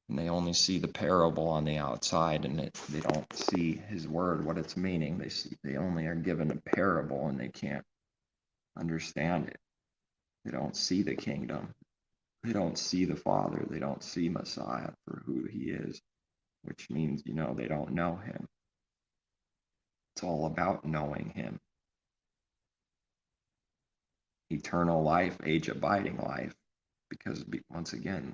And they only see the parable on the outside, and they don't see his word, what it's meaning. They only are given a parable, and they can't understand it. They don't see the kingdom. They don't see the Father. They don't see Messiah for who he is, which means, they don't know him. It's all about knowing him. Eternal life, age-abiding life, because once again,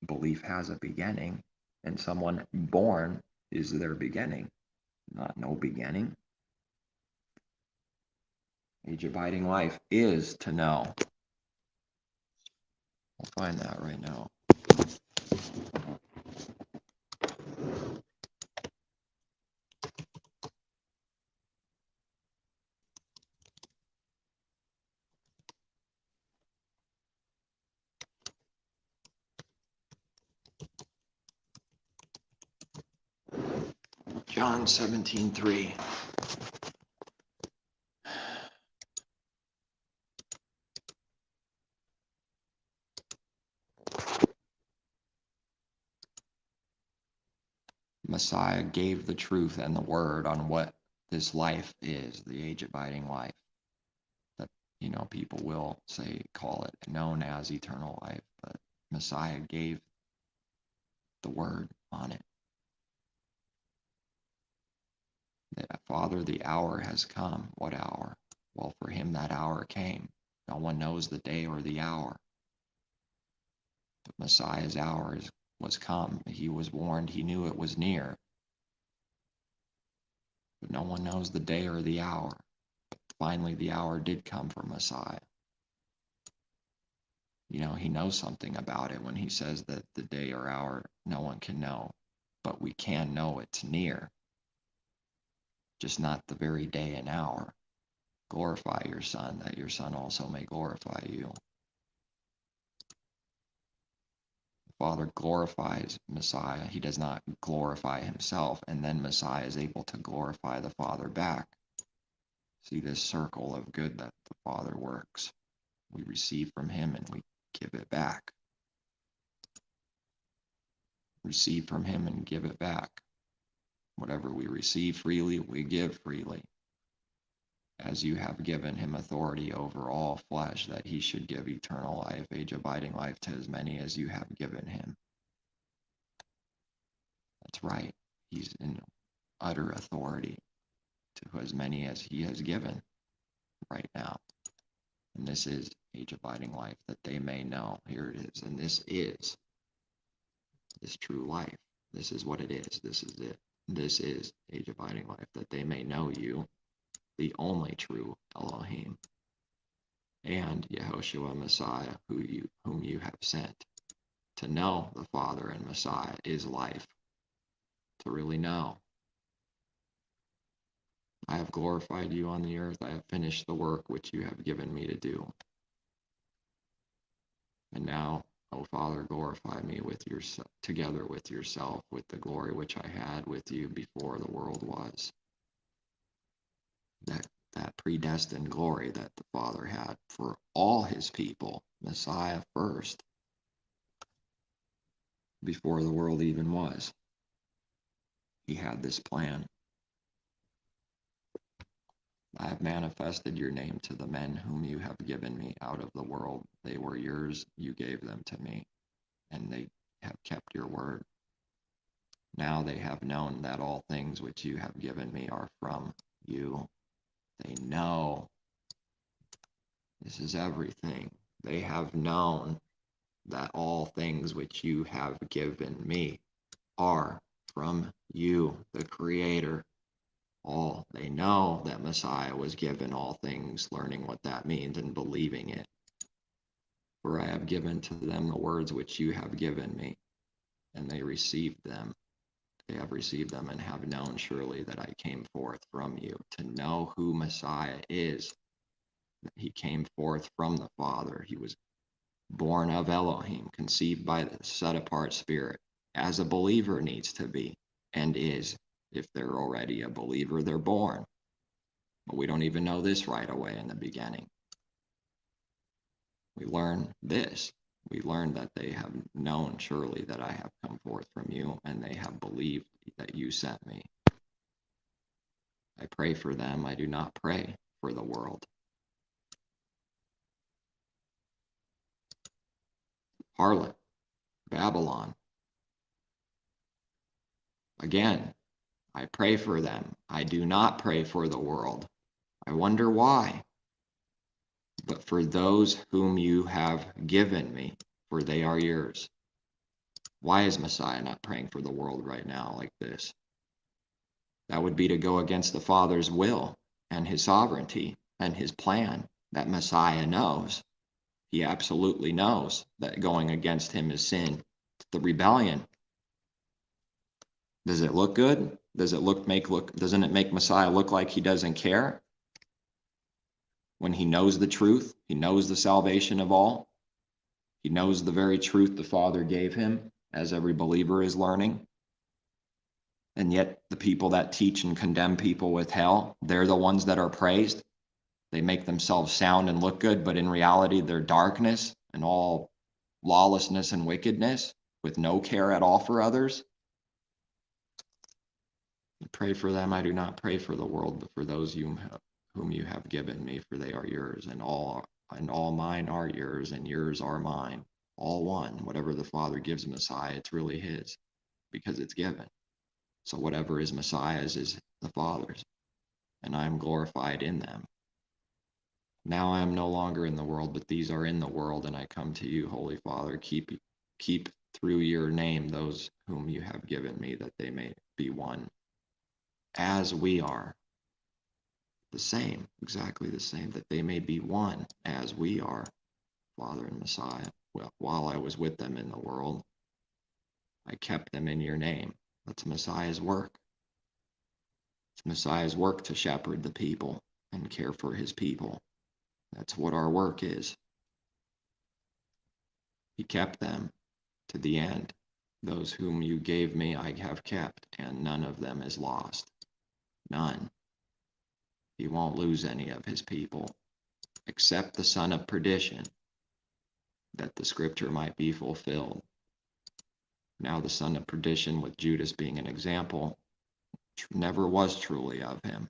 belief has a beginning, and someone born is their beginning, not no beginning. Age-abiding life is to know. I'll find that right now. John 17:3. Messiah gave the truth and the word on what this life is, the age-abiding life. That, people will call it known as eternal life, but Messiah gave the word on it. Father, the hour has come. What hour? Well, for him that hour came. No one knows the day or the hour. But Messiah's hour was come. He was warned. He knew it was near. But no one knows the day or the hour. But finally, the hour did come for Messiah. He knows something about it when he says that the day or hour no one can know. But we can know it's near. Just not the very day and hour. Glorify your Son, that your Son also may glorify you. The Father glorifies Messiah. He does not glorify himself, and then Messiah is able to glorify the Father back. See this circle of good that the Father works. We receive from him and we give it back. Receive from him and give it back. Whatever we receive freely, we give freely. As you have given him authority over all flesh, that he should give eternal life, age-abiding life to as many as you have given him. That's right. He's in utter authority to as many as he has given right now. And this is age-abiding life, that they may know. Here it is. And this is this true life. This is what it is. This is it. This is age-abiding life, that they may know you, the only true Elohim, and Yehoshua Messiah, whom you have sent. To know the Father and Messiah is life. To really know. I have glorified you on the earth. I have finished the work which you have given me to do. And now O Father, glorify me with together with yourself, with the glory which I had with you before the world was. That predestined glory that the Father had for all his people, Messiah first, before the world even was. He had this plan. I have manifested your name to the men whom you have given me out of the world. They were yours, you gave them to me, and they have kept your word. Now they have known that all things which you have given me are from you. They know. This is everything. They have known that all things which you have given me are from you, the Creator. All. They know that Messiah was given all things, learning what that means and believing it. For I have given to them the words which you have given me, and they received them. They have received them and have known surely that I came forth from you. To know who Messiah is, he came forth from the Father. He was born of Elohim, conceived by the set-apart Spirit, as a believer needs to be and is. If they're already a believer, they're born. But we don't even know this right away in the beginning. We learn this. We learn that they have known surely that I have come forth from you, and they have believed that you sent me. I pray for them. I do not pray for the world. Harlot, Babylon. Again, I pray for them. I do not pray for the world. I wonder why. But for those whom you have given me, for they are yours. Why is Messiah not praying for the world right now like this? That would be to go against the Father's will and his sovereignty and his plan that Messiah knows. He absolutely knows that going against him is sin. The rebellion. Does it look good? Doesn't it make Messiah look like he doesn't care? When he knows the truth, he knows the salvation of all. He knows the very truth the Father gave him, as every believer is learning. And yet the people that teach and condemn people with hell, they're the ones that are praised. They make themselves sound and look good, but in reality, they're darkness and all lawlessness and wickedness with no care at all for others. I pray for them. I do not pray for the world, but for those whom you have given me, for they are yours, and all mine are yours, and yours are mine. All one. Whatever the Father gives Messiah, it's really his, because it's given. So whatever is Messiah's is the Father's, and I am glorified in them. Now I am no longer in the world, but these are in the world, and I come to you, Holy Father. Keep through your name those whom you have given me, that they may be one, as we are. The same, exactly the same, that they may be one as we are, Father and Messiah. Well, while I was with them in the world, I kept them in your name. That's Messiah's work. It's Messiah's work to shepherd the people and care for his people. That's what our work is. He kept them to the end. Those whom you gave me I have kept, and none of them is lost. None. He won't lose any of his people, except the son of perdition, that the scripture might be fulfilled. Now the son of perdition, with Judas being an example, never was truly of him.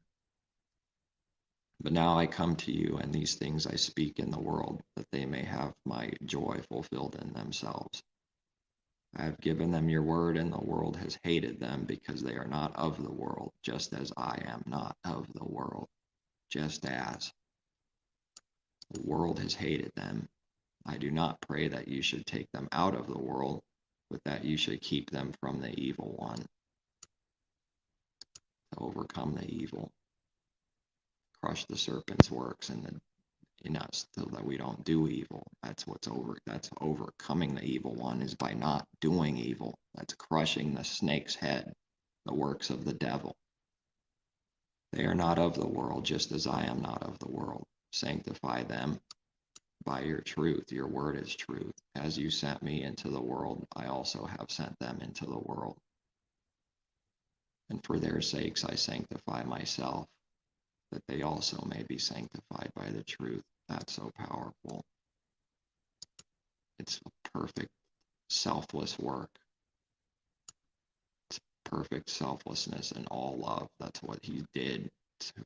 But now I come to you, and these things I speak in the world, that they may have my joy fulfilled in themselves. I have given them your word, and the world has hated them, because they are not of the world, just as I am not of the world. Just as the world has hated them. I do not pray that you should take them out of the world, but that you should keep them from the evil one. To overcome the evil. Crush the serpent's works in us, so that we don't do evil. That's overcoming the evil one, is by not doing evil. That's crushing the snake's head, the works of the devil. They are not of the world, just as I am not of the world. Sanctify them by your truth. Your word is truth. As you sent me into the world, I also have sent them into the world. And for their sakes I sanctify myself, that they also may be sanctified by the truth. That's so powerful. It's a perfect, selfless work. It's perfect selflessness and all love. That's what he did.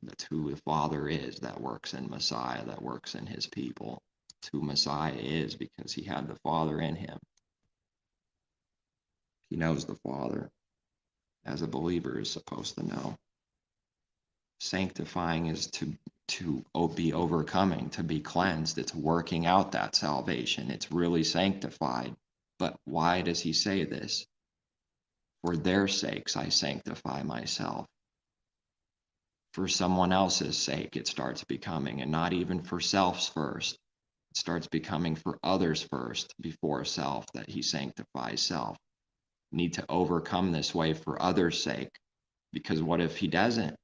That's who the Father is, that works in Messiah, that works in his people. It's who Messiah is because he had the Father in him. He knows the Father, as a believer is supposed to know. Sanctifying is to be overcoming, to be cleansed. It's working out that salvation. It's really sanctified. But why does he say this? For their sakes I sanctify myself. For someone else's sake it starts becoming, and not even for self's first. It starts becoming for others first before self, that he sanctifies self. Need to overcome this way for others' sake, because what if he doesn't?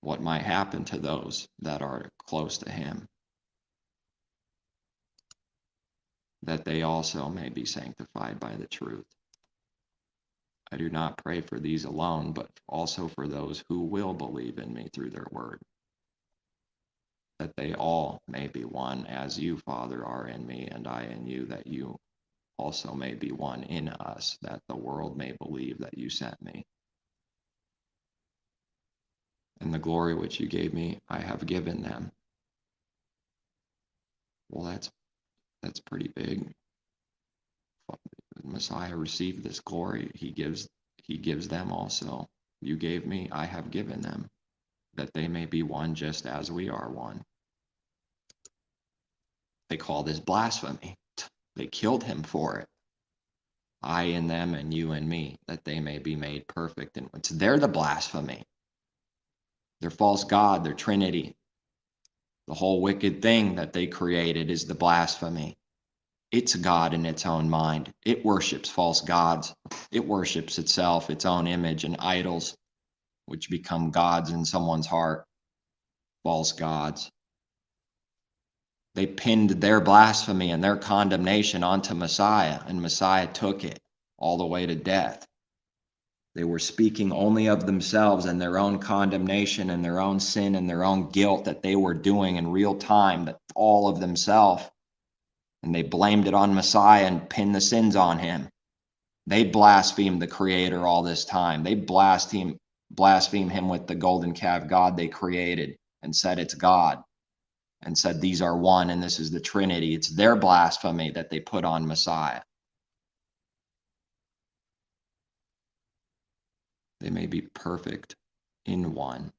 What might happen to those that are close to him? That they also may be sanctified by the truth. I do not pray for these alone, but also for those who will believe in me through their word, that they all may be one, as you, Father, are in me and I in you, that you also may be one in us, that the world may believe that you sent me. And the glory which you gave me, I have given them. Well, that's pretty big. Messiah received this glory. He gives them also. You gave me, I have given them, that they may be one just as we are one. They call this blasphemy. They killed him for it. I in them and you in me, that they may be made perfect. And they're the blasphemy. They're false God, they're Trinity. The whole wicked thing that they created is the blasphemy. It's God in its own mind. It worships false gods. It worships itself, its own image, and idols, which become gods in someone's heart, false gods. They pinned their blasphemy and their condemnation onto Messiah, and Messiah took it all the way to death. They were speaking only of themselves and their own condemnation and their own sin and their own guilt that they were doing in real time, that all of themselves. And they blamed it on Messiah and pinned the sins on him. They blasphemed the Creator all this time. They blasphemed him with the golden calf God they created and said it's God, and said these are one and this is the Trinity. It's their blasphemy that they put on Messiah. They may be perfect in one,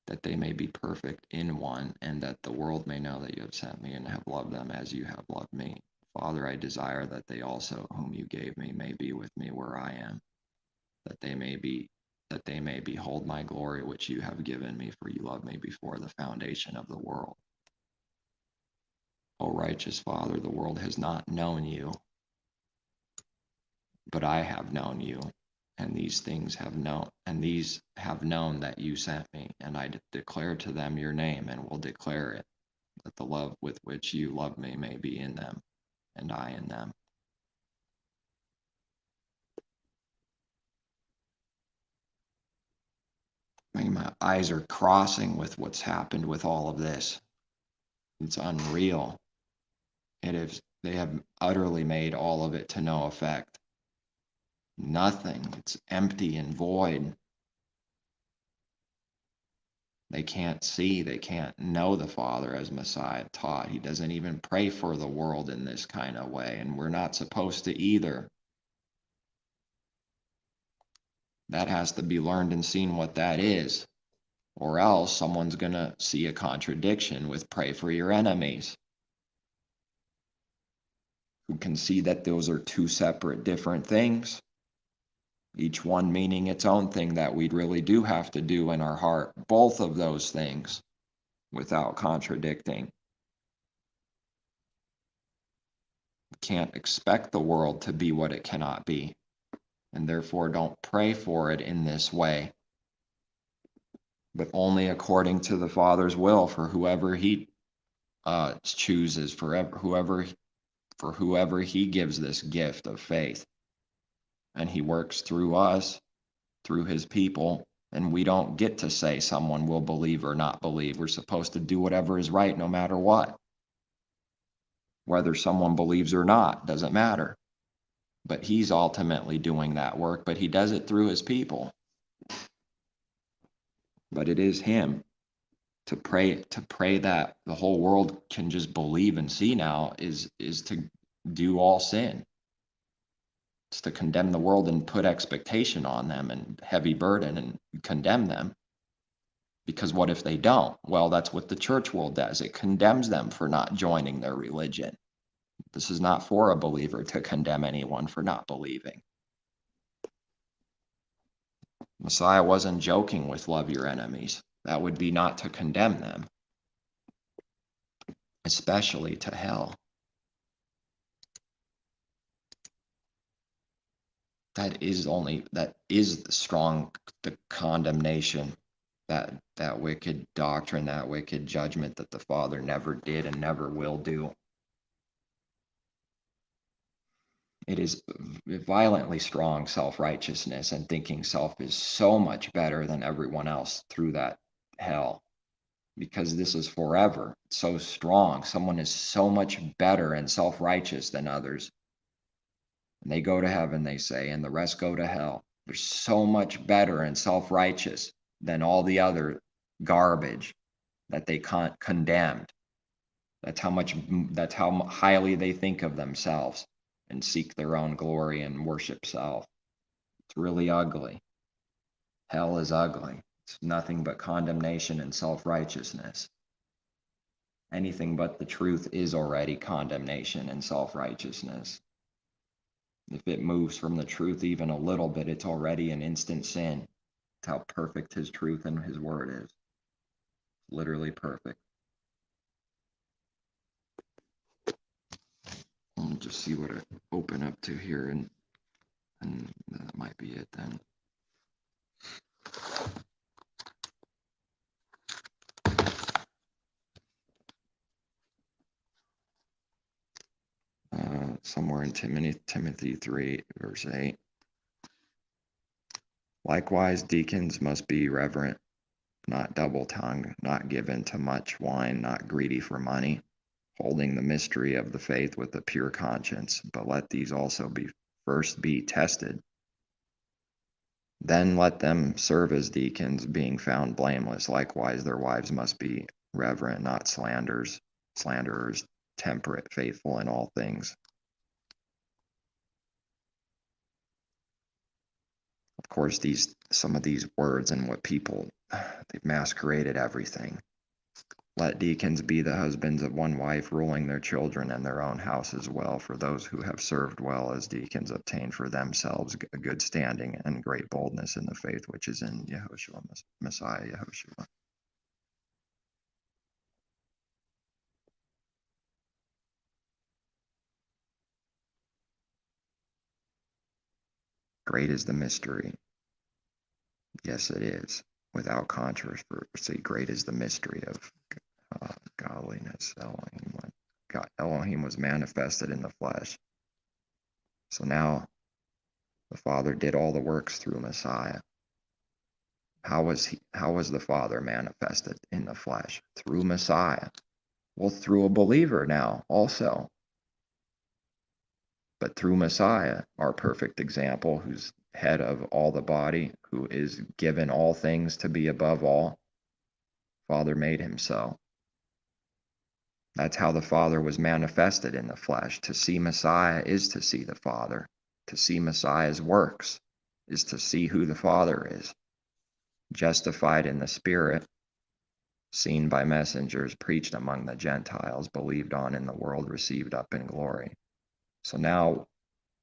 that they may be perfect in one, and that the world may know that you have sent me and have loved them as you have loved me. Father, I desire that they also, whom you gave me, may be with me where I am, that they may behold my glory which you have given me, for you loved me before the foundation of the world. O righteous Father, the world has not known you, but I have known you, and these have known that you sent me, and I declare to them your name, and will declare it, that the love with which you love me may be in them, and I in them. I mean, my eyes are crossing with what's happened with all of this. It's unreal. They have utterly made all of it to no effect. Nothing. It's empty and void. They can't see, they can't know the Father as Messiah taught. He doesn't even pray for the world in this kind of way, and we're not supposed to either. That has to be learned and seen what that is, or else someone's going to see a contradiction with pray for your enemies, who can see that those are two separate, different things, each one meaning its own thing that we really do have to do in our heart, both of those things, without contradicting. Can't expect the world to be what it cannot be, and therefore don't pray for it in this way. but only according to the Father's will for whoever he chooses, for whoever he gives this gift of faith. And he works through us, through his people, and we don't get to say someone will believe or not believe. We're supposed to do whatever is right no matter what. Whether someone believes or not, doesn't matter. But he's ultimately doing that work, but he does it through his people. But it is him to pray that the whole world can just believe and see now is to do all sin. It's to condemn the world and put expectation on them and heavy burden and condemn them. Because what if they don't? Well, that's what the church world does. It condemns them for not joining their religion. This is not for a believer to condemn anyone for not believing. Messiah wasn't joking with love your enemies. That would be not to condemn them, especially to hell. That is the condemnation, that wicked doctrine, that wicked judgment that the Father never did and never will do. It is violently strong self-righteousness and thinking self is so much better than everyone else through that hell, because this is forever. It's so strong. Someone is so much better and self-righteous than others. And they go to heaven, they say, and the rest go to hell. They're so much better and self-righteous than all the other garbage that they condemned. That's how highly they think of themselves and seek their own glory and worship self. It's really ugly. Hell is ugly. It's nothing but condemnation and self-righteousness. Anything but the truth is already condemnation and self-righteousness. If it moves from the truth even a little bit, it's already an instant sin. It's how perfect his truth and his word is. Literally perfect. Let me just see what I open up to here, and that might be it then. Somewhere in Timothy 3, verse 8. Likewise, deacons must be reverent, not double-tongued, not given to much wine, not greedy for money, holding the mystery of the faith with a pure conscience. But let these also first be tested. Then let them serve as deacons, being found blameless. Likewise, their wives must be reverent, not slanderers, temperate, faithful in all things. Of course, some of these words and what people, they've masqueraded everything. Let deacons be the husbands of one wife, ruling their children and their own house as well. For those who have served well as deacons obtain for themselves a good standing and great boldness in the faith which is in Yehoshua, Messiah Yehoshua. Great is the mystery. Yes, it is. Without controversy, great is the mystery of godliness. Elohim was manifested in the flesh. So now the Father did all the works through Messiah. How was the Father manifested in the flesh? Through Messiah. Well, through a believer now also. But through Messiah, our perfect example, who's head of all the body, who is given all things to be above all, Father made him so. That's how the Father was manifested in the flesh. To see Messiah is to see the Father. To see Messiah's works is to see who the Father is. Justified in the Spirit, seen by messengers, preached among the Gentiles, believed on in the world, received up in glory. So now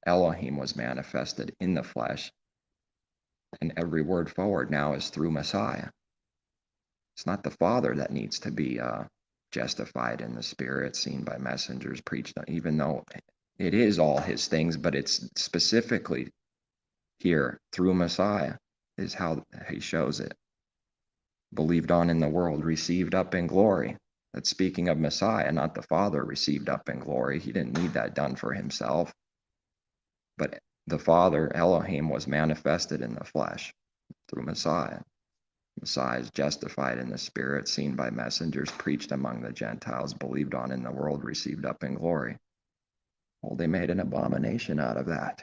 Elohim was manifested in the flesh, and every word forward now is through Messiah. It's not the Father that needs to be justified in the Spirit, seen by messengers, preached, even though it is all his things, but it's specifically here through Messiah is how he shows it. believed on in the world, received up in glory. That's speaking of Messiah, not the Father received up in glory. He didn't need that done for himself. But the Father, Elohim, was manifested in the flesh through Messiah. Messiah is justified in the Spirit, seen by messengers, preached among the Gentiles, believed on in the world, received up in glory. Well, they made an abomination out of that.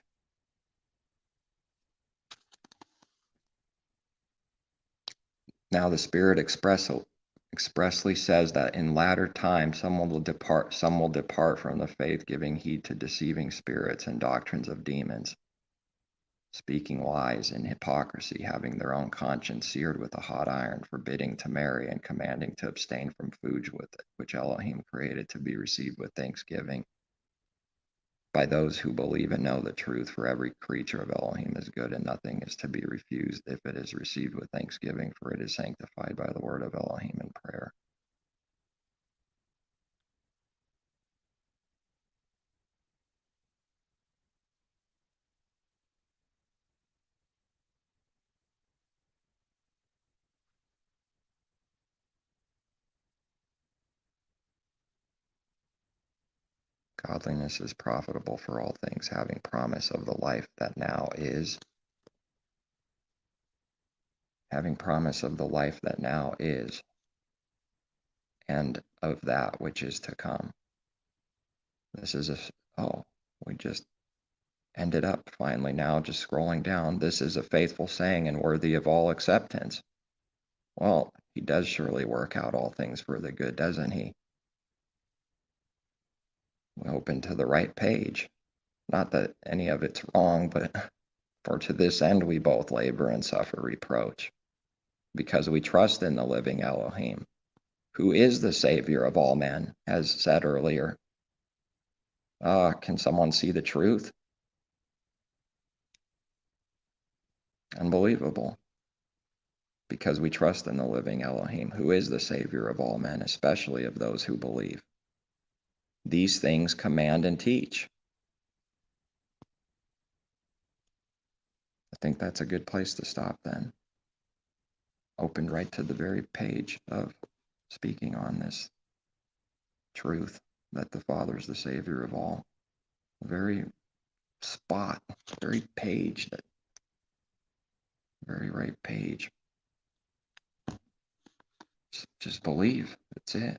Now the Spirit expressly says that in latter times some will depart from the faith, giving heed to deceiving spirits and doctrines of demons, speaking lies in hypocrisy, having their own conscience seared with a hot iron, forbidding to marry and commanding to abstain from foods which Elohim created to be received with thanksgiving by those who believe and know the truth. For every creature of Elohim is good, and nothing is to be refused if it is received with thanksgiving, for it is sanctified by the word of Elohim in prayer. Godliness is profitable for all things, having promise of the life that now is, having promise of the life that now is, and of that which is to come. This is we just ended up finally now just scrolling down. This is a faithful saying and worthy of all acceptance. Well, he does surely work out all things for the good, doesn't he? We open to the right page. Not that any of it's wrong, but for to this end we both labor and suffer reproach, because we trust in the living Elohim, who is the Savior of all men, as said earlier. Can someone see the truth? Unbelievable. Because we trust in the living Elohim, who is the Savior of all men, especially of those who believe. These things command and teach. I think that's a good place to stop then. Opened right to the very page of speaking on this truth that the Father is the Savior of all. The very spot, very page, that very right page. Just believe. That's it.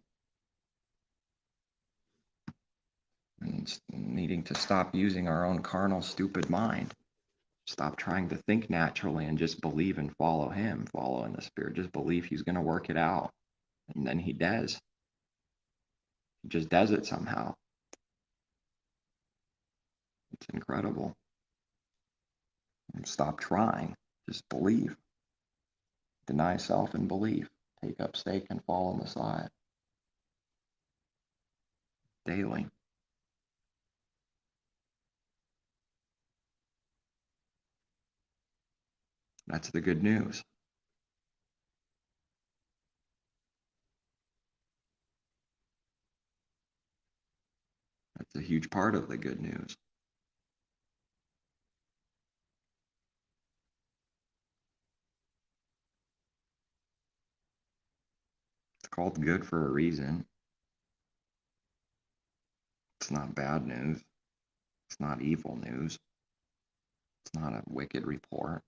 And needing to stop using our own carnal, stupid mind. Stop trying to think naturally and just believe and follow him, follow in the Spirit. Just believe he's going to work it out. And then he does. He just does it somehow. It's incredible. And stop trying. Just believe. Deny self and believe. Take up stake and follow Messiah. Daily. That's the good news. That's a huge part of the good news. It's called good for a reason. It's not bad news. It's not evil news. It's not a wicked report.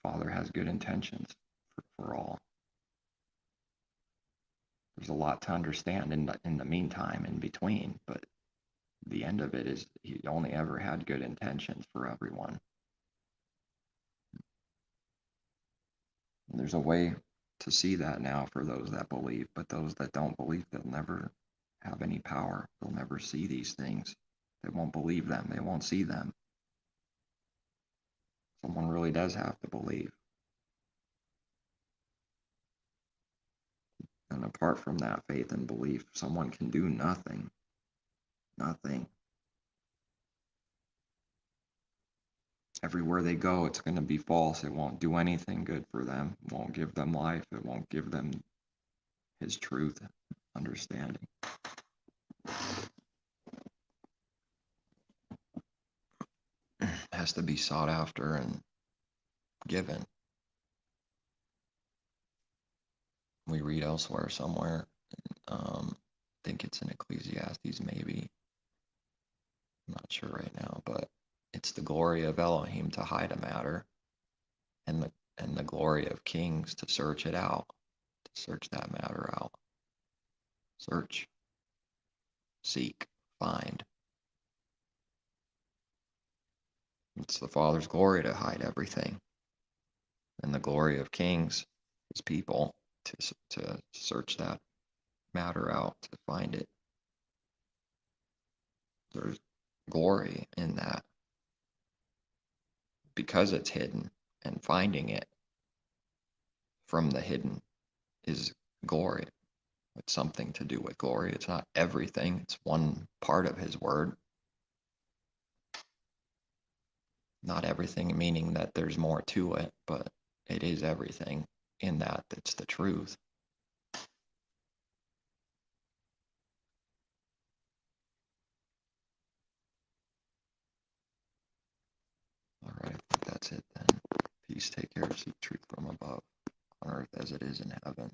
Father has good intentions for all. There's a lot to understand in the meantime, in between, but the end of it is he only ever had good intentions for everyone. And there's a way to see that now for those that believe, but those that don't believe, they'll never have any power. They'll never see these things. They won't believe them. They won't see them. Someone really does have to believe. And apart from that faith and belief, someone can do nothing. Nothing. Everywhere they go, it's going to be false. It won't do anything good for them. It won't give them life. It won't give them his truth, understanding. It has to be sought after and given. we read elsewhere somewhere. I think it's in Ecclesiastes, maybe. I'm not sure right now, but it's the glory of Elohim to hide a matter, and the glory of kings to search it out, to search that matter out. Search, seek, find. It's the Father's glory to hide everything, and the glory of kings, his people, to search that matter out, to find it. There's glory in that because it's hidden, and finding it from the hidden is glory. It's something to do with glory. It's not everything, it's one part of his word. Not everything meaning that there's more to it, but it is everything in that it's the truth. All right, I think that's it then. Peace, take care, seek truth from above, on earth as it is in heaven.